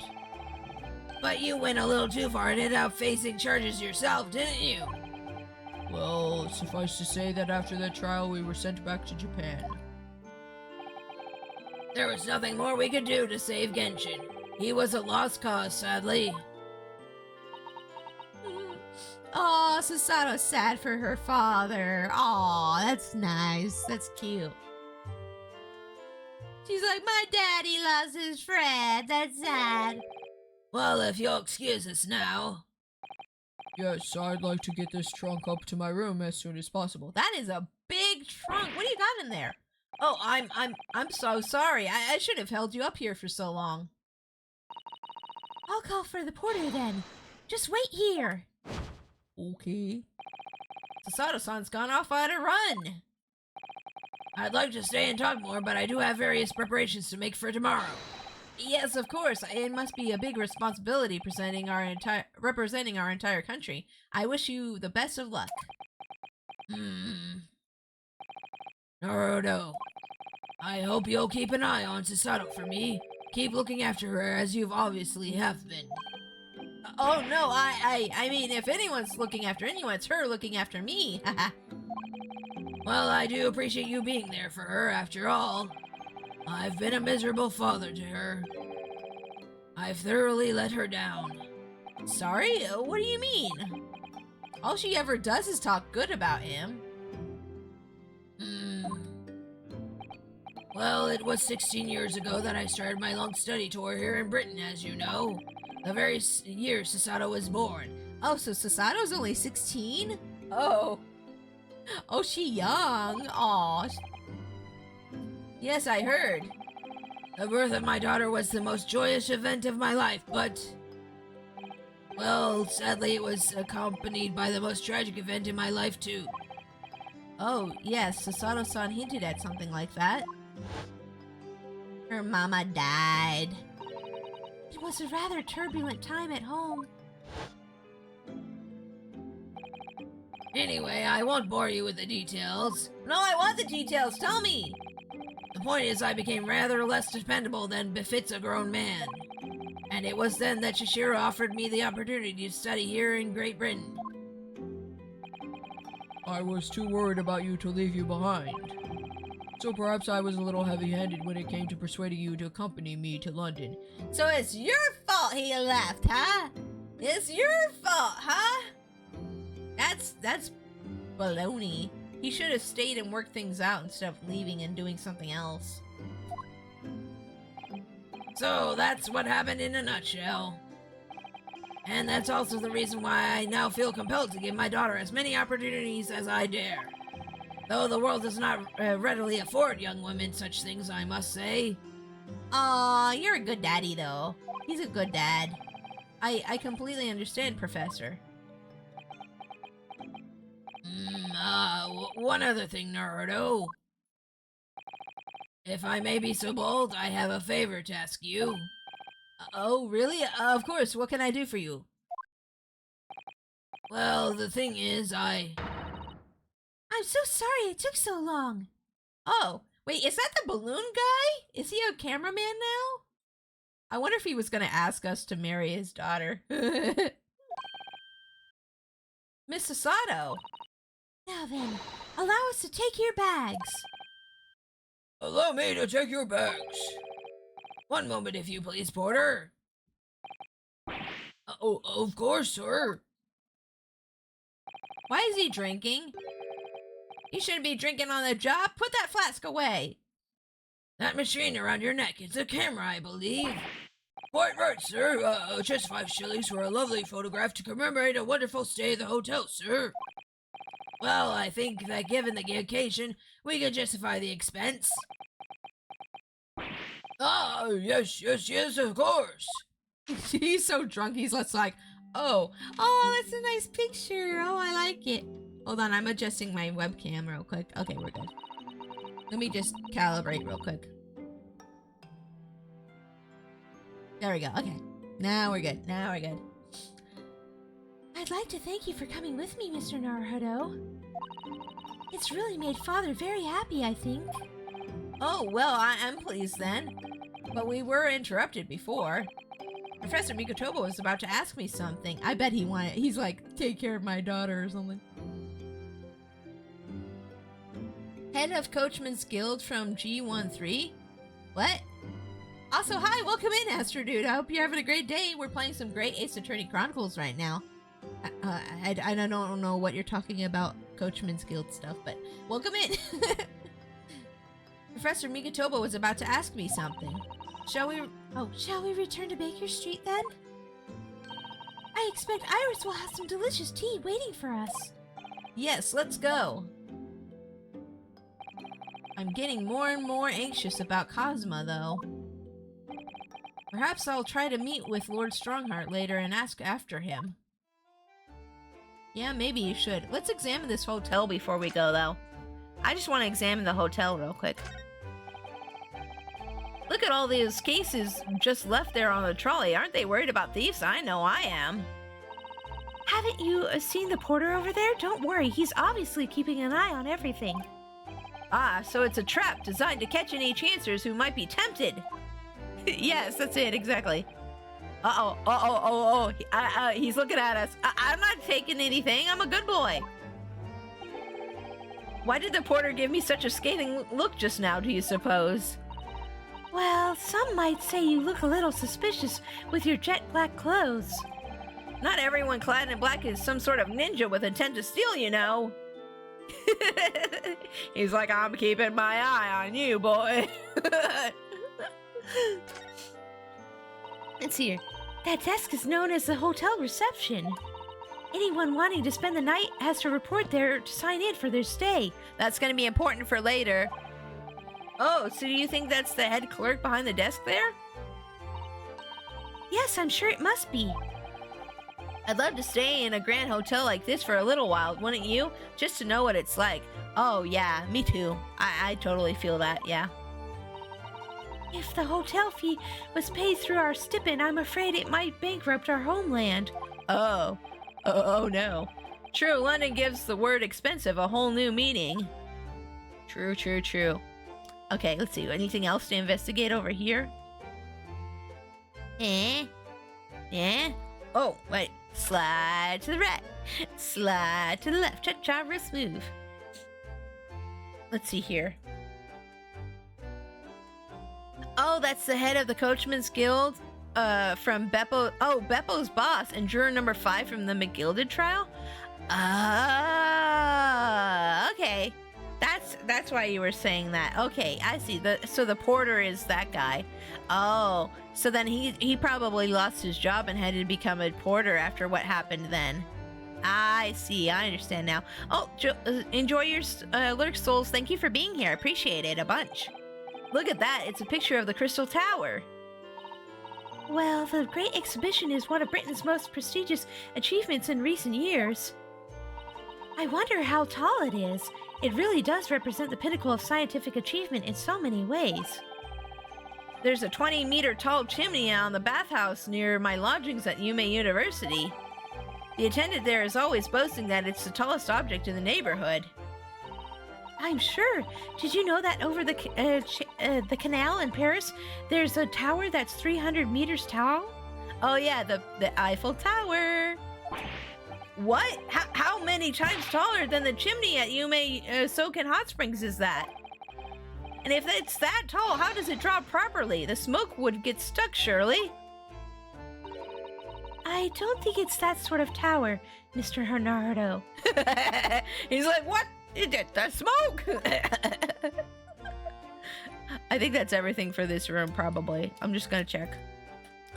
But you went a little too far and ended up facing charges yourself, didn't you? Well, suffice to say that after that trial we were sent back to Japan. There was nothing more we could do to save Genshin. He was a lost cause, sadly. Oh, Susato's sad for her father. Oh, that's nice. That's cute. She's like, my daddy lost his friend. That's sad. Well, if you'll excuse us now. Yes, I'd like to get this trunk up to my room as soon as possible. That is a big trunk. What do you got in there? Oh, I'm so sorry. I should have held you up here for so long. I'll call for the porter then. Just wait here. Okay. Susato-san's gone off on a run. I'd like to stay and talk more, but I do have various preparations to make for tomorrow. Yes, of course. It must be a big responsibility representing our entire country. I wish you the best of luck. Naruto, I hope you'll keep an eye on Susato for me. Keep looking after her as you've obviously have been. Oh no, I mean, if anyone's looking after anyone, it's her looking after me. Well, I do appreciate you being there for her after all. I've been a miserable father to her. I've thoroughly let her down. Sorry? What do you mean? All she ever does is talk good about him. Well, it was 16 years ago that I started my long study tour here in Britain, as you know. The very year Susato was born. Oh, so Susato's only 16? Oh. Oh, she young. Aw. Yes, I heard. The birth of my daughter was the most joyous event of my life, but... well, sadly it was accompanied by the most tragic event in my life, too. Oh, yes, Susato-san hinted at something like that. Her mama died. It was a rather turbulent time at home. Anyway, I won't bore you with the details. No, I want the details. Tell me. The point is I became rather less dependable than befits a grown man. And it was then that Shishiro offered me the opportunity to study here in Great Britain. I was too worried about you to leave you behind. So perhaps I was a little heavy-handed when it came to persuading you to accompany me to London. So it's your fault he left, huh? It's your fault, huh? That's baloney. He should have stayed and worked things out instead of leaving and doing something else. So that's what happened in a nutshell. And that's also the reason why I now feel compelled to give my daughter as many opportunities as I dare. Though the world does not readily afford young women such things, I must say. Aw, you're a good daddy, though. He's a good dad. I completely understand, Professor. One other thing, Naruto. If I may be so bold, I have a favor to ask you. Oh, really? Of course. What can I do for you? Well, the thing is, I'm so sorry it took so long. Oh, wait, is that the balloon guy? Is he a cameraman now? I wonder if he was going to ask us to marry his daughter. Miss Susato. Now then, allow us to take your bags. Allow me to take your bags. One moment, if you please, porter. Oh, of course, sir. Why is he drinking? You shouldn't be drinking on the job. Put that flask away. That machine around your neck, it's a camera, I believe. Quite right, sir. Just 5 shillings for a lovely photograph to commemorate a wonderful stay at the hotel, sir. Well, I think that given the occasion, we could justify the expense. Ah, yes, of course. He's so drunk, he's just like, oh, that's a nice picture. Oh, I like it. Hold on, I'm adjusting my webcam real quick. Okay, we're good. Let me just calibrate real quick. There we go. Okay. Now we're good. I'd like to thank you for coming with me, Mr. Naruto. It's really made Father very happy, I think. Oh, well, I'm pleased then. But we were interrupted before. Professor Mikotoba was about to ask me something. I bet he's like, take care of my daughter or something. Head of Coachman's Guild from G13? What? Also, hi, welcome in, Astro Dude. I hope you're having a great day. We're playing some great Ace Attorney Chronicles right now. I don't know what you're talking about, Coachman's Guild stuff, but welcome in. Professor Mikotoba was about to ask me something. Shall we return to Baker Street then? I expect Iris will have some delicious tea waiting for us. Yes, let's go. I'm getting more and more anxious about Cosma, though. Perhaps I'll try to meet with Lord Strongheart later and ask after him. Yeah, maybe you should. Let's examine this hotel before we go, though. I just want to examine the hotel real quick. Look at all these cases just left there on the trolley. Aren't they worried about thieves? I know I am. Haven't you seen the porter over there? Don't worry, he's obviously keeping an eye on everything. Ah, so it's a trap designed to catch any chancers who might be tempted. Yes, that's it, exactly. He's looking at us. I'm not taking anything. I'm a good boy. Why did the porter give me such a scathing look just now, do you suppose? Well, some might say you look a little suspicious with your jet black clothes. Not everyone clad in black is some sort of ninja with intent to steal, you know. He's like, I'm keeping my eye on you, boy. Let's see here. That desk is known as the hotel reception. Anyone wanting to spend the night has to report there to sign in for their stay. That's going to be important for later. Oh, so do you think that's the head clerk behind the desk there? Yes, I'm sure it must be. I'd love to stay in a grand hotel like this for a little while, wouldn't you? Just to know what it's like. Oh, yeah, me too. I totally feel that, yeah. If the hotel fee was paid through our stipend, I'm afraid it might bankrupt our homeland. Oh no. True, London gives the word expensive a whole new meaning. True. Okay, let's see. Anything else to investigate over here? Oh, wait. Slide to the right. Slide to the left. Cha-cha, real smooth. Let's see here. Oh, that's the head of the Coachman's Guild from Beppo. Oh, Beppo's boss and juror number 5 from the McGilded trial? Okay. That's why you were saying that. Okay, I see. So the porter is that guy. Oh, so then he probably lost his job and had to become a porter after what happened then. I see. I understand now. Oh, enjoy your lurk, souls. Thank you for being here. I appreciate it a bunch. Look at that. It's a picture of the Crystal Tower. Well, the Great Exhibition is one of Britain's most prestigious achievements in recent years. I wonder how tall it is. It really does represent the pinnacle of scientific achievement in so many ways. There's a 20-meter tall chimney on the bathhouse near my lodgings at Yume University. The attendant there is always boasting that it's the tallest object in the neighborhood. I'm sure. Did you know that over the canal in Paris, there's a tower that's 300 meters tall? Oh yeah, the Eiffel Tower. What? How many times taller than the chimney at Yume Soken Hot Springs is that? And if it's that tall, how does it drop properly? The smoke would get stuck, surely. I don't think it's that sort of tower, Mr. Hernardo. He's like, what? The smoke! I think that's everything for this room, probably. I'm just gonna check.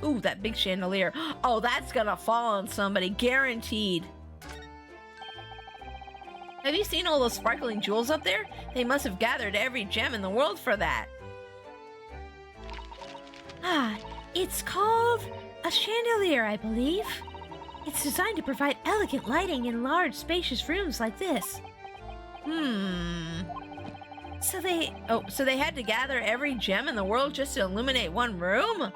Ooh, that big chandelier. Oh, that's gonna fall on somebody, guaranteed. Have you seen all those sparkling jewels up there? They must have gathered every gem in the world for that. Ah, it's called a chandelier, I believe. It's designed to provide elegant lighting in large, spacious rooms like this. So they had to gather every gem in the world just to illuminate one room?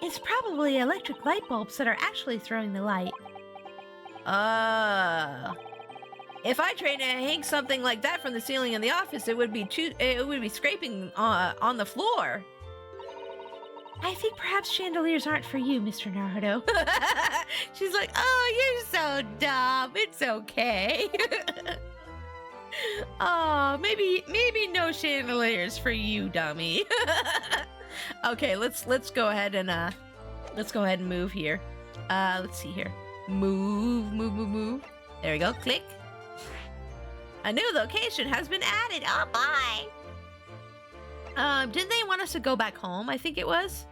It's probably electric light bulbs that are actually throwing the light. If I tried to hang something like that from the ceiling in the office, it would be scraping on the floor. I think perhaps chandeliers aren't for you, Mr. Naruto. She's like, oh, you're so dumb. It's okay. Oh, maybe no chandeliers for you, dummy. Okay, let's go ahead and move here. Let's see here. Move. There we go. Click. A new location has been added. Oh, bye. Didn't they want us to go back home? I think it was.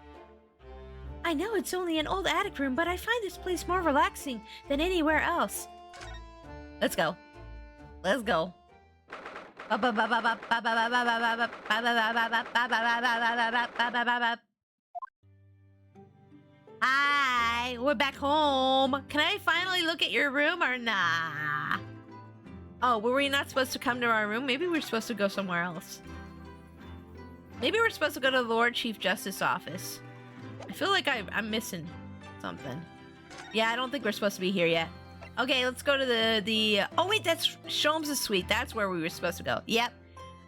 I know it's only an old attic room, but I find this place more relaxing than anywhere else. Let's go. Hi, we're back home. Can I finally look at your room or nah? Oh, were we not supposed to come to our room? Maybe we're supposed to go somewhere else. Maybe we're supposed to go to the Lord Chief Justice office. I feel like I'm missing something. Yeah, I don't think we're supposed to be here yet. Okay, let's go to the... Oh, wait, that's Sholmes' suite. That's where we were supposed to go. Yep.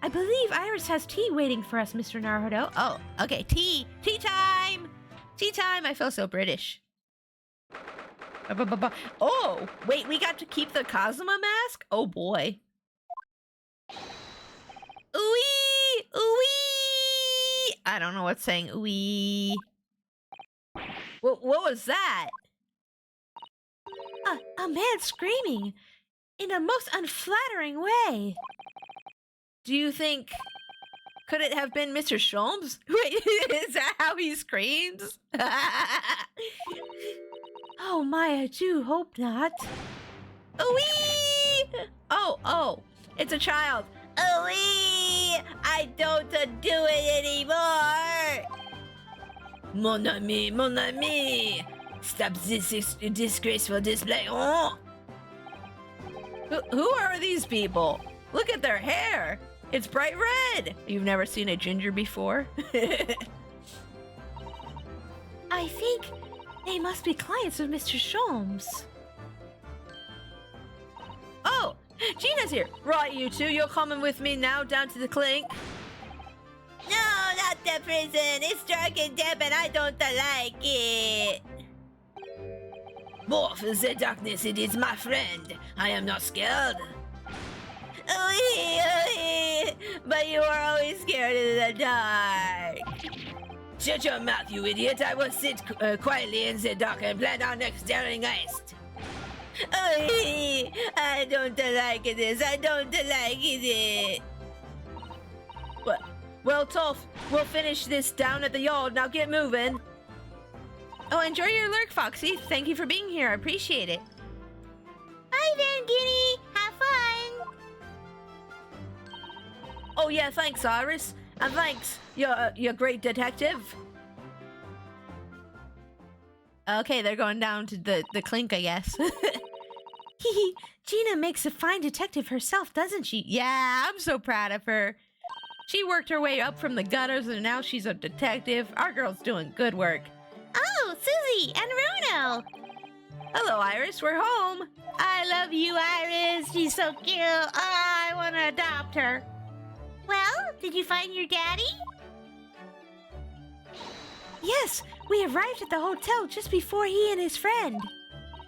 I believe Iris has tea waiting for us, Mr. Naruto. Oh, okay. Tea time! Tea time! I feel so British. Oh, wait, we got to keep the Kazuma mask? Oh, boy. Ooey! Ooey! I don't know what's saying ooey. What was that? A man screaming in a most unflattering way. Do you think... Could it have been Mr. Sholmes? Wait, is that how he screams? Oh my, I do hope not. Ooey! Oh, it's a child. Ooey! I don't do it anymore! Mon ami! Stop this disgraceful display. Oh! Who are these people? Look at their hair. It's bright red. You've never seen a ginger before? I think they must be clients of Mr. Sholmes. Oh, Gina's here. Right, you two. You're coming with me now down to the clink. No, not the prison. It's dark and damp and I don't like it. Morph the darkness, it is my friend. I am not scared. But you are always scared in the dark. Shut your mouth, you idiot. I will sit quietly in the dark and plan our next daring heist. I don't like this. I don't like it. What? Well, Toph, we'll finish this down at the yard. Now get moving. Oh, enjoy your lurk, Foxy. Thank you for being here. I appreciate it. Bye then, Guinea. Have fun. Oh, yeah, thanks, Iris. And thanks, you're great detective. Okay, they're going down to the clink, I guess. Gina makes a fine detective herself, doesn't she? Yeah, I'm so proud of her. She worked her way up from the gutters and now she's a detective. Our girl's doing good work. Oh, Susie and Runo. Hello, Iris. We're home. I love you, Iris. She's so cute. I want to adopt her. Well, did you find your daddy? Yes, we arrived at the hotel just before he and his friend.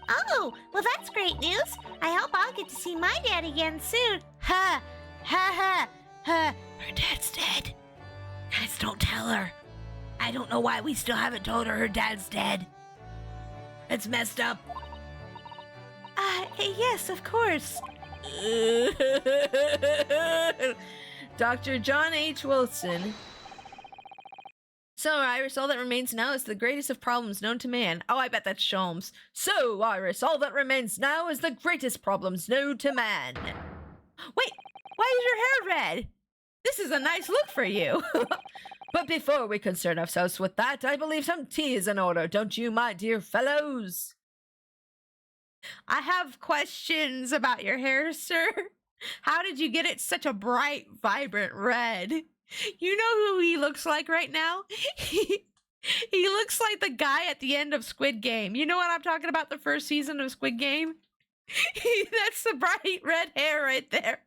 Oh, well that's great news. I hope I'll get to see my dad again soon. Ha, ha, ha, ha. Her dad's dead. Guys, don't tell her. I don't know why we still haven't told her dad's dead. It's messed up. Yes, of course. Dr. John H. Wilson. So, Iris, all that remains now is the greatest of problems known to man. Oh, I bet that's Sholmes. So, Iris, all that remains now is the greatest problems known to man. Wait, why is your hair red? This is a nice look for you. But before we concern ourselves with that, I believe some tea is in order, don't you, my dear fellows? I have questions about your hair, sir. How did you get it such a bright, vibrant red? You know who he looks like right now? He looks like the guy at the end of Squid Game. You know what I'm talking about, the first season of Squid Game? That's the bright red hair right there.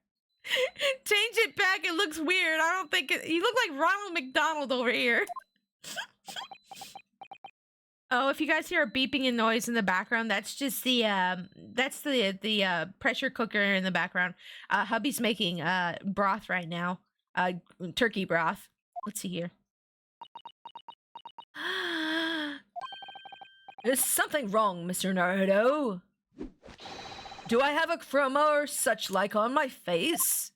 Change it back, it looks weird. I don't think it... You look like Ronald McDonald over here. Oh, if you guys hear a beeping and noise in the background, that's just the pressure cooker in the background. Hubby's making broth right now. Turkey broth. Let's see here. Is something wrong, Mr. Naruto? Do I have a chroma or such like on my face?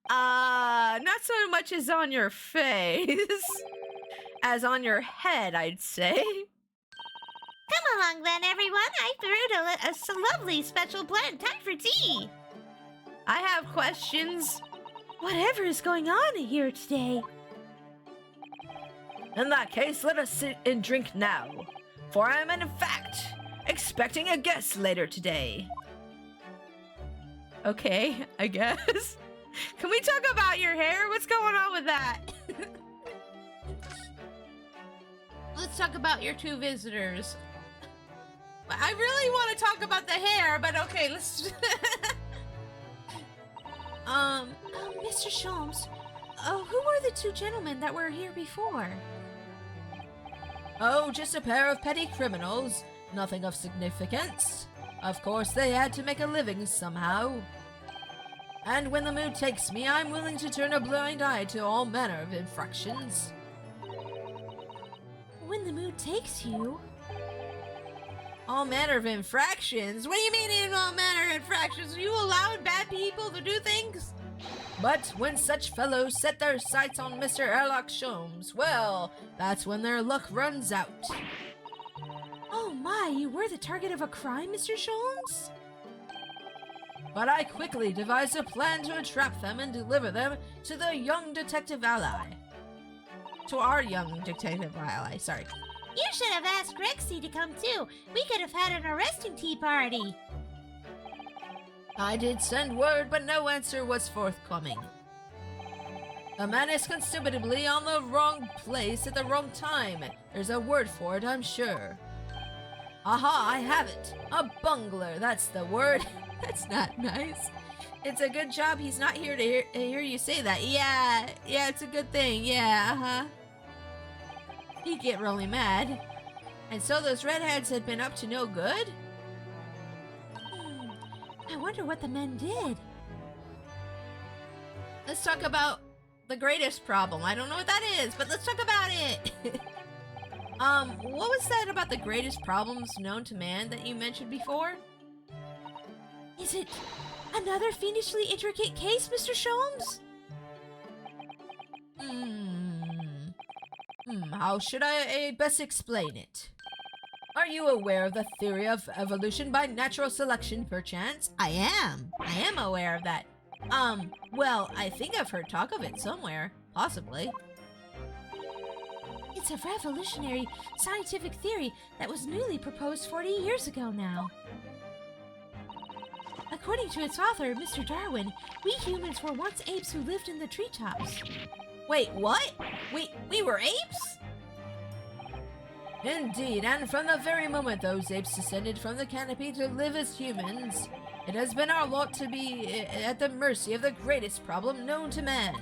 Not so much as on your face. As on your head, I'd say. Come along then, everyone. I brewed a lovely special blend. Time for tea. I have questions. Whatever is going on here today? In that case, let us sit and drink now, for I am in fact expecting a guest later today. Okay, I guess. Can we talk about your hair? What's going on with that? Let's talk about your two visitors. I really want to talk about the hair, but okay, let's... Mr. Sholmes, who were the two gentlemen that were here before? Oh, just a pair of petty criminals. Nothing of significance. Of course, they had to make a living somehow. And when the mood takes me, I'm willing to turn a blind eye to all manner of infractions. When the mood takes you? All manner of infractions? What do you mean in all manner of infractions? Are you allowing bad people to do things? But when such fellows set their sights on Mr. Sherlock Sholmes, well, that's when their luck runs out. Oh my, you were the target of a crime, Mr. Sholmes? But I quickly devised a plan to entrap them and deliver them to the young detective ally. To our young detective ally, sorry. You should have asked Rexy to come too. We could have had an arresting tea party. I did send word, but no answer was forthcoming. A man is considerably on the wrong place at the wrong time. There's a word for it, I'm sure. Aha, I have it. A bungler, that's the word. That's not nice. It's a good job he's not here to hear you say that. Yeah, it's a good thing. Yeah, He'd get really mad. And so those redheads had been up to no good? I wonder what the men did. Let's talk about the greatest problem. I don't know what that is, but let's talk about it. What was that about the greatest problems known to man that you mentioned before? Is it another fiendishly intricate case, Mr. Sholmes? How should I best explain it? Are you aware of the theory of evolution by natural selection, perchance? I am aware of that. Well, I think I've heard talk of it somewhere. Possibly. It's a revolutionary scientific theory that was newly proposed 40 years ago now. According to its author, Mr. Darwin, we humans were once apes who lived in the treetops. Wait, what? We were apes? Indeed, and from the very moment those apes descended from the canopy to live as humans, it has been our lot to be at the mercy of the greatest problem known to man.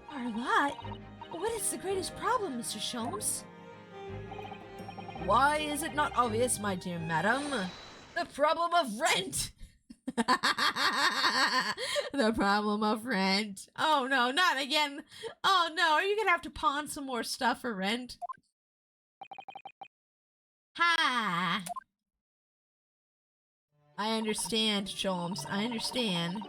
Our lot? What is the greatest problem, Mr. Sholmes? Why is it not obvious, my dear madam? The problem of rent! The problem of rent. Oh no, not again. Oh no, are you gonna have to pawn some more stuff for rent? Ha! I understand, Sholmes. I understand.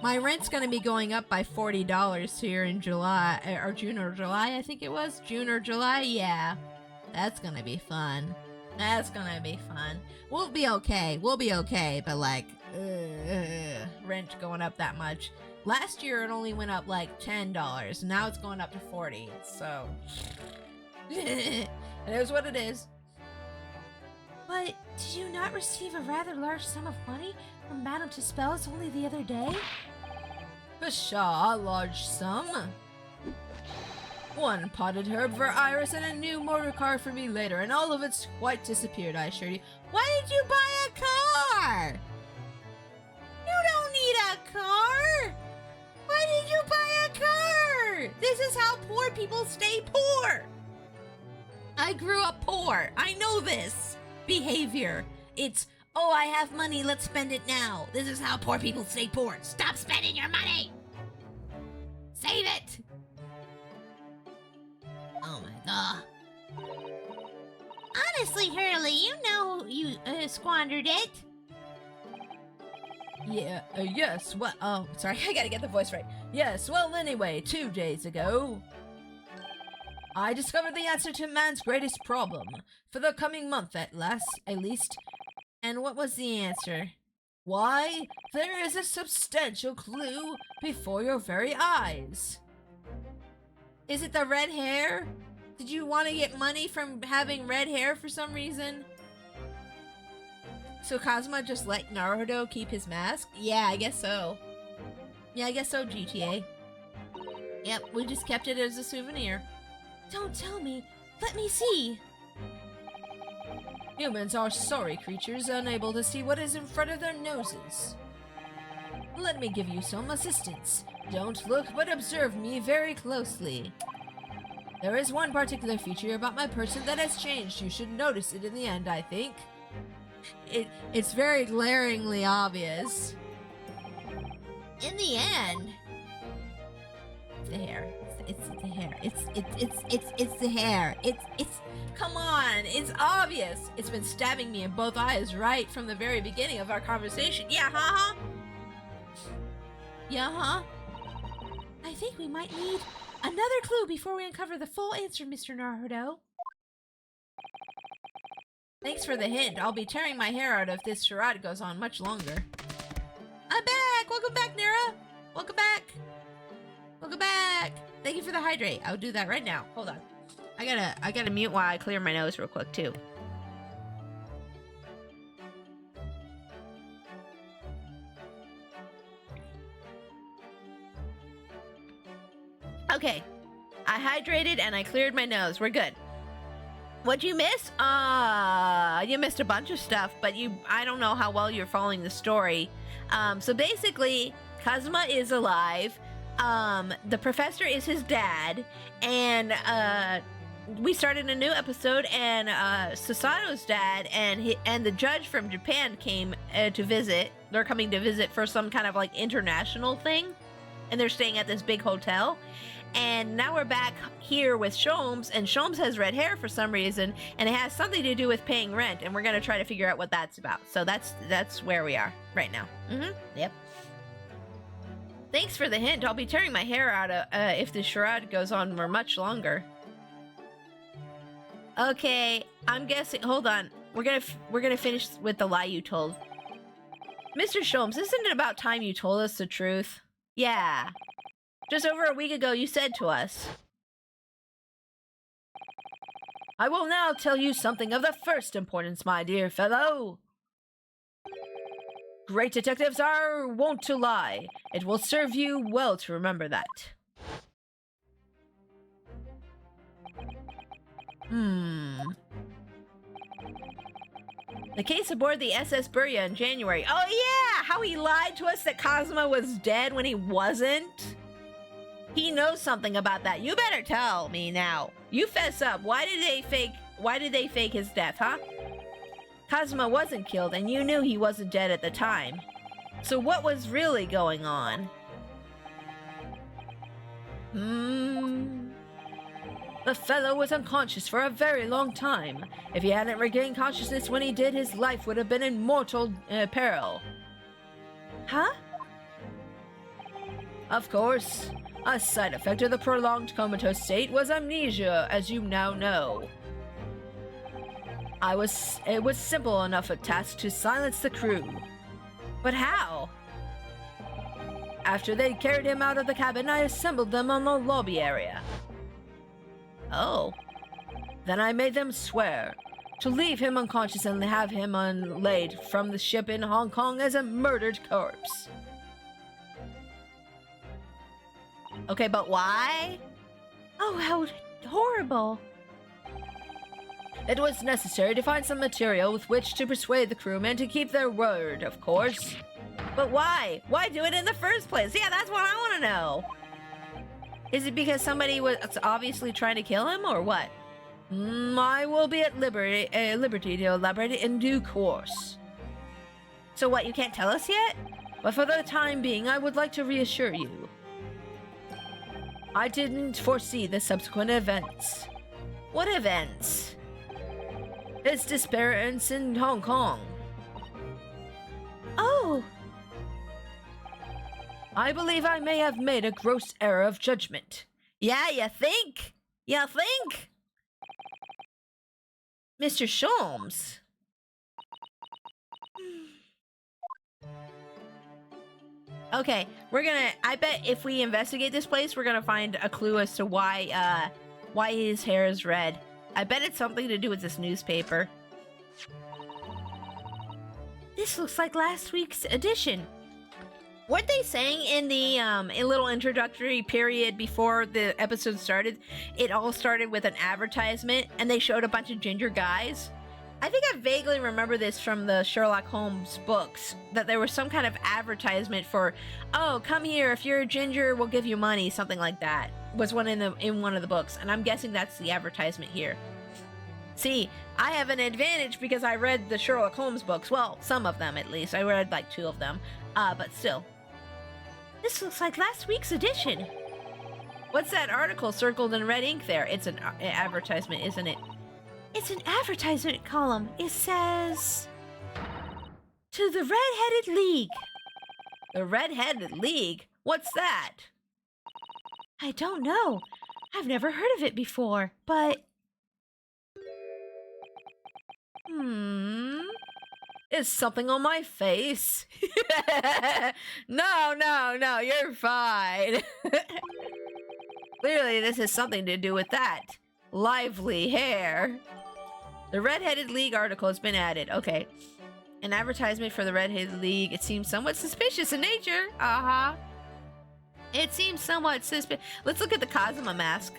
My rent's gonna be going up by $40 here in July, or June or July, I think it was. June or July? Yeah. That's gonna be fun. That's gonna be fun. We'll be okay. We'll be okay, but like, rent going up that much. Last year it only went up like $10. Now it's going up to $40. So, it is what it is. But did you not receive a rather large sum of money from Madame Tuspel's only the other day? Pshaw, a large sum. One potted herb for Iris and a new motor car for me later, and all of it's quite disappeared, I assure you. Why did you buy a car? You don't need a car. Why did you buy a car? This is how poor people stay poor. I grew up poor. I know this behavior. It's, oh, I have money, let's spend it now. This is how poor people stay poor. Stop spending your money. Save it. Oh my god. Honestly, Hurley, you know you squandered it. Yeah, yes, well, oh, sorry, I gotta get the voice right. Yes, well, anyway, 2 days ago, I discovered the answer to man's greatest problem, for the coming month at least. And what was the answer? Why, there is a substantial clue before your very eyes. Is it the red hair? Did you want to get money from having red hair for some reason? So Kazuma just let Naruto keep his mask? Yeah, I guess so. Yeah, I guess so, GTA. Yep, we just kept it as a souvenir. Don't tell me. Let me see. Humans are sorry creatures, unable to see what is in front of their noses. Let me give you some assistance. Don't look, but observe me very closely. There is one particular feature about my person that has changed. You should notice it in the end, I think. It's very glaringly obvious. In the end. It's the hair. It's the hair. It's the hair. It's come on, it's obvious. It's been stabbing me in both eyes right from the very beginning of our conversation. Yeah, huh? Yeah, huh? I think we might need another clue before we uncover the full answer, Mr. Naruto. Thanks for the hint. I'll be tearing my hair out if this charade goes on much longer. I'm back! Welcome back, Nara! Welcome back! Welcome back! Thank you for the hydrate. I'll do that right now. Hold on. I gotta mute while I clear my nose real quick, too. Okay. I hydrated and I cleared my nose. We're good. What'd you miss? You missed a bunch of stuff, but I don't know how well you're following the story. So basically, Kazuma is alive. The professor is his dad, and we started a new episode, and Sasato's dad and the judge from Japan came to visit. They're coming to visit for some kind of like international thing, and they're staying at this big hotel. And now we're back here with Sholmes, and Sholmes has red hair for some reason, and it has something to do with paying rent, and we're gonna try to figure out what that's about. So that's where we are right now. Yep. Thanks for the hint. I'll be tearing my hair out if the charade goes on for much longer. Okay, I'm guessing. Hold on. We're gonna finish with the lie you told. Mr. Sholmes, isn't it about time you told us the truth? Yeah. Just over a week ago, you said to us. I will now tell you something of the first importance, my dear fellow. Great detectives are wont to lie. It will serve you well to remember that. The case aboard the SS Burya in January. Oh yeah! How he lied to us that Kazuma was dead when he wasn't? He knows something about that. You better tell me now. You fess up. Why did they fake his death, huh? Kazuma wasn't killed, and you knew he wasn't dead at the time. So what was really going on? The fellow was unconscious for a very long time. If he hadn't regained consciousness when he did, his life would have been in mortal peril. Huh? Of course. A side effect of the prolonged comatose state was amnesia, as you now know. It was simple enough a task to silence the crew. But how? After they'd carried him out of the cabin, I assembled them on the lobby area. Oh. Then I made them swear to leave him unconscious and have him unlaid from the ship in Hong Kong as a murdered corpse. Okay, but why? Oh, how horrible. It was necessary to find some material with which to persuade the crewmen to keep their word, of course. But why? Why do it in the first place? Yeah, that's what I want to know. Is it because somebody was obviously trying to kill him, or what? I will be at liberty to elaborate in due course. So what, you can't tell us yet? But for the time being, I would like to reassure you. I didn't foresee the subsequent events. What events? His disappearance in Hong Kong. Oh! I believe I may have made a gross error of judgment. Yeah, you think? You think? Mr. Sholmes. Okay, I bet if we investigate this place, we're gonna find a clue as to why his hair is red. I bet it's something to do with this newspaper. This looks like last week's edition. Weren't they saying in the a little introductory period before the episode started, it all started with an advertisement and they showed a bunch of ginger guys? I think I vaguely remember this from the Sherlock Holmes books, that there was some kind of advertisement for, oh, come here, if you're a ginger, we'll give you money, something like that. Was one in one of the books, and I'm guessing that's the advertisement here. See, I have an advantage because I read the Sherlock Holmes books. Well, some of them at least. I read like 2 of them, but still. This looks like last week's edition. What's that article circled in red ink there? It's an advertisement, isn't it? It's an advertisement column. It says, to the Red-Headed League. The Red-Headed League? What's that? I don't know. I've never heard of it before, but... Is something on my face? No, you're fine. Clearly, this has something to do with that. Lively hair. The Red-Headed League article has been added. Okay. An advertisement for the Red-Headed League. It seems somewhat suspicious in nature. It seems somewhat suspicious. Let's look at the Cosima mask.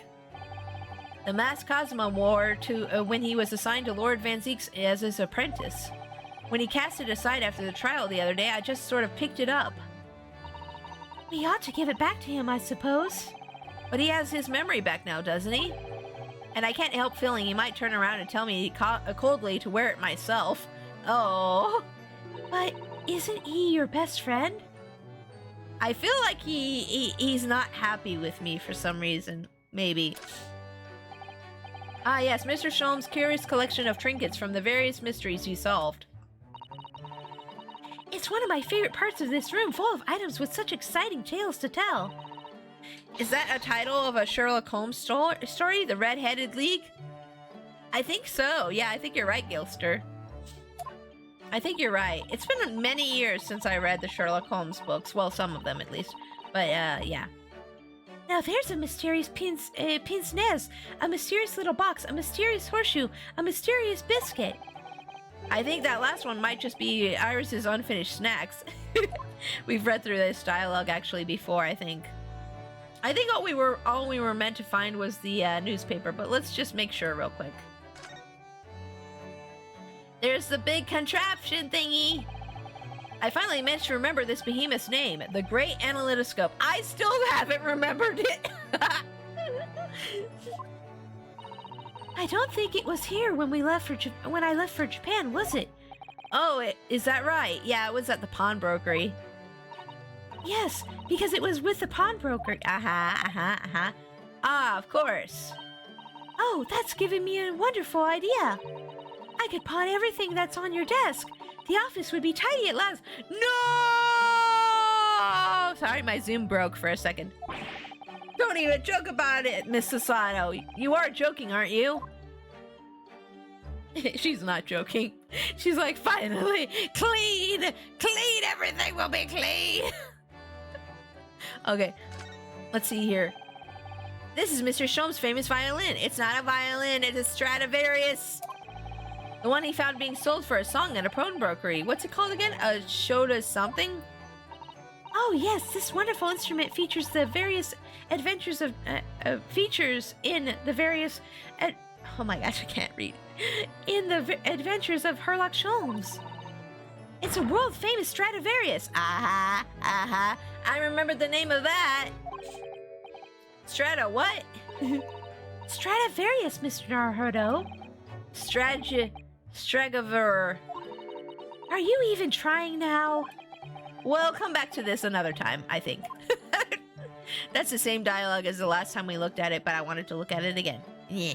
The mask Cosima wore to when he was assigned to Lord Van Zeek's as his apprentice. When he cast it aside after the trial the other day, I just sort of picked it up. We ought to give it back to him, I suppose. But he has his memory back now, doesn't he? And I can't help feeling he might turn around and tell me coldly to wear it myself. Oh. But isn't he your best friend? I feel like he's not happy with me for some reason. Maybe. Ah, yes, Mr. Sholmes' curious collection of trinkets from the various mysteries he solved. It's one of my favorite parts of this room, full of items with such exciting tales to tell. Is that a title of a Sherlock Holmes story? The Red-Headed League? I think so. Yeah, I think you're right, Gilster. I think you're right. It's been many years since I read the Sherlock Holmes books. Well, some of them at least. But, yeah. Now there's a mysterious pince-nez, a mysterious little box, a mysterious horseshoe, a mysterious biscuit. I think that last one might just be Iris's unfinished snacks. We've read through this dialogue actually before, I think. I think all we were meant to find was the newspaper, but let's just make sure real quick. There's the big contraption thingy. I finally managed to remember this behemoth's name, the Great Analytoscope. I still haven't remembered it. I don't think it was here when I left for Japan, was it? Oh, is that right? Yeah, it was at the pawnbrokery. Yes, because it was with the pawnbroker. Ah, of course. Oh, that's given me a wonderful idea. I could pawn everything that's on your desk. The office would be tidy at last. No! Sorry, my Zoom broke for a second. Don't even joke about it, Miss Sasato. You are joking, aren't you? She's not joking. She's like, finally, clean! Clean! Everything will be clean! Okay, let's see here. This is Mr. Sholmes' famous violin. It's not a violin, it's a Stradivarius. The one he found being sold for a song at a pawnbrokery. What's it called again? A Shoda something? Oh yes, this wonderful instrument features the various adventures of features in the various. Oh my gosh, I can't read. In the adventures of Herlock Sholmes. It's a world famous Stradivarius. Aha, aha. I remember the name of that. Strata what? Stradivarius, Mr. Naruto. Stragaver. Are you even trying now? We'll come back to this another time, I think. That's the same dialogue as the last time we looked at it, but I wanted to look at it again. Yeah.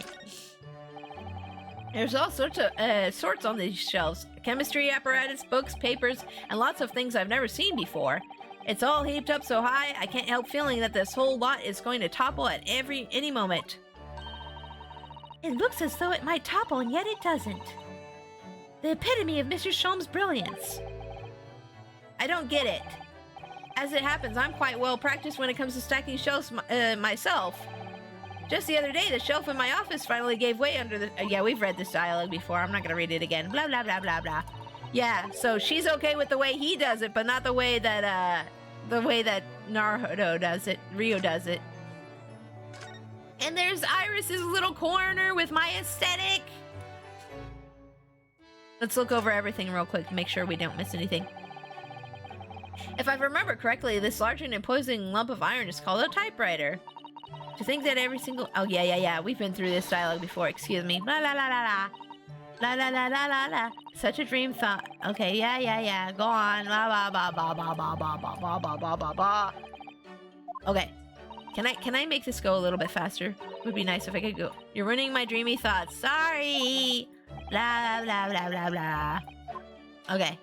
There's all sorts on these shelves. Chemistry apparatus, books, papers, and lots of things I've never seen before. It's all heaped up so high, I can't help feeling that this whole lot is going to topple at any moment. It looks as though it might topple, and yet it doesn't. The epitome of Mr. Sholmes' brilliance. I don't get it. As it happens, I'm quite well practiced when it comes to stacking shelves myself. Just the other day, the shelf in my office finally gave way under the... yeah, we've read this dialogue before. I'm not going to read it again. Blah, blah, blah, blah, blah. Yeah, so she's okay with the way he does it, but not the way that Naruto does it. Rio does it. And there's Iris's little corner with my aesthetic. Let's look over everything real quick to make sure we don't miss anything. If I remember correctly, this large and imposing lump of iron is called a typewriter. To think that every single... oh, yeah. We've been through this dialogue before. Excuse me. La la la la la. La la la la la la. Such a dream thought. Okay, yeah. Go on. La ba ba ba ba ba ba ba ba ba ba ba ba. Okay. Can I make this go a little bit faster? Would be nice if I could go. You're ruining my dreamy thoughts. Sorry. Blah blah blah blah blah. Okay.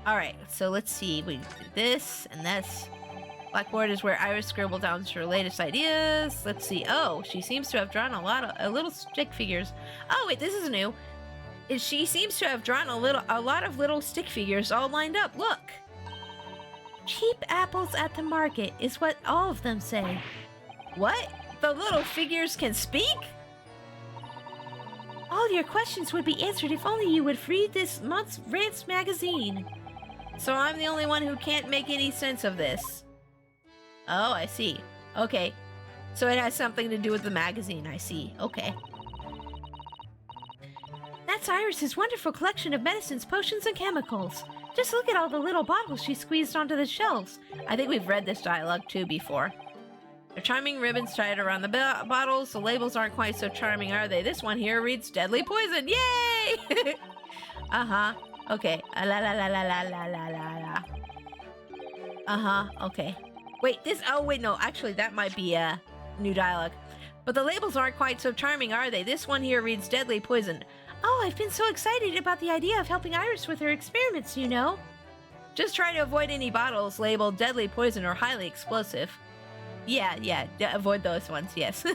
All right. So let's see. We did this and this. Blackboard is where Iris scribbled down her latest ideas. Let's see. Oh, she seems to have drawn a little stick figures. Oh wait, this is new. She seems to have drawn a lot of little stick figures all lined up. Look. Cheap apples at the market is what all of them say. What? The little figures can speak? All your questions would be answered if only you would read this month's Rants magazine. So I'm the only one who can't make any sense of this. Oh, I see. Okay. So it has something to do with the magazine, I see. Okay. That's Iris's wonderful collection of medicines, potions, and chemicals. Just look at all the little bottles she squeezed onto the shelves. I think we've read this dialogue too before. The charming ribbons tied around the bottles. The labels aren't quite so charming, are they? This one here reads deadly poison. Yay! Uh-huh. Okay. La la la la la la la la. Uh-huh. Okay. Wait, no, actually, that might be a new dialogue. But the labels aren't quite so charming, are they? This one here reads deadly poison. Oh, I've been so excited about the idea of helping Iris with her experiments, you know. Just try to avoid any bottles labeled deadly poison or highly explosive. Yeah, avoid those ones, yes.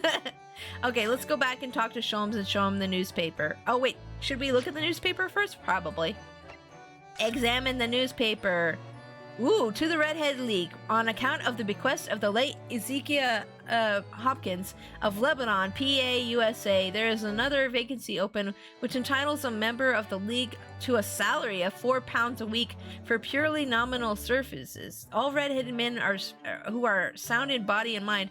Okay, let's go back and talk to Sholmes and show him the newspaper. Oh, wait, should we look at the newspaper first? Probably. Examine the newspaper. Ooh, to the Redhead League. On account of the bequest of the late Ezekiel Hopkins of Lebanon, PA, USA, there is another vacancy open which entitles a member of the League to a salary of £4 a week for purely nominal services. All redheaded men who are sound in body and mind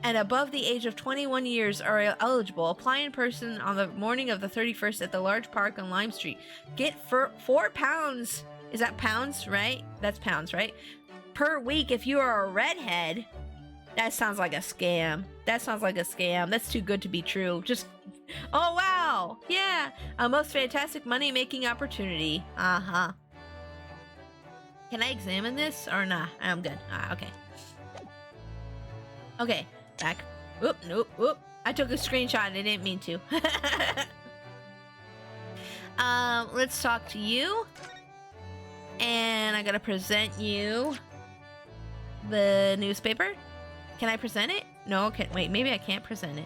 and above the age of 21 years are eligible. Apply in person on the morning of the 31st at the large park on Lime Street. Get £4. Is that pounds, right? That's pounds, right? Per week if you are a redhead. That sounds like a scam. That's too good to be true. Oh wow! Yeah! A most fantastic money-making opportunity. Uh-huh. Can I examine this or not? I'm good. Okay. Okay, back. Nope. I took a screenshot and I didn't mean to. Let's talk to you. And I gotta present you the newspaper. Can I present it? No, okay. Wait, maybe I can't present it.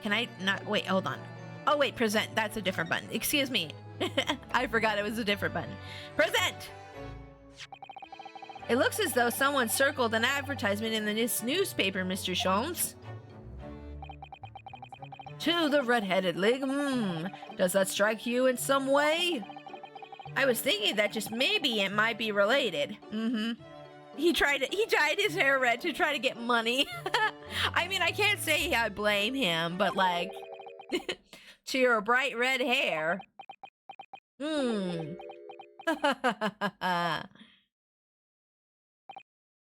Can I not? Wait, hold on. Oh, wait, present. That's a different button. Excuse me. I forgot it was a different button. Present! It looks as though someone circled an advertisement in this newspaper, Mr. Sholmes. To the Red-Headed League. Does that strike you in some way? I was thinking that just maybe it might be related. He dyed his hair red to try to get money. I mean, I can't say I blame him, but like, to your bright red hair.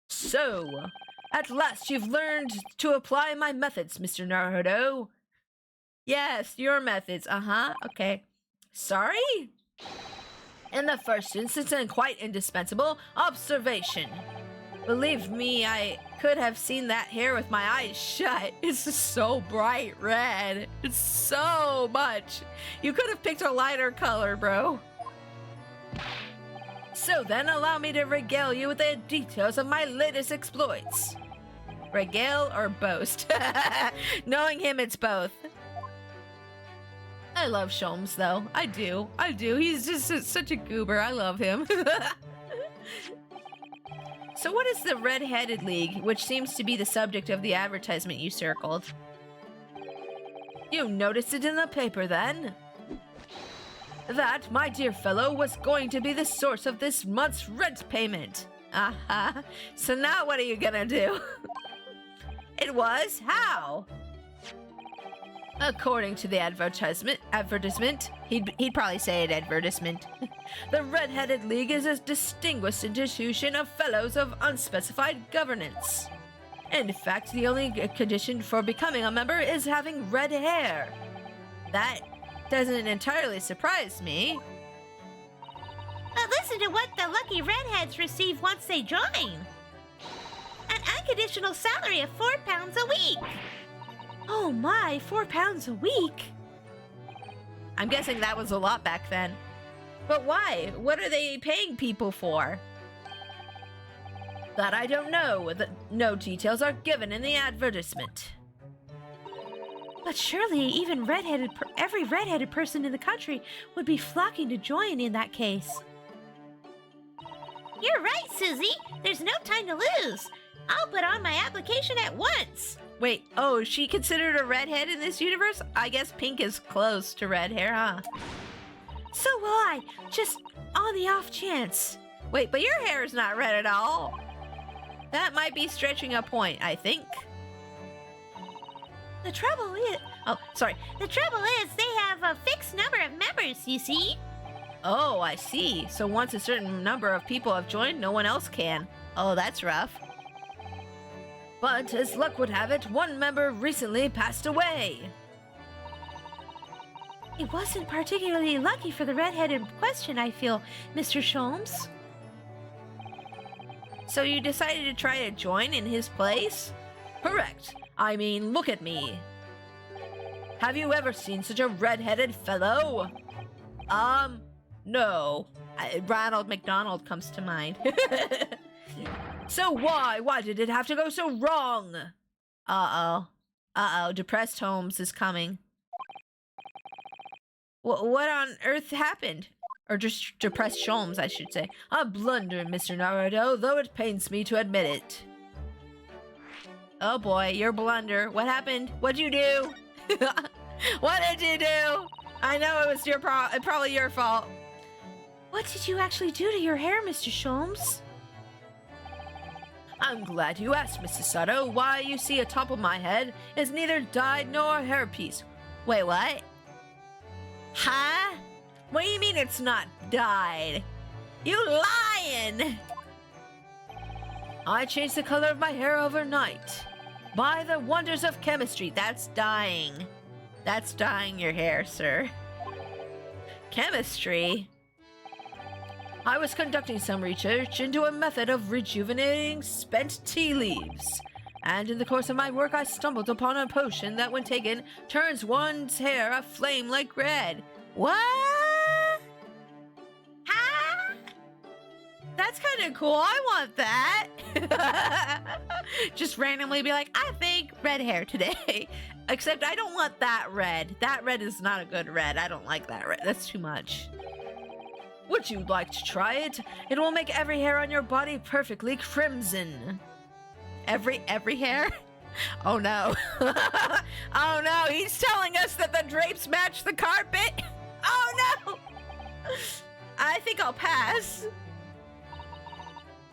So, at last you've learned to apply my methods, Mr. Naruto. Yes, your methods. Okay. Sorry? In the first instance, and quite indispensable, observation. Believe me, I could have seen that hair with my eyes shut. It's just so bright red. It's so much. You could have picked a lighter color, bro. So then, allow me to regale you with the details of my latest exploits. Regale or boast? Knowing him, it's both. I love Sholmes, though. I do. He's just such a goober. I love him. So what is the Red-Headed League, which seems to be the subject of the advertisement you circled? You noticed it in the paper, then? That, my dear fellow, was going to be the source of this month's rent payment. So now what are you gonna do? It was? How? According to the advertisement, he'd probably say it advertisement. The Red-Headed League is a distinguished institution of fellows of unspecified governance. In fact, the only condition for becoming a member is having red hair. That doesn't entirely surprise me. But listen to what the lucky redheads receive once they join. An unconditional salary of £4 a week. Oh my, £4 a week? I'm guessing that was a lot back then. But why? What are they paying people for? That I don't know. No details are given in the advertisement. But surely even every redheaded person in the country would be flocking to join in that case. You're right, Susie. There's no time to lose. I'll put on my application at once. Wait, oh, is she considered a redhead in this universe? I guess pink is close to red hair, huh? So will I, just on the off chance. Wait, but your hair is not red at all. That might be stretching a point, I think. The trouble is they have a fixed number of members, you see. Oh, I see. So once a certain number of people have joined, no one else can. Oh, that's rough. But as luck would have it, one member recently passed away. It wasn't particularly lucky for the redhead in question, I feel, Mr. Sholmes. So you decided to try to join in his place? Correct. I mean, look at me. Have you ever seen such a red-headed fellow? No. Ronald McDonald comes to mind. So why did it have to go so wrong? Uh-oh, depressed Holmes is coming. What on earth happened? Or just depressed Sholmes, I should say. A blunder, Mr. Naruto, though it pains me to admit it. Oh boy, your blunder. What happened? What'd you do? What did you do? I know it was probably your fault. What did you actually do to your hair, Mr. Sholmes? I'm glad you asked, Mrs. Sato. Why you see atop of my head is neither dyed nor a hairpiece. Wait, what? Huh? What do you mean it's not dyed? You lying! I changed the color of my hair overnight. By the wonders of chemistry, that's dyeing. That's dyeing your hair, sir. Chemistry? I was conducting some research into a method of rejuvenating spent tea leaves. And in the course of my work, I stumbled upon a potion that, when taken, turns one's hair aflame like red. What? Huh? That's kind of cool. I want that. Just randomly be like, I think red hair today. Except I don't want that red. That red is not a good red. I don't like that red. That's too much. Would you like to try it? It will make every hair on your body perfectly crimson. Every hair? Oh no. Oh no, he's telling us that the drapes match the carpet. Oh no! I think I'll pass.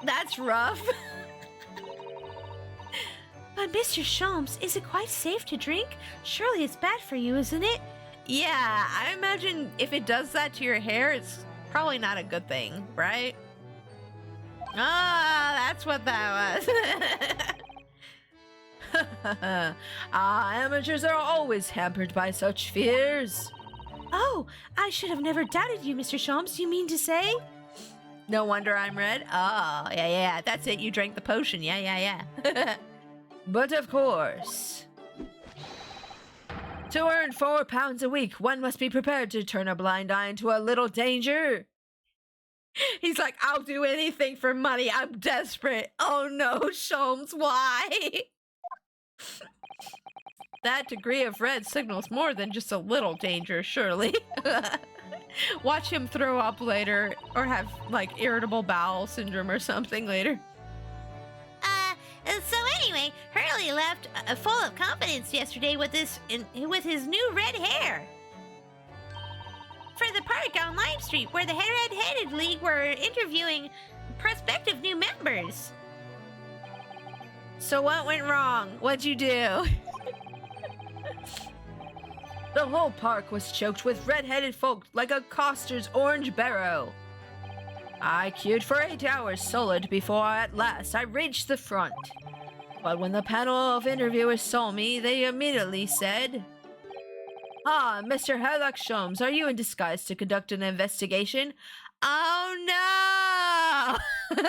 That's rough. But Mr. Sholmes, is it quite safe to drink? Surely it's bad for you, isn't it? Yeah, I imagine if it does that to your hair, it's probably not a good thing, right? Ah, that's what that was. Amateurs are always hampered by such fears. Oh, I should have never doubted you, Mr. Sholmes. You mean to say? No wonder I'm red. Oh, yeah, that's it. You drank the potion. Yeah. But of course, to earn £4 a week, one must be prepared to turn a blind eye into a little danger. He's like, I'll do anything for money. I'm desperate. Oh no, Sholmes, why? That degree of red signals more than just a little danger, surely. Watch him throw up later or have, like, irritable bowel syndrome or something later. So anyway, Hurley left full of confidence yesterday with his new red hair. For the park on Lime Street, where the Red-Headed League were interviewing prospective new members. So what went wrong? What'd you do? The whole park was choked with red-headed folk like a coster's orange barrow. I queued for 8 hours solid before at last I reached the front. But when the panel of interviewers saw me, they immediately said, "Ah, Mr. Herlock Sholmes, are you in disguise to conduct an investigation?" Oh no!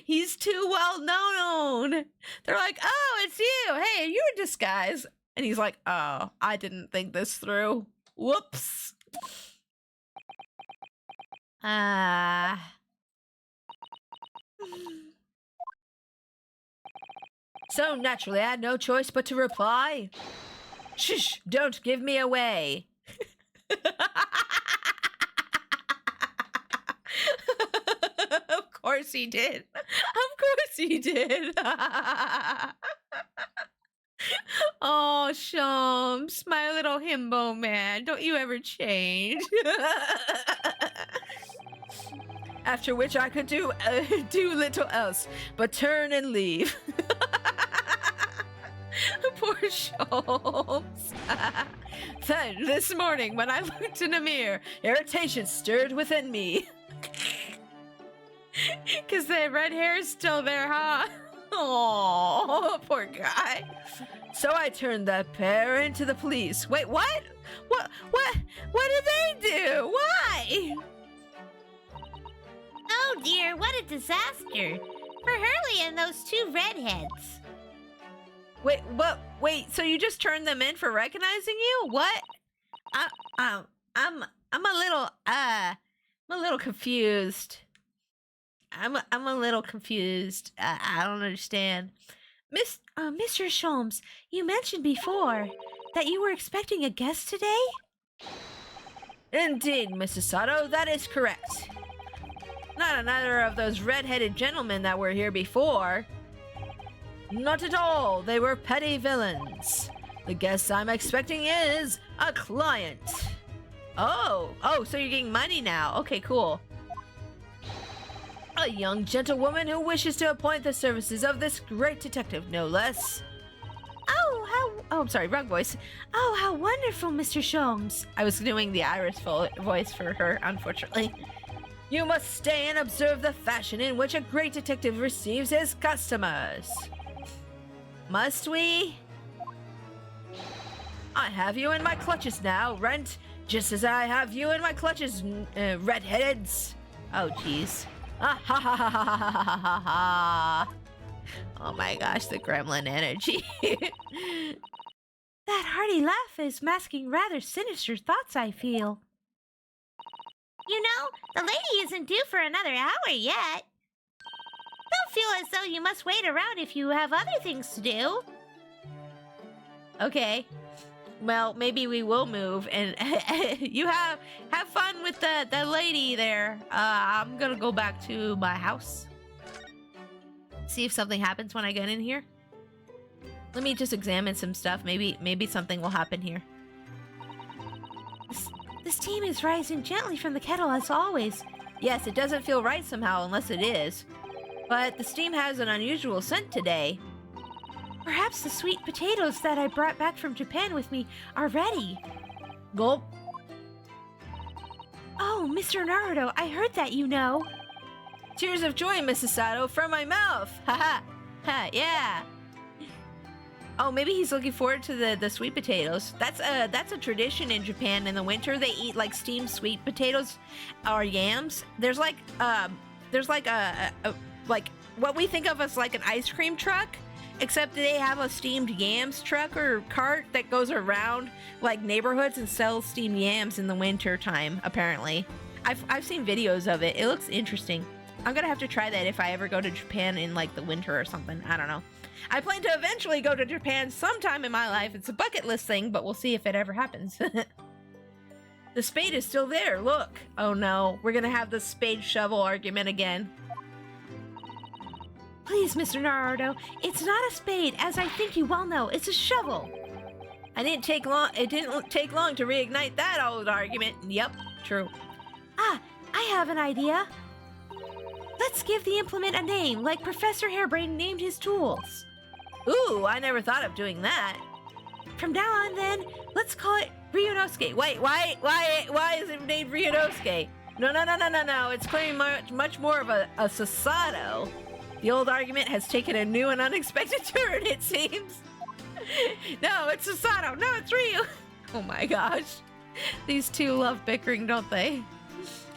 He's too well known. They're like, "Oh, it's you. Hey, are you in disguise?" And he's like, "Oh, I didn't think this through. Whoops." So naturally, I had no choice but to reply, "Shh, don't give me away." Of course he did. Of course he did. Oh, Sholmes, my little himbo man, don't you ever change. After which I could do little else but turn and leave. Poor Sholmes. Then, this morning, when I looked in a mirror, irritation stirred within me. Because the red hair is still there, huh? Oh, poor guy. So I turned that pair into the police. Wait, what? What did they do? Why? Oh dear, what a disaster. For Hurley and those two redheads. Wait, so you just turned them in for recognizing you? What? I'm a little confused. I'm a little confused. I don't understand. Mr. Sholmes, you mentioned before that you were expecting a guest today? Indeed, Mrs. Sato, that is correct. Not another of those red-headed gentlemen that were here before. Not at all. They were petty villains. The guest I'm expecting is a client. Oh, so you're getting money now. Okay, cool. A young gentlewoman who wishes to appoint the services of this great detective, no less. Oh, I'm sorry, wrong voice. Oh, how wonderful, Mr. Sholmes. I was doing the Irish voice for her, unfortunately. You must stay and observe the fashion in which a great detective receives his customers. Must we? I have you in my clutches now, Rent, just as I have you in my clutches, redheads. Oh, jeez. Ah, ha, ha, ha, ha, ha, ha, ha, ha. Oh my gosh, the gremlin energy. That hearty laugh is masking rather sinister thoughts, I feel. You know, the lady isn't due for another hour yet. Don't feel as though you must wait around if you have other things to do. Okay. Well, maybe we will move and you have fun with the lady there. I'm gonna go back to my house. See if something happens when I get in here. Let me just examine some stuff. Maybe something will happen here. The steam is rising gently from the kettle as always. Yes, it doesn't feel right somehow unless it is. But the steam has an unusual scent today. Perhaps the sweet potatoes that I brought back from Japan with me are ready. Gulp. Oh, Mr. Naruto, I heard that, you know. Tears of joy, Mrs. Sato, from my mouth. Haha. Ha, yeah. Oh, maybe he's looking forward to the sweet potatoes. That's a tradition in Japan. In the winter, they eat like steamed sweet potatoes or yams. There's like like what we think of as like an ice cream truck, except they have a steamed yams truck or cart that goes around like neighborhoods and sells steamed yams in the winter time. Apparently, I've seen videos of it. It looks interesting. I'm gonna have to try that if I ever go to Japan in like the winter or something. I don't know. I plan to eventually go to Japan sometime in my life. It's a bucket list thing, but we'll see if it ever happens. The spade is still there, look. Oh no, we're gonna have the spade shovel argument again. Please, Mr. Naruto, it's not a spade, as I think you well know. It's a shovel. It didn't take long to reignite that old argument. Yep, true. Ah, I have an idea. Let's give the implement a name, like Professor Hairbrain named his tools. Ooh, I never thought of doing that. From now on, then, let's call it Ryunosuke. Wait, why is it named Ryunosuke? No. It's claiming much more of a Susato. The old argument has taken a new and unexpected turn, it seems. No, it's Susato. No, it's Ryu. Oh my gosh. These two love bickering, don't they?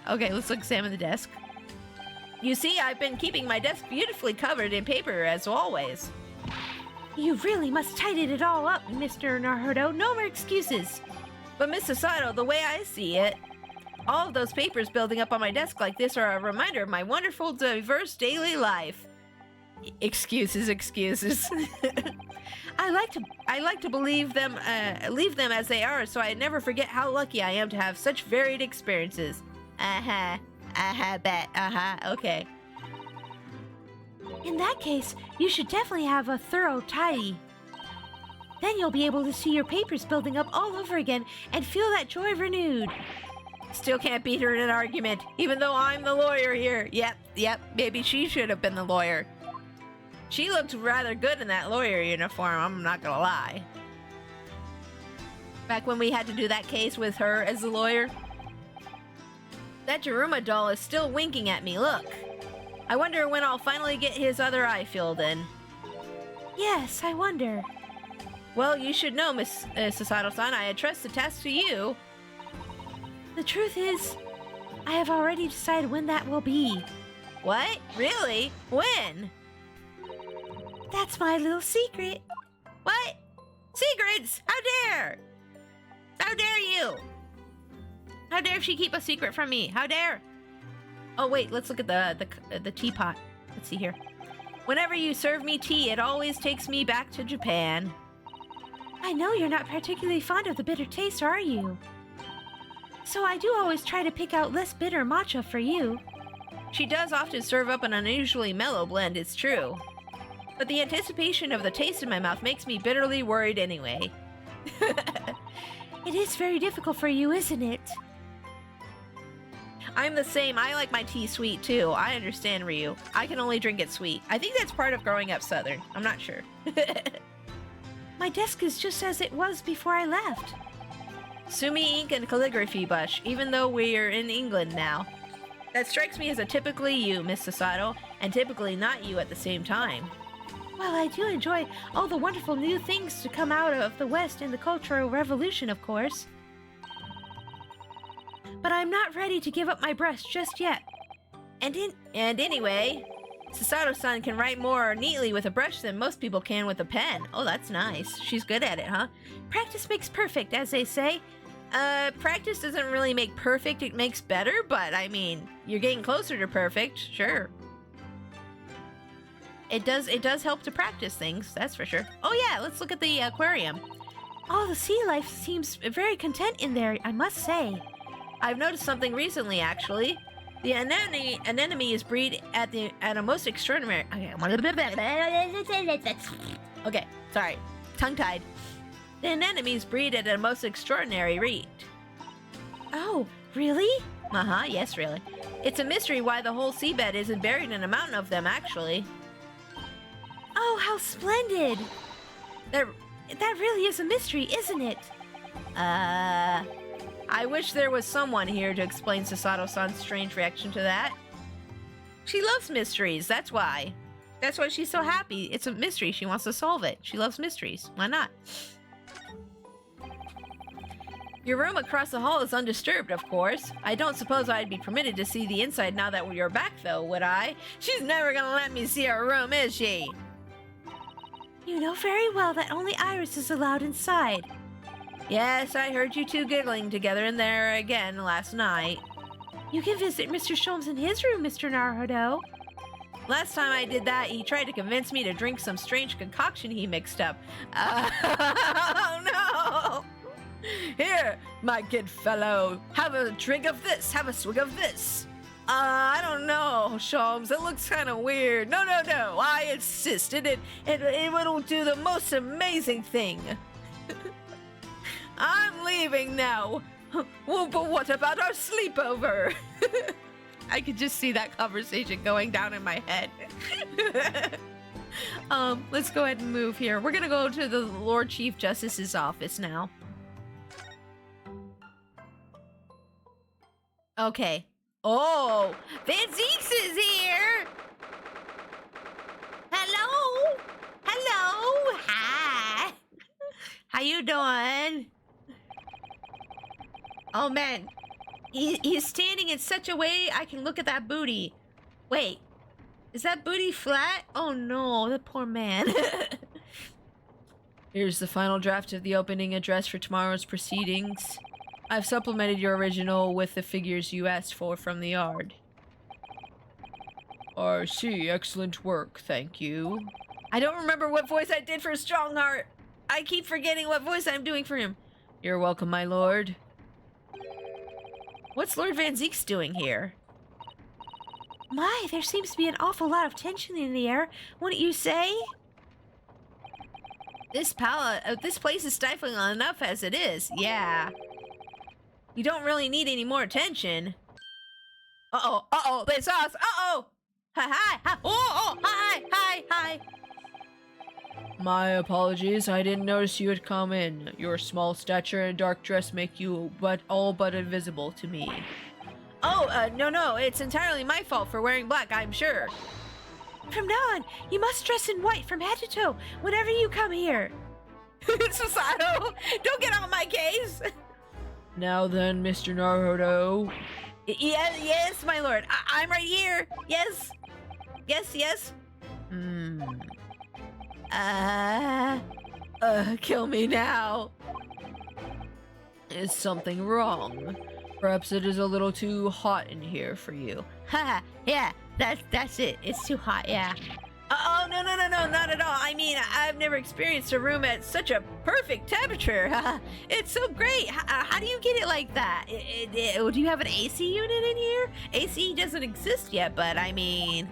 Okay, let's examine the desk. You see, I've been keeping my desk beautifully covered in paper, as always. You really must tighten it all up, Mr. Naruto. No more excuses. But Mr. Sato, the way I see it, all of those papers building up on my desk like this are a reminder of my wonderful, diverse daily life. Excuses. I like to leave them as they are, so I never forget how lucky I am to have such varied experiences. Bet. Okay. In that case, you should definitely have a thorough tidy. Then you'll be able to see your papers building up all over again and feel that joy renewed. Still can't beat her in an argument, even though I'm the lawyer here. Yep, maybe she should have been the lawyer. She looked rather good in that lawyer uniform, I'm not gonna lie. Back when we had to do that case with her as the lawyer. That Jiruma doll is still winking at me, look. I wonder when I'll finally get his other eye filled in. Yes, I wonder. Well, you should know, Miss Susato-san, I entrust the task to you. The truth is, I have already decided when that will be. What? Really? When? That's my little secret. What? Secrets? How dare? How dare you? How dare she keep a secret from me? How dare? Oh wait, let's look at the teapot. Let's see here. Whenever you serve me tea, it always takes me back to Japan. I know you're not particularly fond of the bitter taste, are you? So I do always try to pick out less bitter matcha for you. She does often serve up an unusually mellow blend, it's true. But the anticipation of the taste in my mouth makes me bitterly worried anyway. It is very difficult for you, isn't it? I'm the same. I like my tea sweet too. I understand, Ryu. I can only drink it sweet. I think that's part of growing up Southern. I'm not sure. My desk is just as it was before I left. Sumi ink and calligraphy brush, even though we're in England now. That strikes me as a typically you, Miss Susato, and typically not you at the same time. Well, I do enjoy all the wonderful new things to come out of the West in the Cultural Revolution, of course. But I'm not ready to give up my brush just yet. And anyway, Susato-san can write more neatly with a brush than most people can with a pen. Oh, that's nice. She's good at it, huh? Practice makes perfect, as they say. Practice doesn't really make perfect, it makes better, but I mean, you're getting closer to perfect, sure. It does help to practice things, that's for sure. Oh yeah, let's look at the aquarium. Oh, the sea life seems very content in there, I must say. I've noticed something recently, actually. The anemones breed at a most extraordinary... Okay, sorry. Tongue-tied. The anemones breed at a most extraordinary rate. Oh, really? Uh-huh, yes, really. It's a mystery why the whole seabed isn't buried in a mountain of them, actually. Oh, how splendid! That really is a mystery, isn't it? I wish there was someone here to explain Sasato-san's strange reaction to that. She loves mysteries, that's why. That's why she's so happy. It's a mystery. She wants to solve it. She loves mysteries. Why not? Your room across the hall is undisturbed, of course. I don't suppose I'd be permitted to see the inside now that you're back, though, would I? She's never gonna let me see her room, is she? You know very well that only Iris is allowed inside. Yes, I heard you two giggling together in there again last night. You can visit Mr. Sholmes in his room, Mr. Naruto. Last time I did that, he tried to convince me to drink some strange concoction he mixed up. Oh no! Here, my good fellow, have a drink of this, have a swig of this. I don't know, Sholmes, it looks kind of weird. No, I insist, it will do the most amazing thing. I'm leaving now. Well, but what about our sleepover? I could just see that conversation going down in my head. Let's go ahead and move here. We're gonna go to the Lord Chief Justice's office now. Okay. Oh, Van Zeeks is here! Hello? Hello? Hi. How you doing? Oh, man. He's standing in such a way I can look at that booty. Wait. Is that booty flat? Oh, no. The poor man. Here's the final draft of the opening address for tomorrow's proceedings. I've supplemented your original with the figures you asked for from the yard. I see. Excellent work. Thank you. I don't remember what voice I did for Strongheart. I keep forgetting what voice I'm doing for him. You're welcome, my lord. What's Lord Van Zeeks doing here? My, there seems to be an awful lot of tension in the air, wouldn't you say? This place is stifling enough as it is. Yeah. You don't really need any more attention. Uh-oh, that's us. Uh-oh. Hi. Hi. My apologies, I didn't notice you had come in. Your small stature and dark dress make you all but invisible to me. Oh, no, it's entirely my fault for wearing black, I'm sure. From now on, you must dress in white from head to toe whenever you come here. Susato, don't get on my case. Now then, Mr. Naruto. Yes, my lord. I'm right here. Yes. Kill me now. Is something wrong? Perhaps it is a little too hot in here for you. Haha, yeah, that's it. It's too hot, yeah. Oh, no, not at all. I mean, I've never experienced a room at such a perfect temperature. It's so great. How do you get it like that? Do you have an AC unit in here? AC doesn't exist yet, but I mean...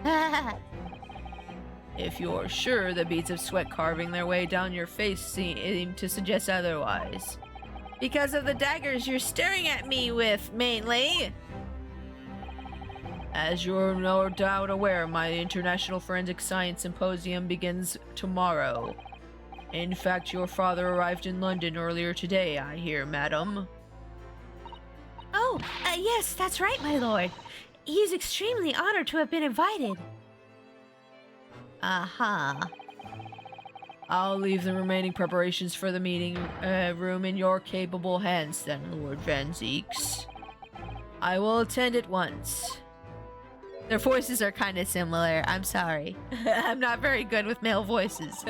If you're sure, the beads of sweat carving their way down your face seem to suggest otherwise. Because of the daggers you're staring at me with, mainly. As you're no doubt aware, my International Forensic Science Symposium begins tomorrow. In fact, your father arrived in London earlier today, I hear, madam. Oh, yes, that's right, my lord. He's extremely honored to have been invited. I'll leave the remaining preparations for the meeting room in your capable hands then, Lord Van Zeeks. I will attend at once. Their voices are kind of similar. I'm sorry. I'm not very good with male voices.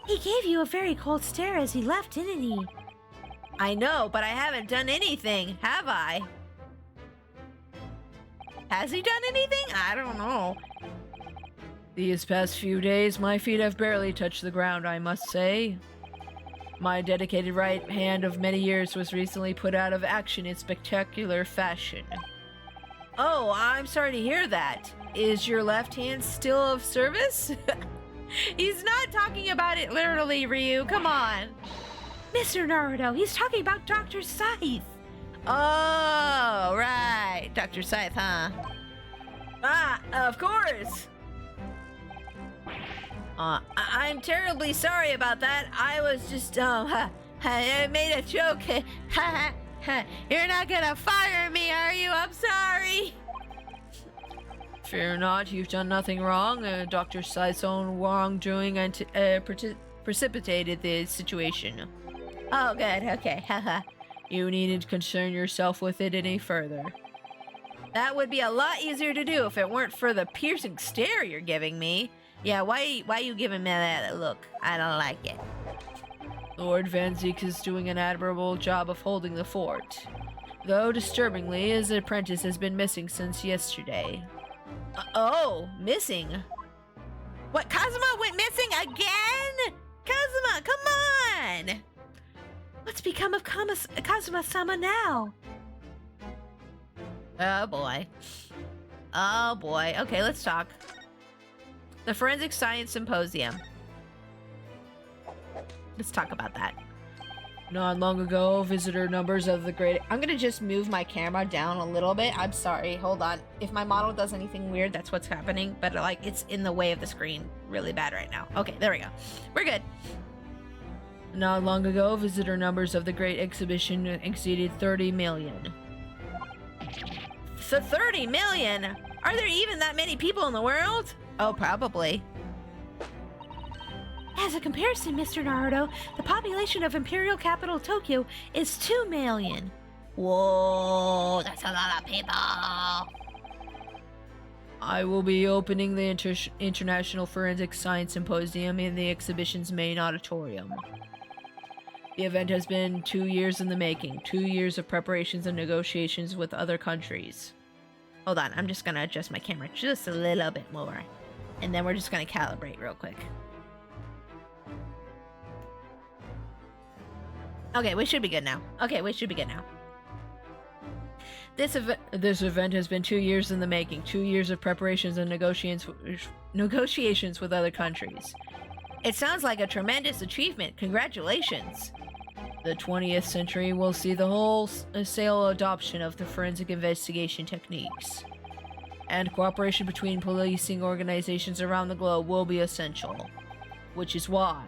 He gave you a very cold stare as he left, didn't he? I know, but I haven't done anything, have I? Has he done anything? I don't know. These past few days, my feet have barely touched the ground, I must say. My dedicated right hand of many years was recently put out of action in spectacular fashion. Oh, I'm sorry to hear that. Is your left hand still of service? He's not talking about it literally, Ryu. Come on. Mr. Naruto, he's talking about Dr. Scythe. Oh, right. Dr. Scythe, huh? Ah, of course. I'm terribly sorry about that. I was just, I made a joke. You're not gonna fire me, are you? I'm sorry. Fear not, you've done nothing wrong. Dr. Scythe's own wrongdoing and precipitated the situation. Oh, good. Okay. You needn't concern yourself with it any further. That would be a lot easier to do if it weren't for the piercing stare you're giving me. Yeah, why you giving me that look? I don't like it. Lord Van Zeek is doing an admirable job of holding the fort. Though, disturbingly, his apprentice has been missing since yesterday. Oh, missing? What, Kazuma went missing again? Kazuma, come on! What's become of Kazuma-sama now? Oh boy. Oh boy. Okay, let's talk. The Forensic Science Symposium. Let's talk about that. Not long ago, visitor numbers of the great... I'm gonna just move my camera down a little bit. I'm sorry. Hold on. If my model does anything weird, that's what's happening. But, like, it's in the way of the screen really bad right now. Okay, there we go. We're good. Not long ago, visitor numbers of the great exhibition exceeded 30 million. So 30 million? Are there even that many people in the world? Oh, probably. As a comparison, Mr. Naruto, the population of Imperial Capital Tokyo is 2 million. Whoa, that's a lot of people. I will be opening the International Forensic Science Symposium in the exhibition's main auditorium. The event has been 2 years in the making, 2 years of preparations and negotiations with other countries. Hold on, I'm just gonna adjust my camera just a little bit more. And then we're just gonna calibrate real quick. Okay, we should be good now. This event has been 2 years in the making, 2 years of preparations and negotiations with other countries. It sounds like a tremendous achievement. Congratulations. The 20th century will see the wholesale adoption of the forensic investigation techniques. And cooperation between policing organizations around the globe will be essential. Which is why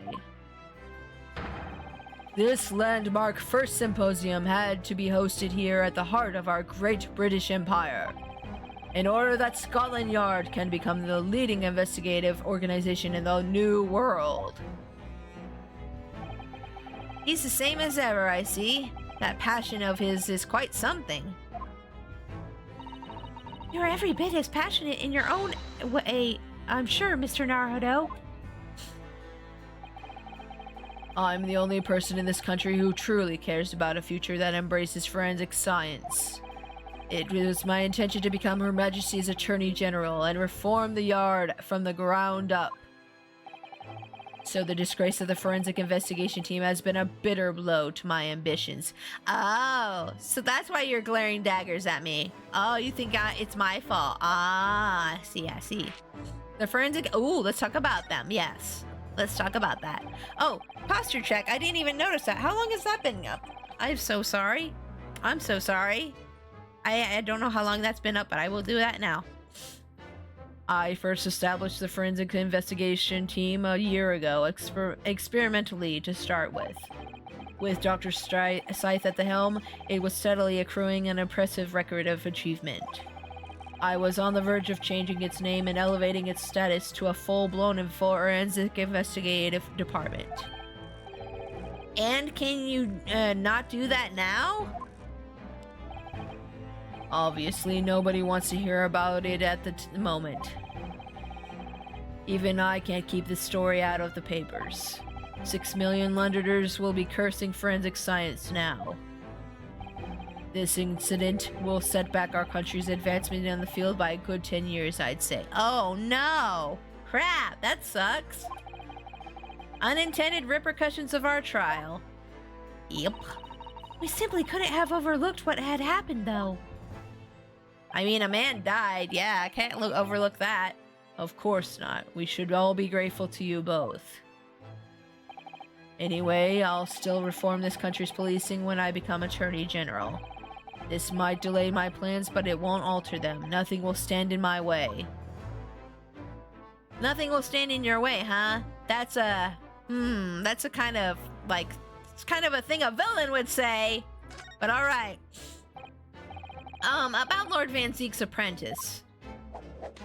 this landmark first symposium had to be hosted here at the heart of our great British Empire, in order that Scotland Yard can become the leading investigative organization in the New World. He's the same as ever, I see. That passion of his is quite something. You're every bit as passionate in your own way, I'm sure, Mr. Naruto. I'm the only person in this country who truly cares about a future that embraces forensic science. It was my intention to become Her Majesty's Attorney General and reform the Yard from the ground up. So the disgrace of the forensic investigation team has been a bitter blow to my ambitions. Oh, so that's why you're glaring daggers at me. Oh, you think it's my fault. Ah, I see. The forensic... Ooh, let's talk about them, yes. Let's talk about that. Oh, posture check. I didn't even notice that. How long has that been up? I'm so sorry. I don't know how long that's been up, but I will do that now. I first established the forensic investigation team a year ago, experimentally to start with. With Dr. Scythe at the helm, it was steadily accruing an impressive record of achievement. I was on the verge of changing its name and elevating its status to a full-blown forensic investigative department. And can you not do that now? Obviously, nobody wants to hear about it at the moment. Even I can't keep this story out of the papers. 6 million Londoners will be cursing forensic science now. This incident will set back our country's advancement in the field by a good 10 years, I'd say. Oh no! Crap, that sucks. Unintended repercussions of our trial. Yep. We simply couldn't have overlooked what had happened, though. I mean, a man died. Yeah, I can't overlook that. Of course not. We should all be grateful to you both. Anyway, I'll still reform this country's policing when I become Attorney General. This might delay my plans, but it won't alter them. Nothing will stand in my way. Nothing will stand in your way, huh? That's a kind of, like, it's kind of a thing a villain would say. But alright. About Lord Van Zeek's apprentice.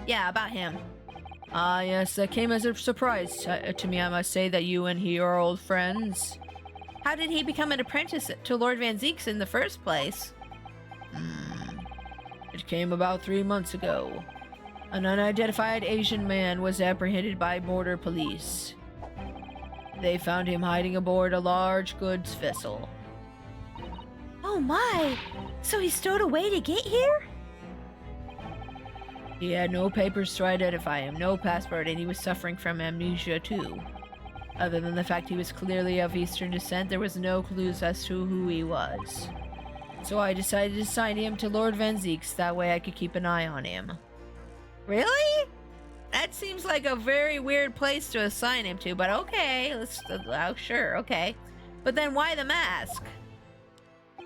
Yeah, about him. Yes, that came as a surprise to me, I must say, that you and he are old friends. How did he become an apprentice to Lord Van Zeek's in the first place? It came about 3 months ago. An unidentified Asian man was apprehended by border police. They found him hiding aboard a large goods vessel. Oh my! So he stowed away to get here? He had no papers to identify him, no passport, and he was suffering from amnesia too. Other than the fact he was clearly of Eastern descent, there was no clues as to who he was. So I decided to assign him to Lord Van Zeek's, that way I could keep an eye on him. Really? That seems like a very weird place to assign him to, but okay, sure, okay. But then why the mask?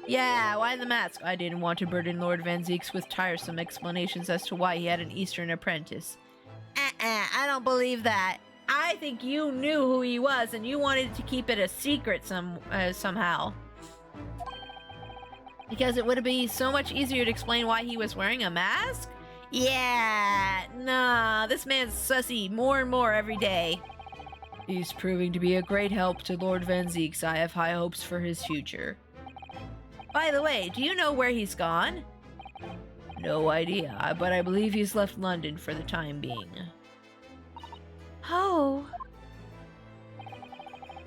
Yeah, why the mask? I didn't want to burden Lord Van Zeek's with tiresome explanations as to why he had an Eastern apprentice. I don't believe that. I think you knew who he was and you wanted to keep it a secret somehow. Because it would be so much easier to explain why he was wearing a mask? Yeah, nah, this man's sussy more and more every day. He's proving to be a great help to Lord Van Zeek's. I have high hopes for his future. By the way, do you know where he's gone? No idea, but I believe he's left London for the time being. Oh.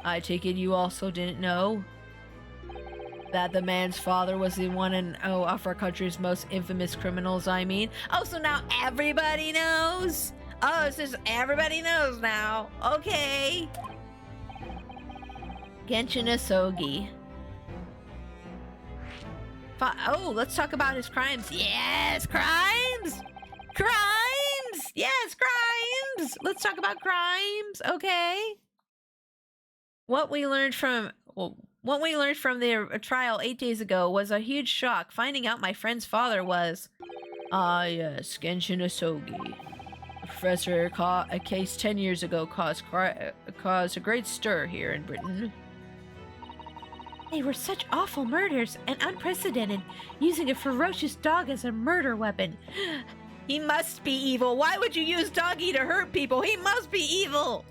I take it you also didn't know? That the man's father was the one of our country's most infamous criminals, I mean. Oh, so now everybody knows? Oh, it's just everybody knows now. Okay. Genshin Asogi. Oh, let's talk about his crimes. Yes, crimes! Crimes! Yes, crimes! Let's talk about crimes, okay? What we learned from the trial 8 days ago was a huge shock, finding out my friend's father was... Ah, yes, Genshin Asogi. The professor caught a case 10 years ago caused a great stir here in Britain. They were such awful murders and unprecedented, using a ferocious dog as a murder weapon. He must be evil. Why would you use doggy to hurt people? He must be evil.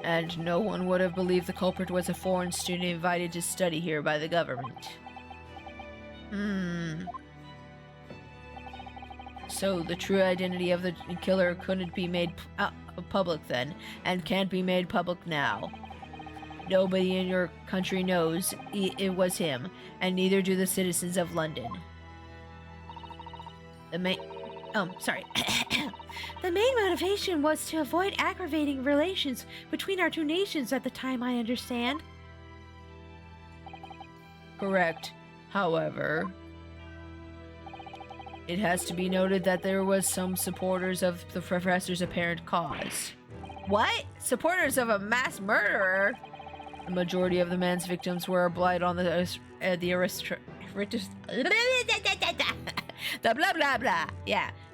And no one would have believed the culprit was a foreign student invited to study here by the government. So the true identity of the killer couldn't be made public then, and can't be made public now. Nobody in your country knows it was him, and neither do the citizens of London. The main motivation was to avoid aggravating relations between our two nations at the time, I understand. Correct. However, it has to be noted that there was some supporters of the professor's apparent cause. What? Supporters of a mass murderer? The majority of the man's victims were a blight on the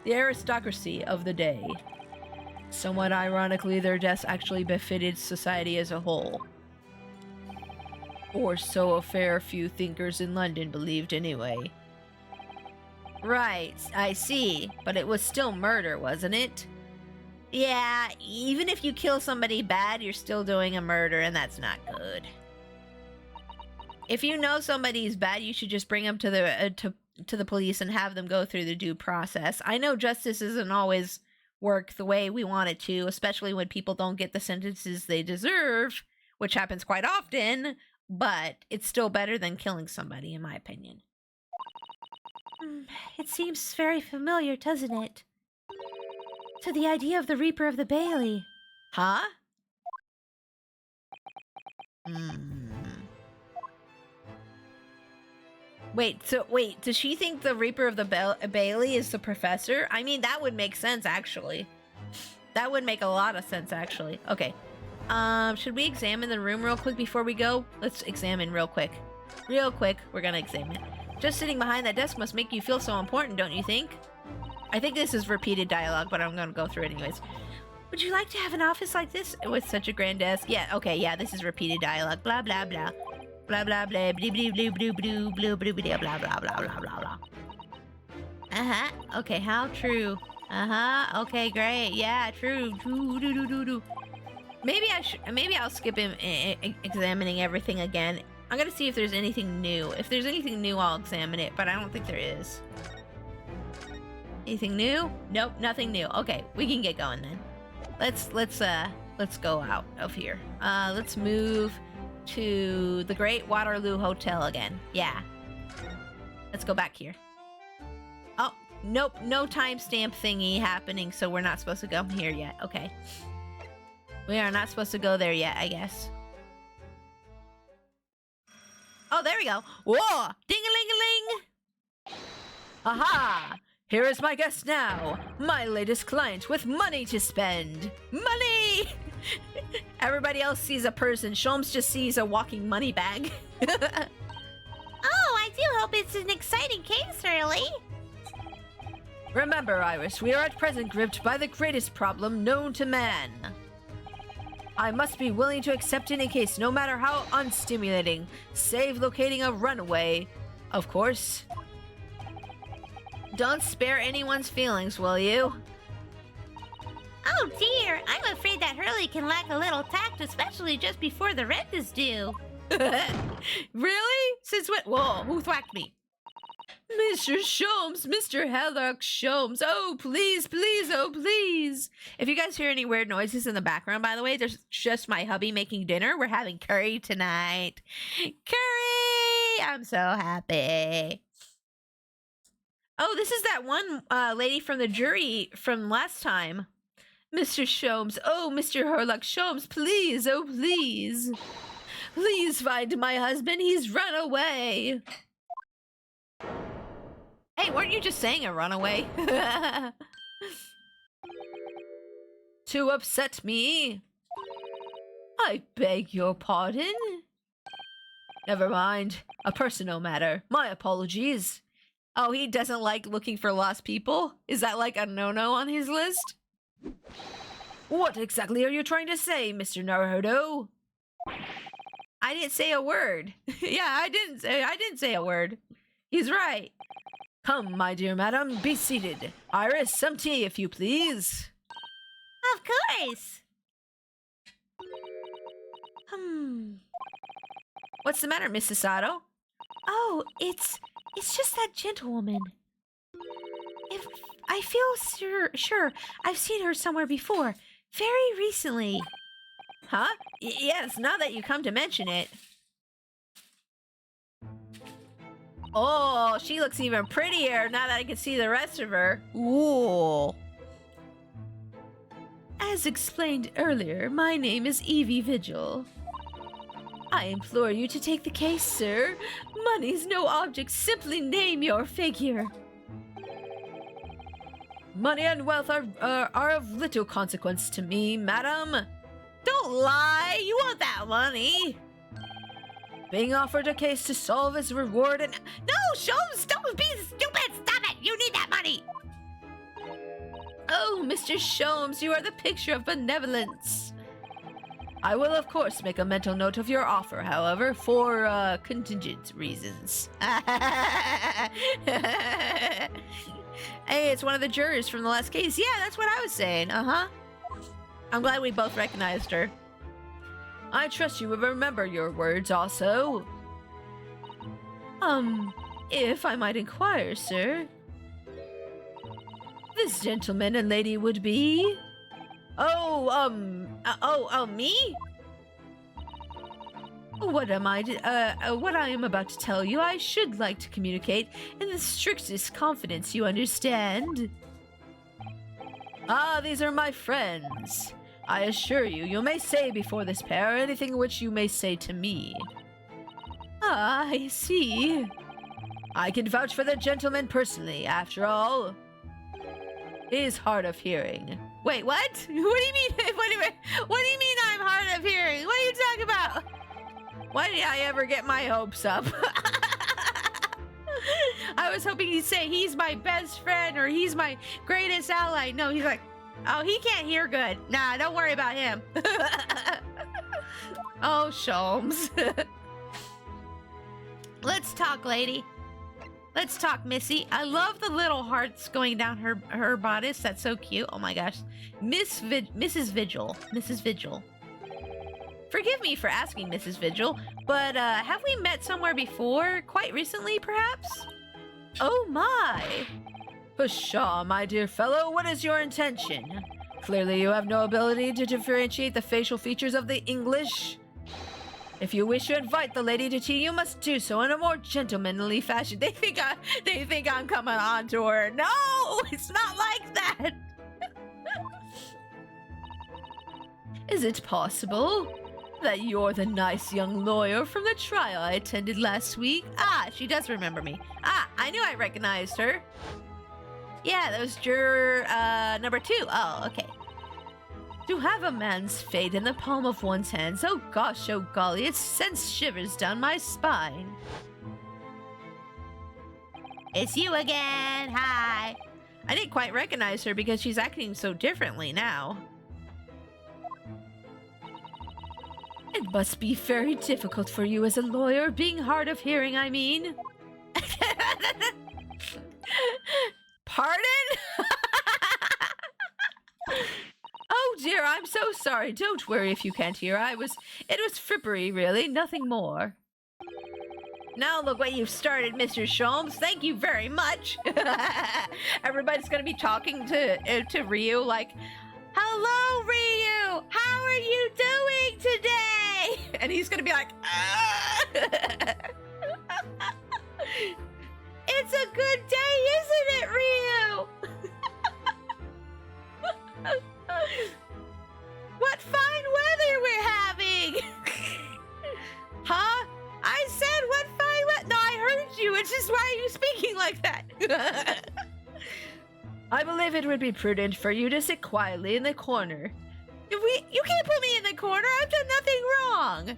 aristocracy of the day. Somewhat ironically, their deaths actually befitted society as a whole. Or so a fair few thinkers in London believed anyway. Right, I see. But it was still murder, wasn't it? Yeah, even if you kill somebody bad, you're still doing a murder, and that's not good. If you know somebody's bad, you should just bring them to the police and have them go through the due process. I know justice doesn't always work the way we want it to, especially when people don't get the sentences they deserve, which happens quite often, but it's still better than killing somebody, in my opinion. It seems very familiar, doesn't it? To the idea of the Reaper of the Bailey. Huh? Wait, does she think the Reaper of the Bailey is the professor? I mean, that would make sense, actually. That would make a lot of sense, actually. Okay. Should we examine the room real quick before we go? Let's examine real quick. Real quick, we're gonna examine it. Just sitting behind that desk must make you feel so important, don't you think? I think this is repeated dialogue, but I'm gonna go through it anyways. Would you like to have an office like this with such a grand desk? Yeah, okay, yeah, this is repeated dialogue. Blah, blah, blah. Blah, blah, blah. Blah, blah, blah, blah, blah, blah, blah, blah, blah, blah, blah, blah, blah. Uh-huh. Okay, how true. Uh-huh. Okay, great. Yeah, true. True. Maybe I'll skip him examining everything again. I'm gonna see if there's anything new. If there's anything new, I'll examine it, but I don't think there is. Anything new? Nope, nothing new. Okay, we can get going then. Let's go out of here. Let's move to the Great Waterloo Hotel again. Yeah. Let's go back here. Oh, nope, no timestamp thingy happening, so we're not supposed to go here yet. Okay. We are not supposed to go there yet, I guess. Oh, there we go. Whoa! Ding-a-ling-a-ling! Aha! Here is my guest now, my latest client with money to spend. Money! Everybody else sees a person. Sholmes just sees a walking money bag. Oh, I do hope it's an exciting case, Early. Remember, Iris, we are at present gripped by the greatest problem known to man. I must be willing to accept any case, no matter how unstimulating, save locating a runaway, of course. Don't spare anyone's feelings, will you? Oh dear, I'm afraid that Hurley can lack a little tact, especially just before the rent is due. Really? Since when? Whoa, who thwacked me? Mr. Sholmes, Mr. Hedlock Sholmes, oh please, please, oh please. If you guys hear any weird noises in the background, by the way, there's just my hubby making dinner. We're having curry tonight. Curry! I'm so happy. Oh, this is that one lady from the jury from last time. Mr. Sholmes, oh, Mr. Hedlock Sholmes, please, oh please. Please find my husband, he's run away. Hey, weren't you just saying a runaway? To upset me? I beg your pardon? Never mind. A personal matter. My apologies. Oh, he doesn't like looking for lost people? Is that like a no-no on his list? What exactly are you trying to say, Mr. Naruto? I didn't say a word. Yeah, I didn't say a word. He's right. Come, my dear madam, be seated. Iris, some tea, if you please. Of course. What's the matter, Miss Sasato? Oh, it's just that gentlewoman. If I feel sure I've seen her somewhere before, very recently. Huh? Yes, now that you come to mention it. Oh, she looks even prettier now that I can see the rest of her. Ooh. As explained earlier, my name is Evie Vigil. I implore you to take the case, sir. Money's no object, simply name your figure. Money and wealth are of little consequence to me, madam. Don't lie, you want that money. Being offered a case to solve is reward and— No, Sholmes, don't be stupid! Stop it! You need that money! Oh, Mr. Sholmes, you are the picture of benevolence. I will, of course, make a mental note of your offer, however, for, contingent reasons. Hey, it's one of the jurors from the last case. Yeah, that's what I was saying. Uh-huh. I'm glad we both recognized her. I trust you will remember your words also. If I might inquire, sir. This gentleman and lady would be? Me? What I am about to tell you, I should like to communicate in the strictest confidence, you understand? Ah, these are my friends. I assure you, you may say before this pair anything which you may say to me. Ah, I see. I can vouch for the gentleman personally, after all. He is hard of hearing. Wait, what? What do you mean? What do you mean I'm hard of hearing? What are you talking about? Why did I ever get my hopes up? I was hoping he'd say he's my best friend or he's my greatest ally. No, he's like, oh, he can't hear good. Nah, don't worry about him. Oh, Sholmes. Let's talk, lady. Let's talk, Missy. I love the little hearts going down her bodice. That's so cute. Oh my gosh. Mrs. Vigil. Mrs. Vigil. Forgive me for asking, Mrs. Vigil, but have we met somewhere before? Quite recently, perhaps? Oh my! Pshaw, my dear fellow, what is your intention? Clearly you have no ability to differentiate the facial features of the English. If you wish to invite the lady to tea, you must do so in a more gentlemanly fashion. They think I'm coming on to her. No, it's not like that. Is it possible that you're the nice young lawyer from the trial I attended last week? Ah, she does remember me. Ah, I knew I recognized her. Yeah, that was juror number 2. Oh, okay. To have a man's fate in the palm of one's hands, oh gosh, oh golly, it sends shivers down my spine. It's you again, hi. I didn't quite recognize her because she's acting so differently now. It must be very difficult for you as a lawyer, being hard of hearing, I mean. Pardon? Oh dear, I'm so sorry. Don't worry if you can't hear. It was frippery, really, nothing more. Now look what you've started, Mr. Sholmes. Thank you very much. Everybody's gonna be talking to Ryu like, hello, Ryu. How are you doing today? And he's gonna be like, it's a good day, isn't it, Ryu? What fine weather we're having! Huh? I said what fine weather? No, I heard you. It's just why are you speaking like that? I believe it would be prudent for you to sit quietly in the corner. You can't put me in the corner. I've done nothing wrong.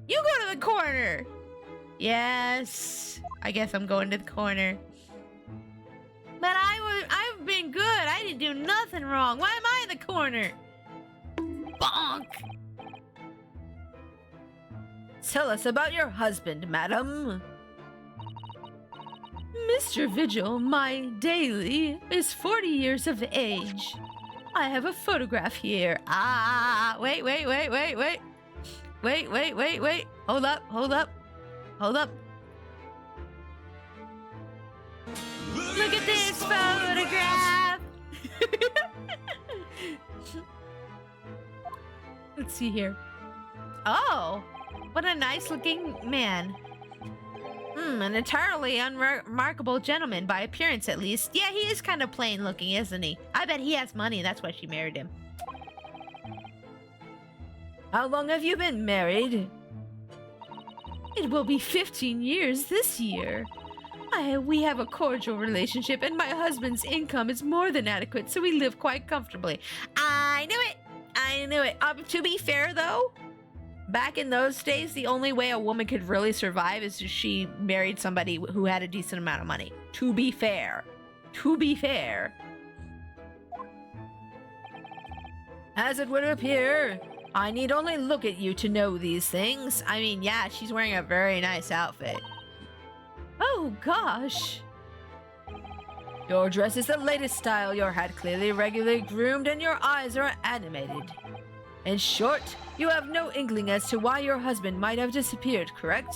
You go to the corner. Yes. I guess I'm going to the corner. But I've been good. I didn't do nothing wrong. Why am I in the corner? Bonk. Tell us about your husband, madam. Mr. Vigil, my daily, is 40 years of age. I have a photograph here. Wait. Hold up. Look at this photograph. Let's see here. Oh, what a nice looking man. An entirely unremarkable gentleman by appearance, at least. Yeah, he is kind of plain looking, isn't he? I bet he has money. That's why she married him. How long have you been married? It will be 15 years this year. We have a cordial relationship, and my husband's income is more than adequate, so we live quite comfortably. I knew it. To be fair, though, back in those days, the only way a woman could really survive is if she married somebody who had a decent amount of money. To be fair. As it would appear, I need only look at you to know these things. I mean, yeah, she's wearing a very nice outfit. Oh, gosh. Your dress is the latest style, your hat clearly regularly groomed, and your eyes are animated. In short, you have no inkling as to why your husband might have disappeared, correct?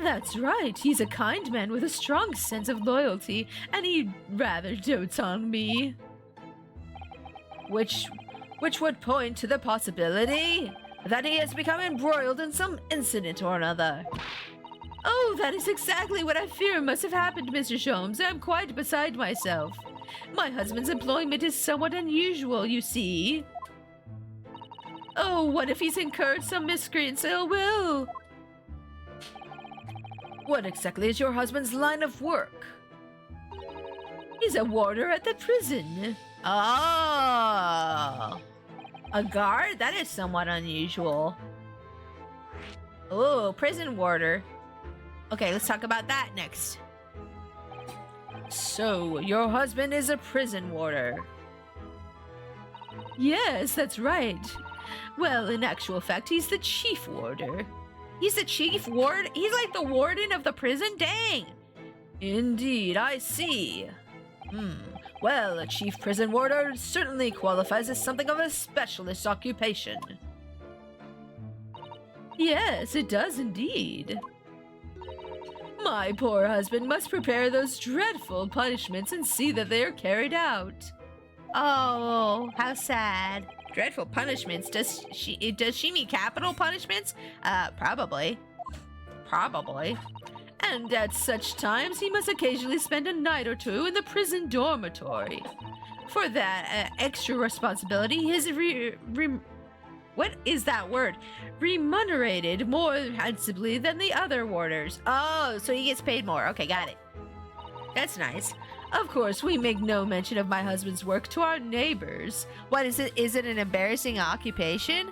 That's right. He's a kind man with a strong sense of loyalty, and he rather dotes on me. Which would point to the possibility that he has become embroiled in some incident or another. Oh, that is exactly what I fear must have happened, Mr. Sholmes. I'm quite beside myself. My husband's employment is somewhat unusual, you see. Oh, what if he's incurred some miscreant's ill will? What exactly is your husband's line of work? He's a warder at the prison. Oh. A guard? That is somewhat unusual. Oh, prison warder. Okay, let's talk about that next. So, your husband is a prison warder. Yes, that's right. Well, in actual fact, he's the chief warder. He's the chief ward? He's like the warden of the prison? Dang! Indeed, I see. Well, a chief prison warder certainly qualifies as something of a specialist occupation. Yes, it does indeed. My poor husband must prepare those dreadful punishments and see that they are carried out. Oh, how sad. Dreadful punishments? Does she mean capital punishments? Probably. Probably. And at such times, he must occasionally spend a night or two in the prison dormitory. For that extra responsibility, he is what is that word? Remunerated more handsomely than the other warders. Oh, so he gets paid more. Okay, got it. That's nice. Of course, we make no mention of my husband's work to our neighbors. What is it? Is it an embarrassing occupation?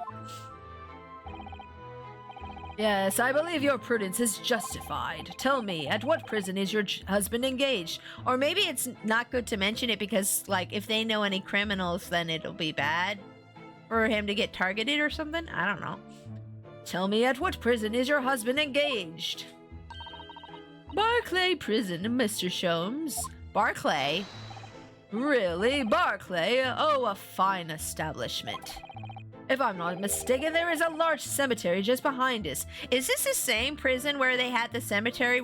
Yes, I believe your prudence is justified. Tell me, at what prison is your husband engaged? Or maybe it's not good to mention it because, like, if they know any criminals, then it'll be bad for him to get targeted or something? I don't know. Tell me, at what prison is your husband engaged? Barclay Prison, Mr. Sholmes. Barclay? Really? Barclay? Oh, a fine establishment. If I'm not mistaken, there is a large cemetery just behind us. Is this the same prison where they had the cemetery?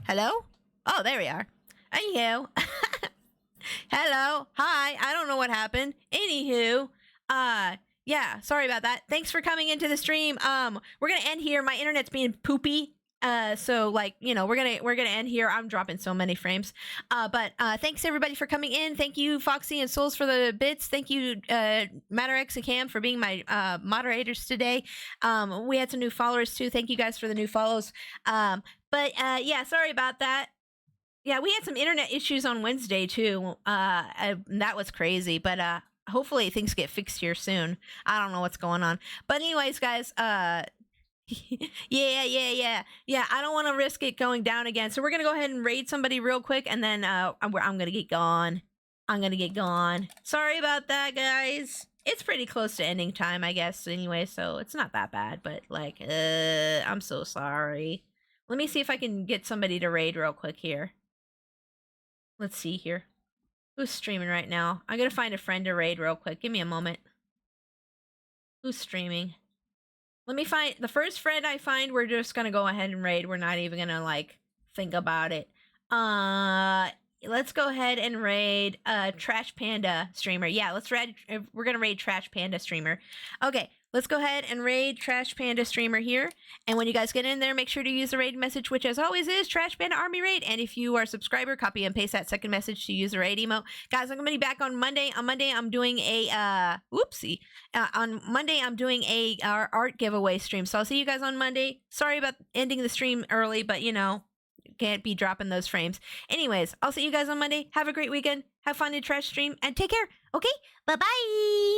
Hello? Oh, there we are. Anywho. Hello. Hi. I don't know what happened. Anywho. Yeah, sorry about that. Thanks for coming into the stream. We're gonna end here. My internet's being poopy. So like, you know, we're gonna end here. I'm dropping so many frames. But thanks everybody for coming in. Thank you, Foxy and Souls, for the bits. Thank you, MatterX and Cam, for being my moderators today. We had some new followers too. Thank you guys for the new follows. But yeah, sorry about that. Yeah, we had some internet issues on Wednesday too. That was crazy, but hopefully things get fixed here soon. I don't know what's going on. But anyways, guys, yeah, I don't want to risk it going down again. So we're going to go ahead and raid somebody real quick, and then I'm going to get gone. Sorry about that, guys. It's pretty close to ending time, I guess, anyway, so it's not that bad, but like, I'm so sorry. Let me see if I can get somebody to raid real quick here. Let's see here. Who's streaming right now? I'm gonna find a friend to raid real quick. Give me a moment. Who's streaming? Let me find the first friend I find. We're just gonna go ahead and raid. We're not even gonna like think about it. Let's go ahead and raid Trash Panda streamer. Yeah, let's raid. We're gonna raid Trash Panda streamer. Okay, let's go ahead and raid Trash Panda streamer here. And when you guys get in there, make sure to use the raid message, which as always is Trash Panda Army Raid. And if you are a subscriber, copy and paste that second message to use the raid emote. Guys, I'm gonna be back on Monday. On Monday, I'm doing a whoopsie. On Monday, I'm doing a art giveaway stream. So I'll see you guys on Monday. Sorry about ending the stream early, but you know, can't be dropping those frames. Anyways, I'll see you guys on Monday. Have a great weekend. Have fun in Trash Stream and take care. Okay? Bye-bye.